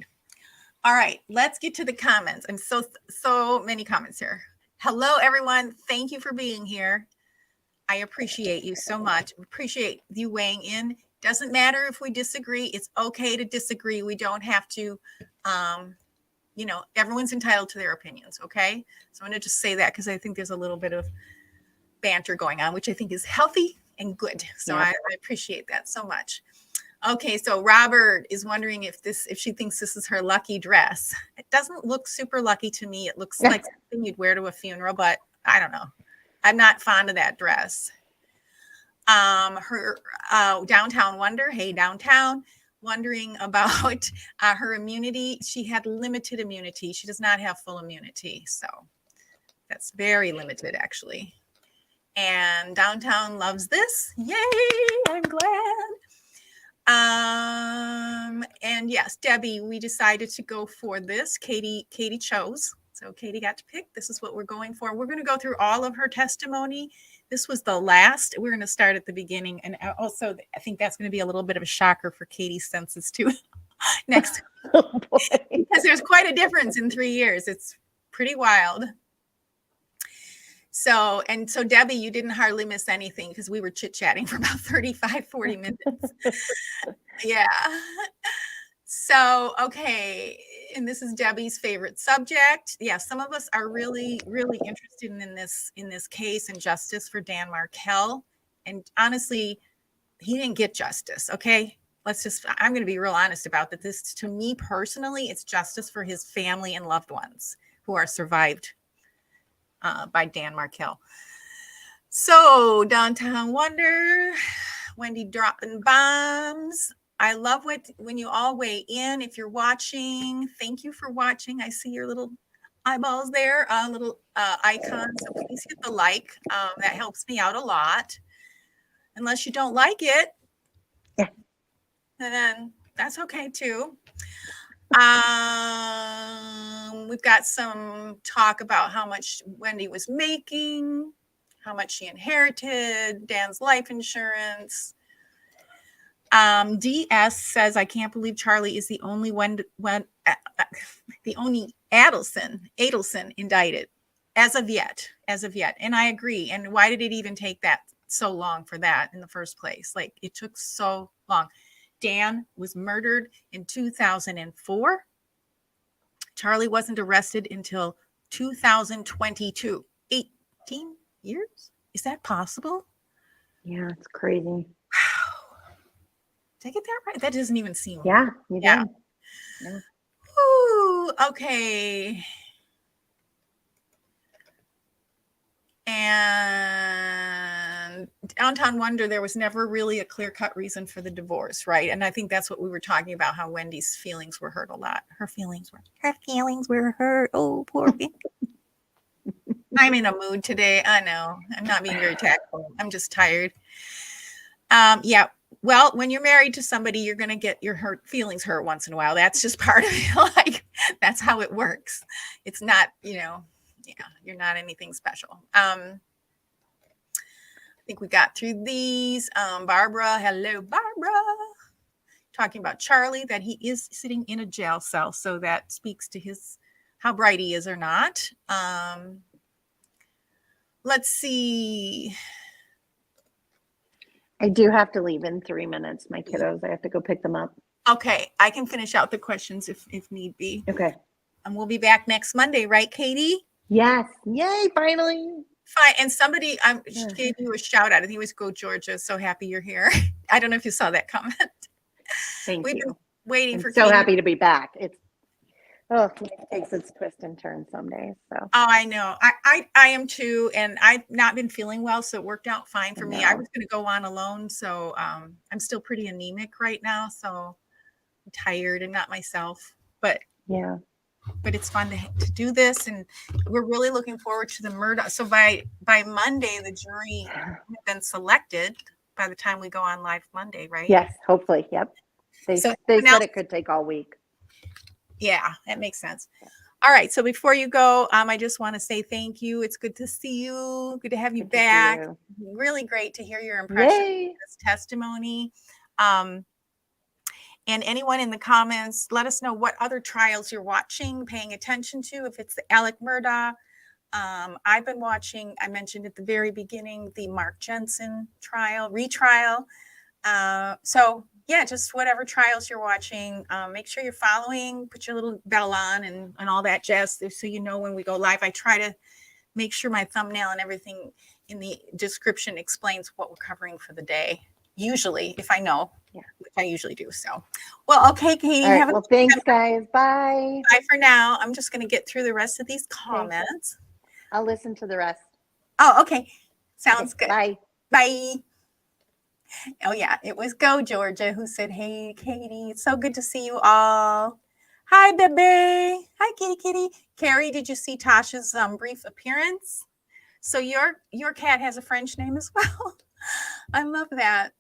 All right, let's get to the comments. And so many comments here. Hello, everyone. Thank you for being here. I appreciate you so much. Appreciate you weighing in. Doesn't matter if we disagree. It's okay to disagree. We don't have to, everyone's entitled to their opinions. Okay. So I'm going to just say that because I think there's a little bit of banter going on, which I think is healthy and good. So I appreciate that so much. Okay, so Robert is wondering if she thinks this is her lucky dress. It doesn't look super lucky to me. It looks like something you'd wear to a funeral, but I don't know. I'm not fond of that dress. Her Downtown Wonder, hey Downtown, wondering about her immunity. She had limited immunity. She does not have full immunity, so that's very limited actually. And Downtown loves this. Yay! I'm glad. And yes, Debbie, we decided to go for this. Katy chose. So Katy got to pick. This is what we're going for. We're going to go through all of her testimony. This was the last. We're going to start at the beginning. And also, I think that's going to be a little bit of a shocker for Katy's senses too. Next. Because there's quite a difference in 3 years. It's pretty wild. So Debbie, you didn't hardly miss anything because we were chit-chatting for about 35, 40 minutes. Yeah. So, okay. And this is Debbie's favorite subject. Yeah, some of us are really, really interested in this case and justice for Dan Markel. And honestly, he didn't get justice. Okay. I'm going to be real honest about that. This, to me personally, it's justice for his family and loved ones who are survived by Dan Markel. So Downtown Wonder, Wendi dropping bombs. I love when you all weigh in. If you're watching, thank you for watching. I see your little eyeballs there, little icons. So please hit the like. That helps me out a lot. Unless you don't like it, then that's okay too. We've got some talk about how much Wendi was making, how much she inherited, Dan's life insurance. DS says, I can't believe Charlie is the only the only Adelson indicted as of yet. And I agree. And why did it even take that so long for that in the first place? Like, it took so long. Dan was murdered in 2004. Charlie wasn't arrested until 2022. 18 years? Is that possible? Yeah, it's crazy. Did I get that right? That doesn't even seem right. Yeah, yeah. Ooh, okay. And Downtown Wonder, there was never really a clear-cut reason for the divorce, right? And I think that's what we were talking about, how Wendy's feelings were hurt a lot. Her feelings were hurt. Oh, poor thing. I'm in a mood today. I know. I'm not being very tactful. I'm just tired. Yeah. Well, when you're married to somebody, you're going to get your feelings hurt once in a while. That's just part of it. Like, that's how it works. It's not, yeah, you're not anything special. I think we got through these. Barbara, hello, Barbara. Talking about Charlie, that he is sitting in a jail cell. So that speaks to how bright he is or not. Let's see. I do have to leave in 3 minutes. My kiddos, I have to go pick them up. Okay, I can finish out the questions if need be. Okay. And we'll be back next Monday, right, Katie? Yes. Yay, finally. Fine. And somebody gave you a shout out. I think it was Go Georgia. So happy you're here. I don't know if you saw that comment. Thank We've you. been waiting for so Katie. Happy to be back. It takes its twist and turn some days. So. Oh, I know. I am too. And I've not been feeling well, so it worked out fine for me. I was going to go on alone. So I'm still pretty anemic right now. So I'm tired and not myself. But yeah. But it's fun to do this, and we're really looking forward to the murder. So by Monday, the jury has been selected. By the time we go on live Monday, right? Yes, hopefully. Yep. They said it could take all week. Yeah, that makes sense. All right. So before you go, I just want to say thank you. It's good to see you. Good to have you back. Really great to hear your impression of this testimony. And anyone in the comments, let us know what other trials you're watching, paying attention to. If it's the Alec Murdaugh, I've been watching, I mentioned at the very beginning, the Mark Jensen retrial. So yeah, just whatever trials you're watching, make sure you're following, put your little bell on and all that jazz so you know when we go live. I try to make sure my thumbnail and everything in the description explains what we're covering for the day. Usually, if I know, which I usually do. So, well, okay, Katie. All right, thanks, guys. Bye. Bye for now. I'm just going to get through the rest of these comments. I'll listen to the rest. Oh, okay. Sounds good. Bye. Bye. Oh, yeah. It was Go Georgia who said, hey, Katie, it's so good to see you all. Hi, baby. Hi, kitty. Carrie, did you see Tasha's brief appearance? So your cat has a French name as well. I love that.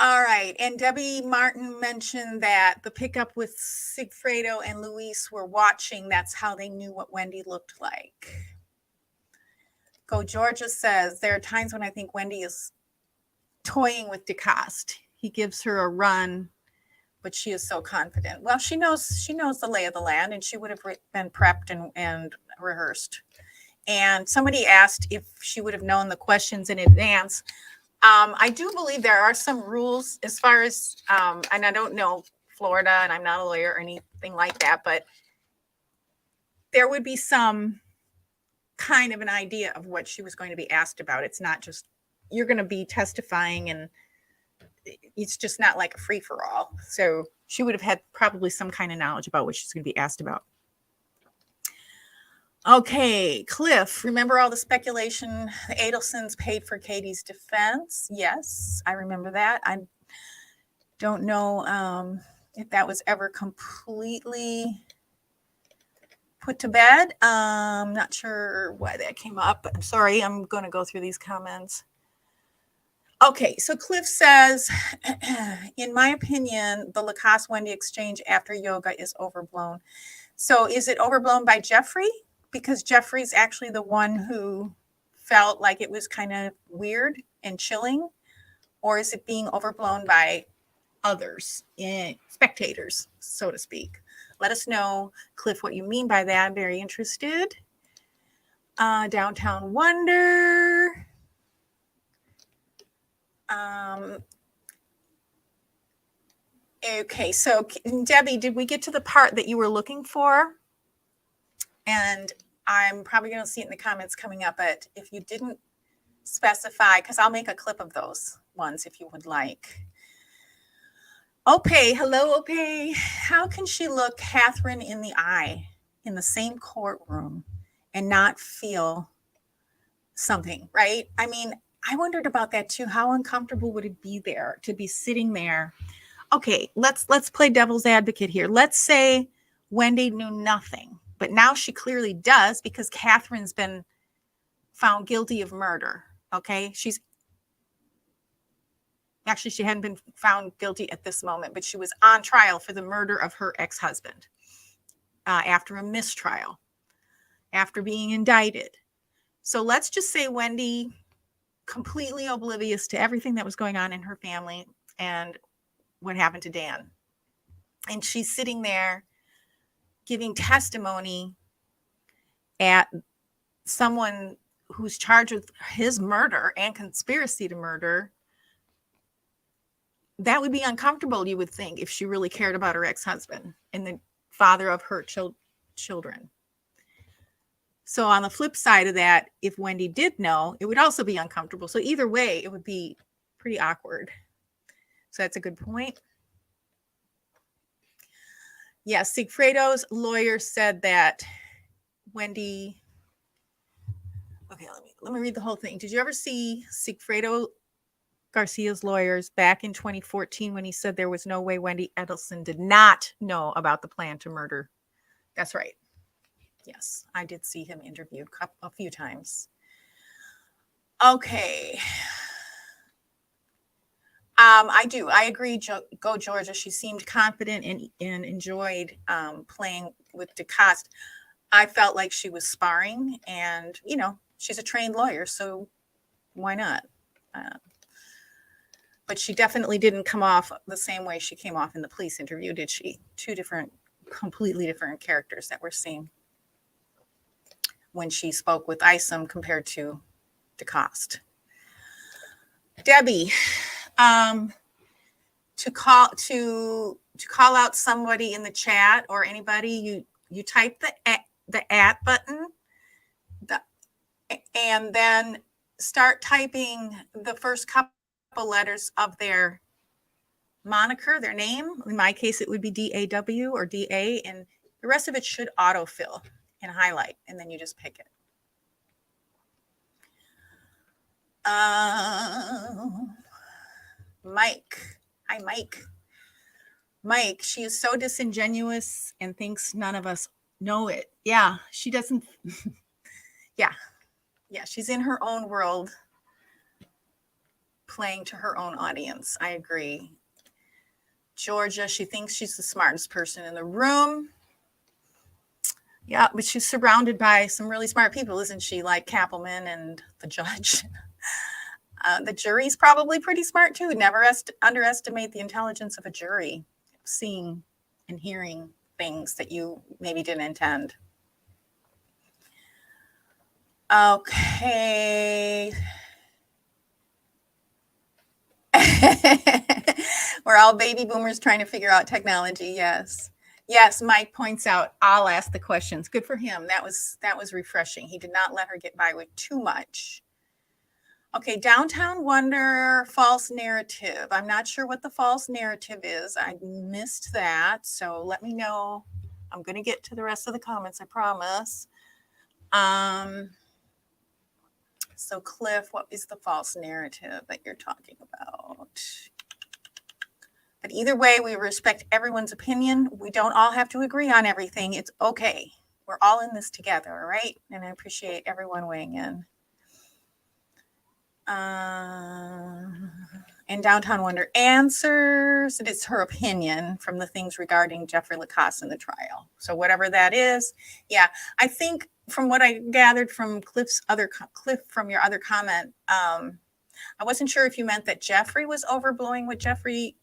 All right. And Debbie Martin mentioned that the pickup with Sigfredo and Luis were watching. That's how they knew what Wendi looked like. Go Georgia says, there are times when I think Wendi is toying with LaCasse. He gives her a run, but she is so confident. Well, she knows the lay of the land, and she would have been prepped and rehearsed. And somebody asked if she would have known the questions in advance. I do believe there are some rules as far as, and I don't know Florida, and I'm not a lawyer or anything like that, but there would be some kind of an idea of what she was going to be asked about. It's not just, you're going to be testifying, and it's just not like a free-for-all. So she would have had probably some kind of knowledge about what she's going to be asked about. Okay, Cliff, remember all the speculation the Adelsons paid for Katie's defense? Yes, I remember that. I don't know if that was ever completely put to bed. I'm not sure why that came up, but I'm sorry. I'm going to go through these comments. Okay, so Cliff says, in my opinion, the LaCasse Wendi exchange after yoga is overblown. So is it overblown by Jeffrey? Because Jeffrey's actually the one who felt like it was kind of weird and chilling? Or is it being overblown by others, spectators, so to speak? Let us know, Cliff, what you mean by that. I'm very interested. Downtown Wonder. Okay, so Debbie, did we get to the part that you were looking for? And I'm probably going to see it in the comments coming up, but if you didn't specify, because I'll make a clip of those ones if you would like. Okay, hello, okay. How can she look Katherine in the eye in the same courtroom and not feel something, right? I mean, I wondered about that too. How uncomfortable would it be there to be sitting there? Okay, let's play devil's advocate here. Let's say Wendi knew nothing But now she clearly does because Katherine's been found guilty of murder. Okay. She hadn't been found guilty at this moment, but she was on trial for the murder of her ex-husband after a mistrial, after being indicted. So let's just say Wendi, completely oblivious to everything that was going on in her family and what happened to Dan. And she's sitting there giving testimony at someone who's charged with his murder and conspiracy to murder. That would be uncomfortable, you would think, if she really cared about her ex-husband and the father of her children. So on the flip side of that, if Wendi did know, it would also be uncomfortable. So either way, it would be pretty awkward. So that's a good point. Yes, Sigfredo's lawyer said that Wendi. Okay, let me read the whole thing. Did you ever see Sigfredo Garcia's lawyers back in 2014 when he said there was no way Wendi Adelson did not know about the plan to murder? That's right. Yes, I did see him interviewed a few times. Okay. I do. I agree. Go Georgia. She seemed confident and enjoyed playing with LaCasse. I felt like she was sparring, and she's a trained lawyer, so why not? But she definitely didn't come off the same way she came off in the police interview, did she? Two completely different characters that we're seeing when she spoke with Isom compared to LaCasse. Debbie, to call out somebody in the chat or anybody, you type the @ button, and then start typing the first couple letters of their moniker, their name. In my case, it would be DAW or DA, and the rest of it should autofill and highlight, and then you just pick it. Mike. Hi, Mike. Mike, she is so disingenuous and thinks none of us know it. Yeah, she doesn't. Yeah, she's in her own world, playing to her own audience. I agree. Georgia, she thinks she's the smartest person in the room. Yeah, but she's surrounded by some really smart people, isn't she? Like Cappleman and the judge. The jury's probably pretty smart too. Never underestimate the intelligence of a jury, seeing and hearing things that you maybe didn't intend. Okay. We're all baby boomers trying to figure out technology. Yes. Mike points out, I'll ask the questions. Good for him. That was refreshing. He did not let her get by with too much. Okay, Downtown Wonder, false narrative. I'm not sure what the false narrative is. I missed that. So let me know. I'm going to get to the rest of the comments, I promise. So Cliff, what is the false narrative that you're talking about? But either way, we respect everyone's opinion. We don't all have to agree on everything. It's okay. We're all in this together, all right? And I appreciate everyone weighing in. And Downtown Wonder answers. It is her opinion from the things regarding Jeffrey LaCasse in the trial. So whatever that is, yeah. I think from what I gathered from Cliff from your other comment, I wasn't sure if you meant that Jeffrey was overblowing what Jeffrey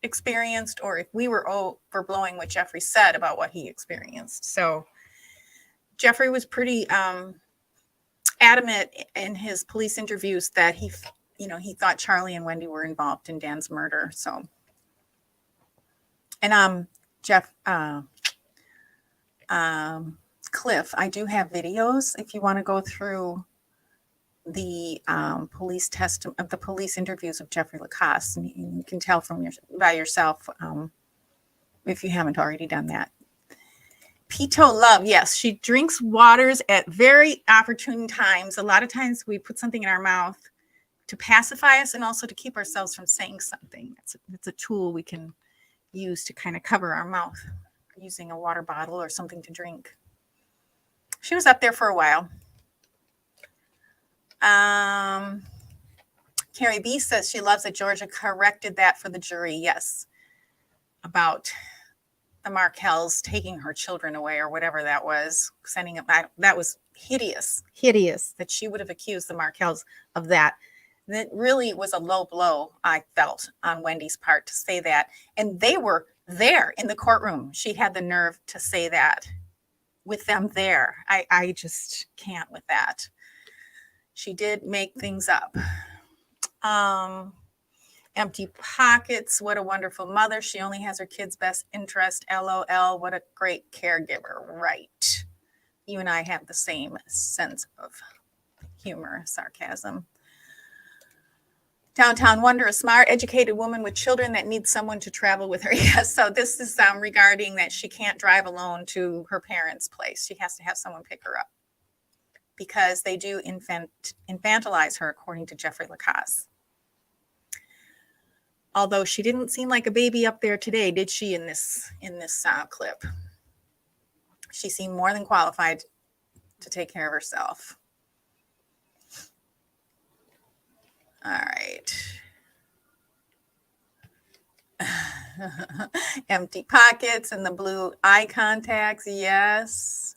experienced, or if we were overblowing what Jeffrey said about what he experienced. So Jeffrey was pretty adamant in his police interviews that he thought Charlie and Wendi were involved in Dan's murder. So, and Cliff, I do have videos if you want to go through the police interviews of Jeffrey LaCasse, and you can tell by yourself if you haven't already done that. Pito Love, yes, she drinks waters at very opportune times. A lot of times we put something in our mouth to pacify us and also to keep ourselves from saying something. It's a tool we can use to kind of cover our mouth. using a water bottle or something to drink. She was up there for a while. Carrie B says she loves that Georgia corrected that for the jury. Yes. About the Markels taking her children away or whatever that was, sending it back. That was hideous that she would have accused the Markels of that. That really was a low blow, I felt, on Wendy's part to say that. And they were there in the courtroom. She had the nerve to say that with them there. I just can't with that. She did make things up. Empty pockets. What a wonderful mother. She only has her kids' best interest. LOL. What a great caregiver. Right. You and I have the same sense of humor, sarcasm. Downtown Wonder, a smart, educated woman with children that needs someone to travel with her. Yes. So this is regarding that she can't drive alone to her parents' place. She has to have someone pick her up because they do infantilize her, according to Jeffrey LaCasse. Although she didn't seem like a baby up there today, did she, in this clip? She seemed more than qualified to take care of herself. All right. Empty pockets and the blue eye contacts. Yes.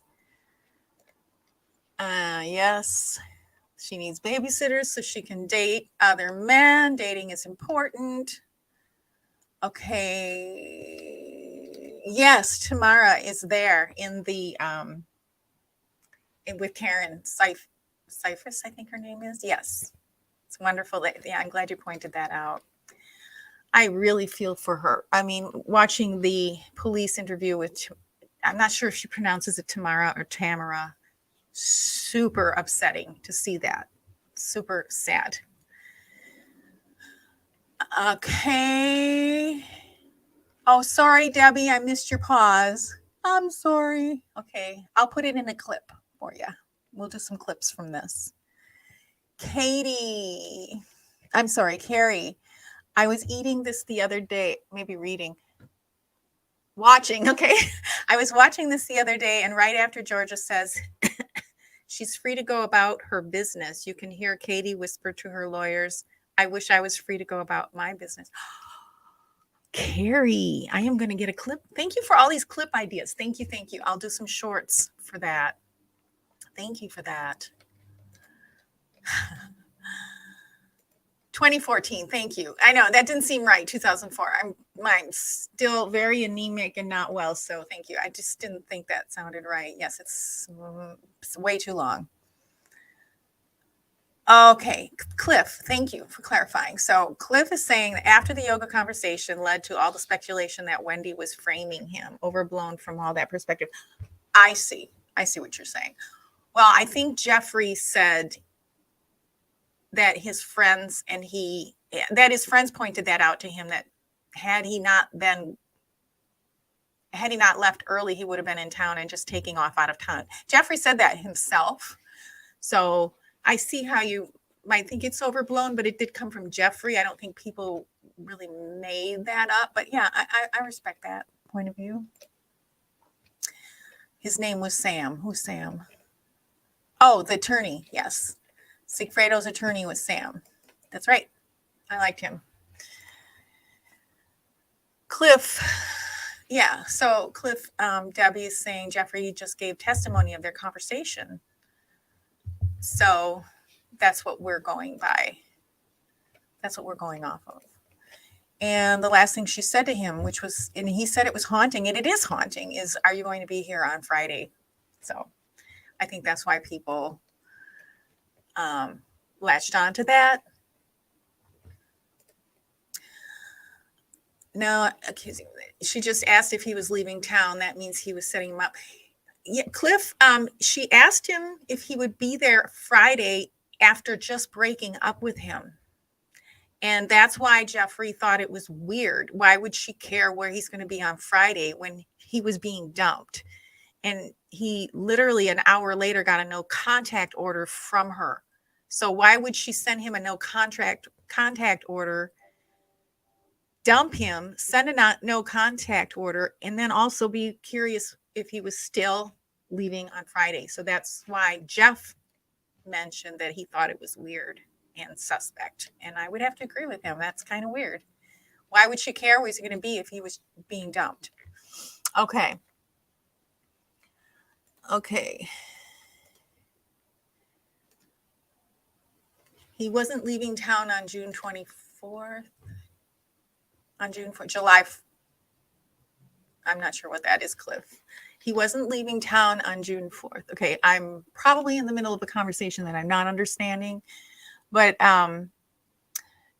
Yes. She needs babysitters so she can date other men. Dating is important. Okay. Yes, Tamara is there in the with Karen Cyphus, I think her name is. Yes. It's wonderful. Yeah, I'm glad you pointed that out. I really feel for her. I mean, watching the police interview with, I'm not sure if she pronounces it Tamara or Tamara. Super upsetting to see that. Super sad. Okay. Oh, sorry, Debbie. I missed your pause. I'm sorry. Okay. I'll put it in a clip for you. We'll do some clips from this. Carrie. I was eating this the other day, maybe watching. Okay. I was watching this the other day, and right after Georgia says she's free to go about her business, you can hear Katy whisper to her lawyers, I wish I was free to go about my business. Carrie, I am going to get a clip. Thank you for all these clip ideas. Thank you. I'll do some shorts for that. Thank you for that. 2014. Thank you. I know that didn't seem right. 2004. I'm still very anemic and not well. So thank you. I just didn't think that sounded right. Yes, it's way too long. Okay. Cliff, thank you for clarifying. So Cliff is saying that after the yoga conversation led to all the speculation that Wendi was framing him, overblown from all that perspective. I see what you're saying. Well, I think Jeffrey said that his friends pointed that out to him, that had he not left early, he would have been in town and just taking off out of town. Jeffrey said that himself. So I see how you might think it's overblown, but it did come from Jeffrey. I don't think people really made that up, but yeah, I respect that point of view. His name was Sam. Who's Sam? Oh, the attorney. Yes. Sigfredo's attorney was Sam. That's right. I liked him. Cliff. Yeah. So Cliff, Debbie is saying Jeffrey just gave testimony of their conversation. So that's what we're going by. That's what we're going off of. And the last thing she said to him, which was, and he said it was haunting, and it is haunting, is, are you going to be here on Friday? So I think that's why people latched onto that. No, she just asked if he was leaving town. That means he was setting him up. Yeah, Cliff, she asked him if he would be there Friday after just breaking up with him. And that's why Jeffrey thought it was weird. Why would she care where he's going to be on Friday when he was being dumped? And he literally an hour later got a no contact order from her. So why would she send him a no contact order dump him, send a no contact order, and then also be curious if he was still leaving on Friday. So that's why Jeff mentioned that he thought it was weird and suspect. And I would have to agree with him. That's kind of weird. Why would she care where he's going to be if he was being dumped? Okay. Okay. He wasn't leaving town on June 24th. On June 4th, July. I'm not sure what that is, Cliff. He wasn't leaving town on June 4th. Okay, I'm probably in the middle of a conversation that I'm not understanding. But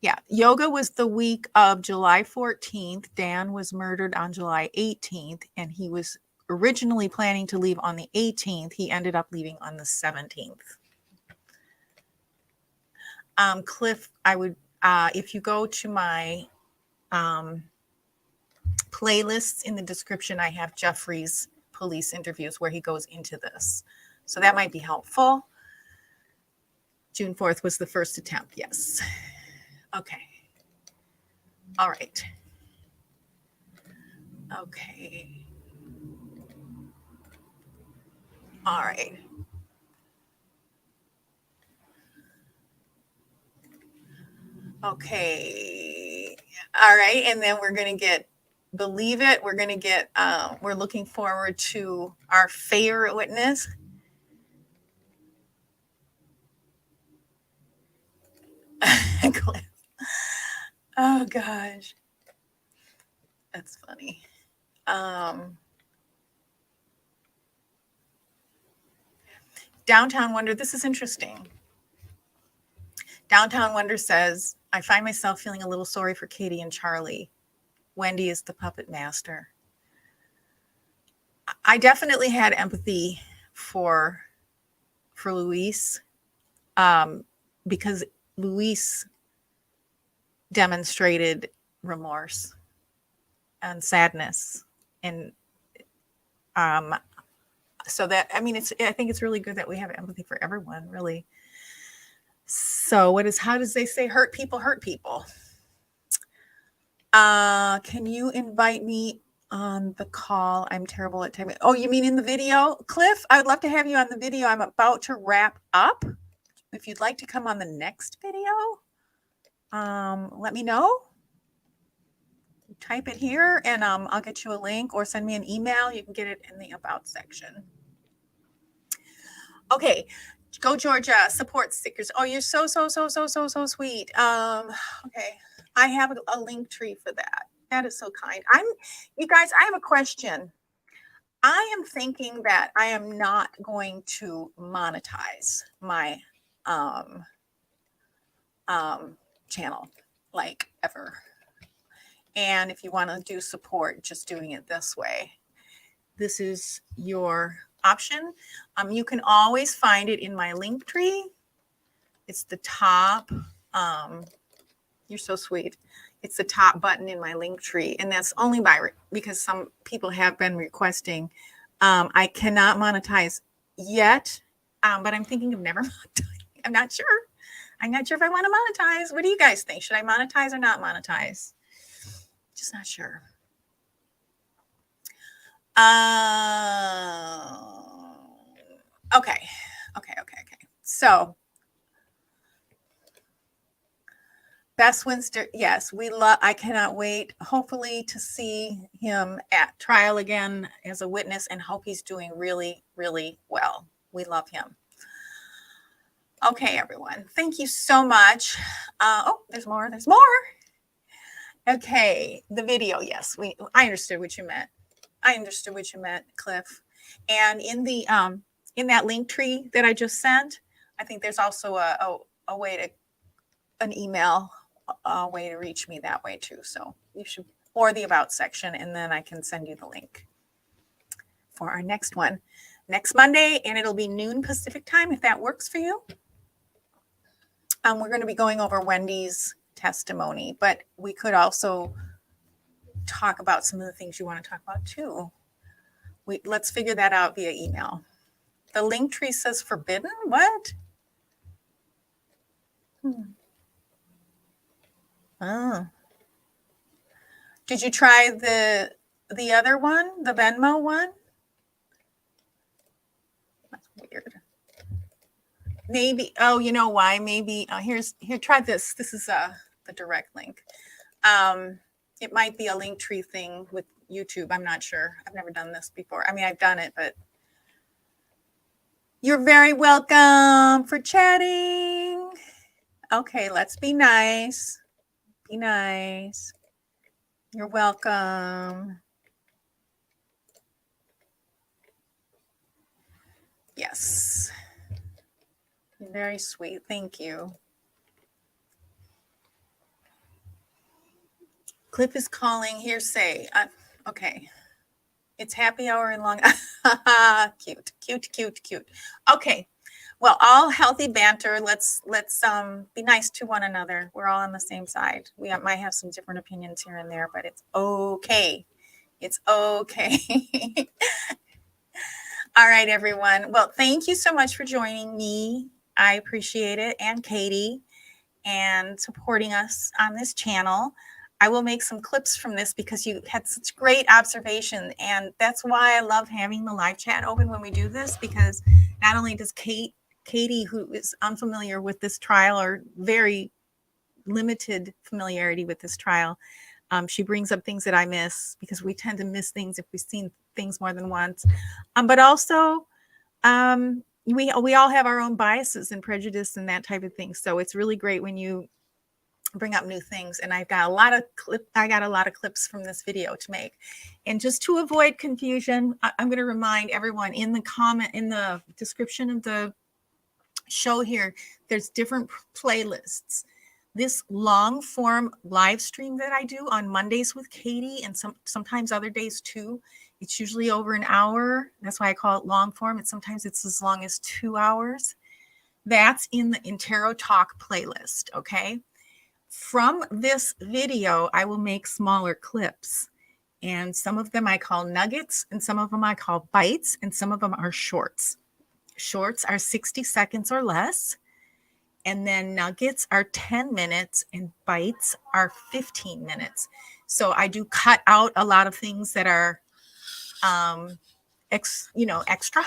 yeah, yoga was the week of July 14th. Dan was murdered on July 18th, and he was originally planning to leave on the 18th. He ended up leaving on the 17th. Cliff, I would, if you go to my playlists in the description, I have Jeffrey's police interviews where he goes into this. So that might be helpful. June 4th was the first attempt. Yes. Okay. All right. Okay. All right. Okay. All right. And then we're going to get, believe it, we're going to get, we're looking forward to our favorite witness. Oh gosh. That's funny. Downtown Wonder, this is interesting. Downtown Wonder says, I find myself feeling a little sorry for Katy and Charlie. Wendi is the puppet master. I definitely had empathy for Luis, because Luis demonstrated remorse and sadness. And so that, I mean, I think it's really good that we have empathy for everyone, really. So how does they say hurt people hurt people? Can you invite me on the call? I'm terrible at typing. Oh, you mean in the video? Cliff, I would love to have you on the video. I'm about to wrap up. If you'd like to come on the next video, let me know. Type it here and I'll get you a link, or send me an email. You can get it in the about section. Okay. Go Georgia, support stickers. Oh, you're so sweet. Okay. I have a link tree for that. That is so kind. You guys, I have a question. I am thinking that I am not going to monetize my channel, like, ever. And if you want to do support, just doing it this way. This is your option. You can always find it in my link tree. It's the top. You're so sweet. It's the top button in my link tree, and that's only because some people have been requesting. I cannot monetize yet, but I'm thinking of never monetizing. I'm not sure if I want to monetize. What do you guys think? Should I monetize or not monetize? Just not sure. Okay. So, Best Winster, yes, I cannot wait, hopefully, to see him at trial again as a witness, and hope he's doing really, really well. We love him. Okay, everyone. Thank you so much. Oh, there's more. Okay, the video. Yes, I understood what you meant. Cliff. And in that link tree that I just sent, I think there's also a way to an email way to reach me that way too. So you should, or the about section, and then I can send you the link for our next one next Monday, and it'll be noon Pacific time if that works for you. We're going to be going over Wendi's testimony, but we could also talk about some of the things you want to talk about too. Let's figure that out via email. The link tree says forbidden. What? Oh. Did you try the other one, the Venmo one? That's weird. Maybe, oh, you know why? Maybe, here, try this. This is the direct link. It might be a link tree thing with YouTube. I'm not sure. I've never done this before. I mean, I've done it, but you're very welcome for chatting. Okay, let's be nice. Be nice. You're welcome. Yes. Very sweet. Thank you. Cliff is calling hearsay. Okay. It's happy hour in Long. Cute, cute, cute, cute. Okay. Well, all healthy banter. Let's be nice to one another. We're all on the same side. We might have some different opinions here and there, but it's okay. It's okay. All right, everyone. Well, thank you so much for joining me. I appreciate it, and Katy, and supporting us on this channel. I will make some clips from this because you had such great observation, and that's why I love having the live chat open when we do this, because not only does Katy, who is unfamiliar with this trial or very limited familiarity with this trial, she brings up things that I miss, because we tend to miss things if we've seen things more than once. But also, we all have our own biases and prejudice and that type of thing. So it's really great when you bring up new things. And I got a lot of clips from this video to make. And just to avoid confusion, I'm going to remind everyone in the description of the show here, there's different playlists. This long form live stream that I do on Mondays with Katy, and sometimes other days too, it's usually over an hour. That's why I call it long form. Sometimes it's as long as 2 hours. That's in the Intero Talk playlist, okay? From this video, I will make smaller clips, and some of them I call nuggets, and some of them I call bites, and some of them are shorts. Shorts are 60 seconds or less, and then nuggets are 10 minutes, and bites are 15 minutes. So I do cut out a lot of things that are extra.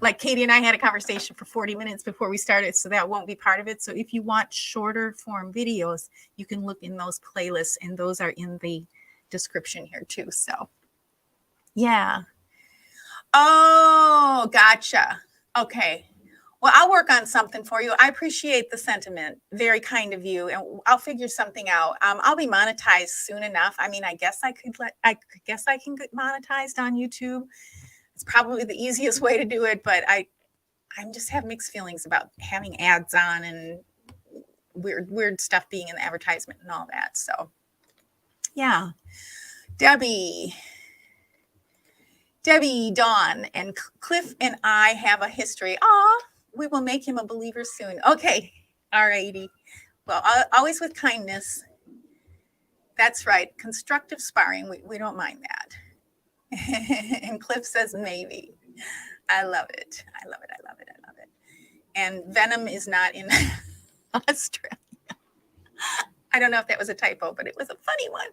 Like Katy and I had a conversation for 40 minutes before we started, so that won't be part of it. So if you want shorter form videos, you can look in those playlists, and those are in the description here too. So yeah. Oh, gotcha. Okay. Well, I'll work on something for you. I appreciate the sentiment. Very kind of you. And I'll figure something out. I'll be monetized soon enough. I mean, I guess I can get monetized on YouTube. It's probably the easiest way to do it, but I just have mixed feelings about having ads on and weird stuff being in the advertisement and all that. So yeah. Debbie, Dawn, and Cliff and I have a history. We will make him a believer soon. Okay. All righty. Well, always with kindness. That's right. Constructive sparring. We don't mind that. And Cliff says maybe. I love it. I love it. I love it. I love it. And Venom is not in Australia. I don't know if that was a typo, but it was a funny one.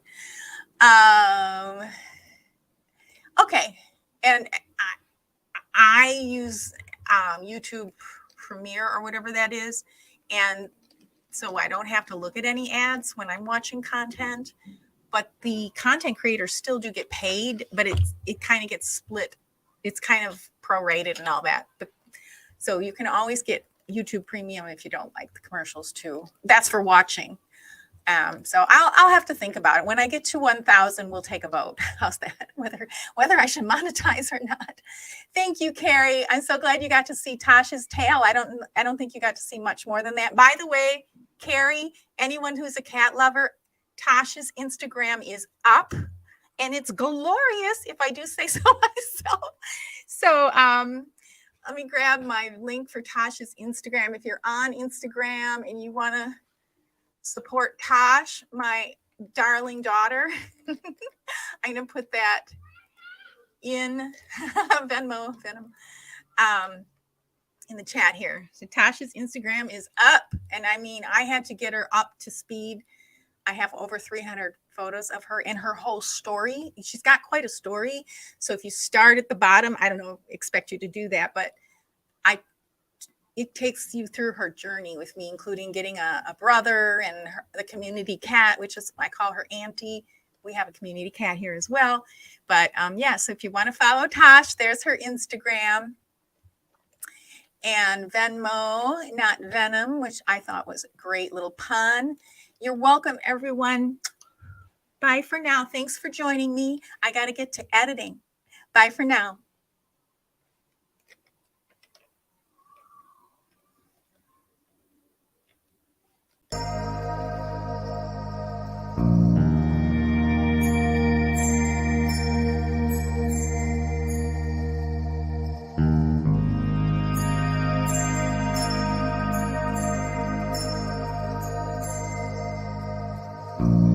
Okay. And I use YouTube Premiere or whatever that is. And so I don't have to look at any ads when I'm watching content. But the content creators still do get paid, but it kind of gets split. It's kind of prorated and all that. But so you can always get YouTube Premium if you don't like the commercials too. That's for watching. So I'll have to think about it. When I get to 1,000, we'll take a vote. How's that? Whether I should monetize or not. Thank you, Carrie. I'm so glad you got to see Tasha's tail. I don't think you got to see much more than that. By the way, Carrie, anyone who's a cat lover, Tasha's Instagram is up, and it's glorious, if I do say so myself. So let me grab my link for Tasha's Instagram. If you're on Instagram and you want to support Tosh, my darling daughter, I'm going to put that in Venmo, in the chat here. So Tasha's Instagram is up, and I mean, I had to get her up to speed. I have over 300 photos of her and her whole story. She's got quite a story. So if you start at the bottom, I don't know, expect you to do that, but it takes you through her journey with me, including getting a brother and the community cat, which is, I call her Auntie. We have a community cat here as well. But yeah, so if you want to follow Tosh, there's her Instagram. And Venmo, not Venom, which I thought was a great little pun. You're welcome, everyone. Bye for now. Thanks for joining me. I got to get to editing. Bye for now. you.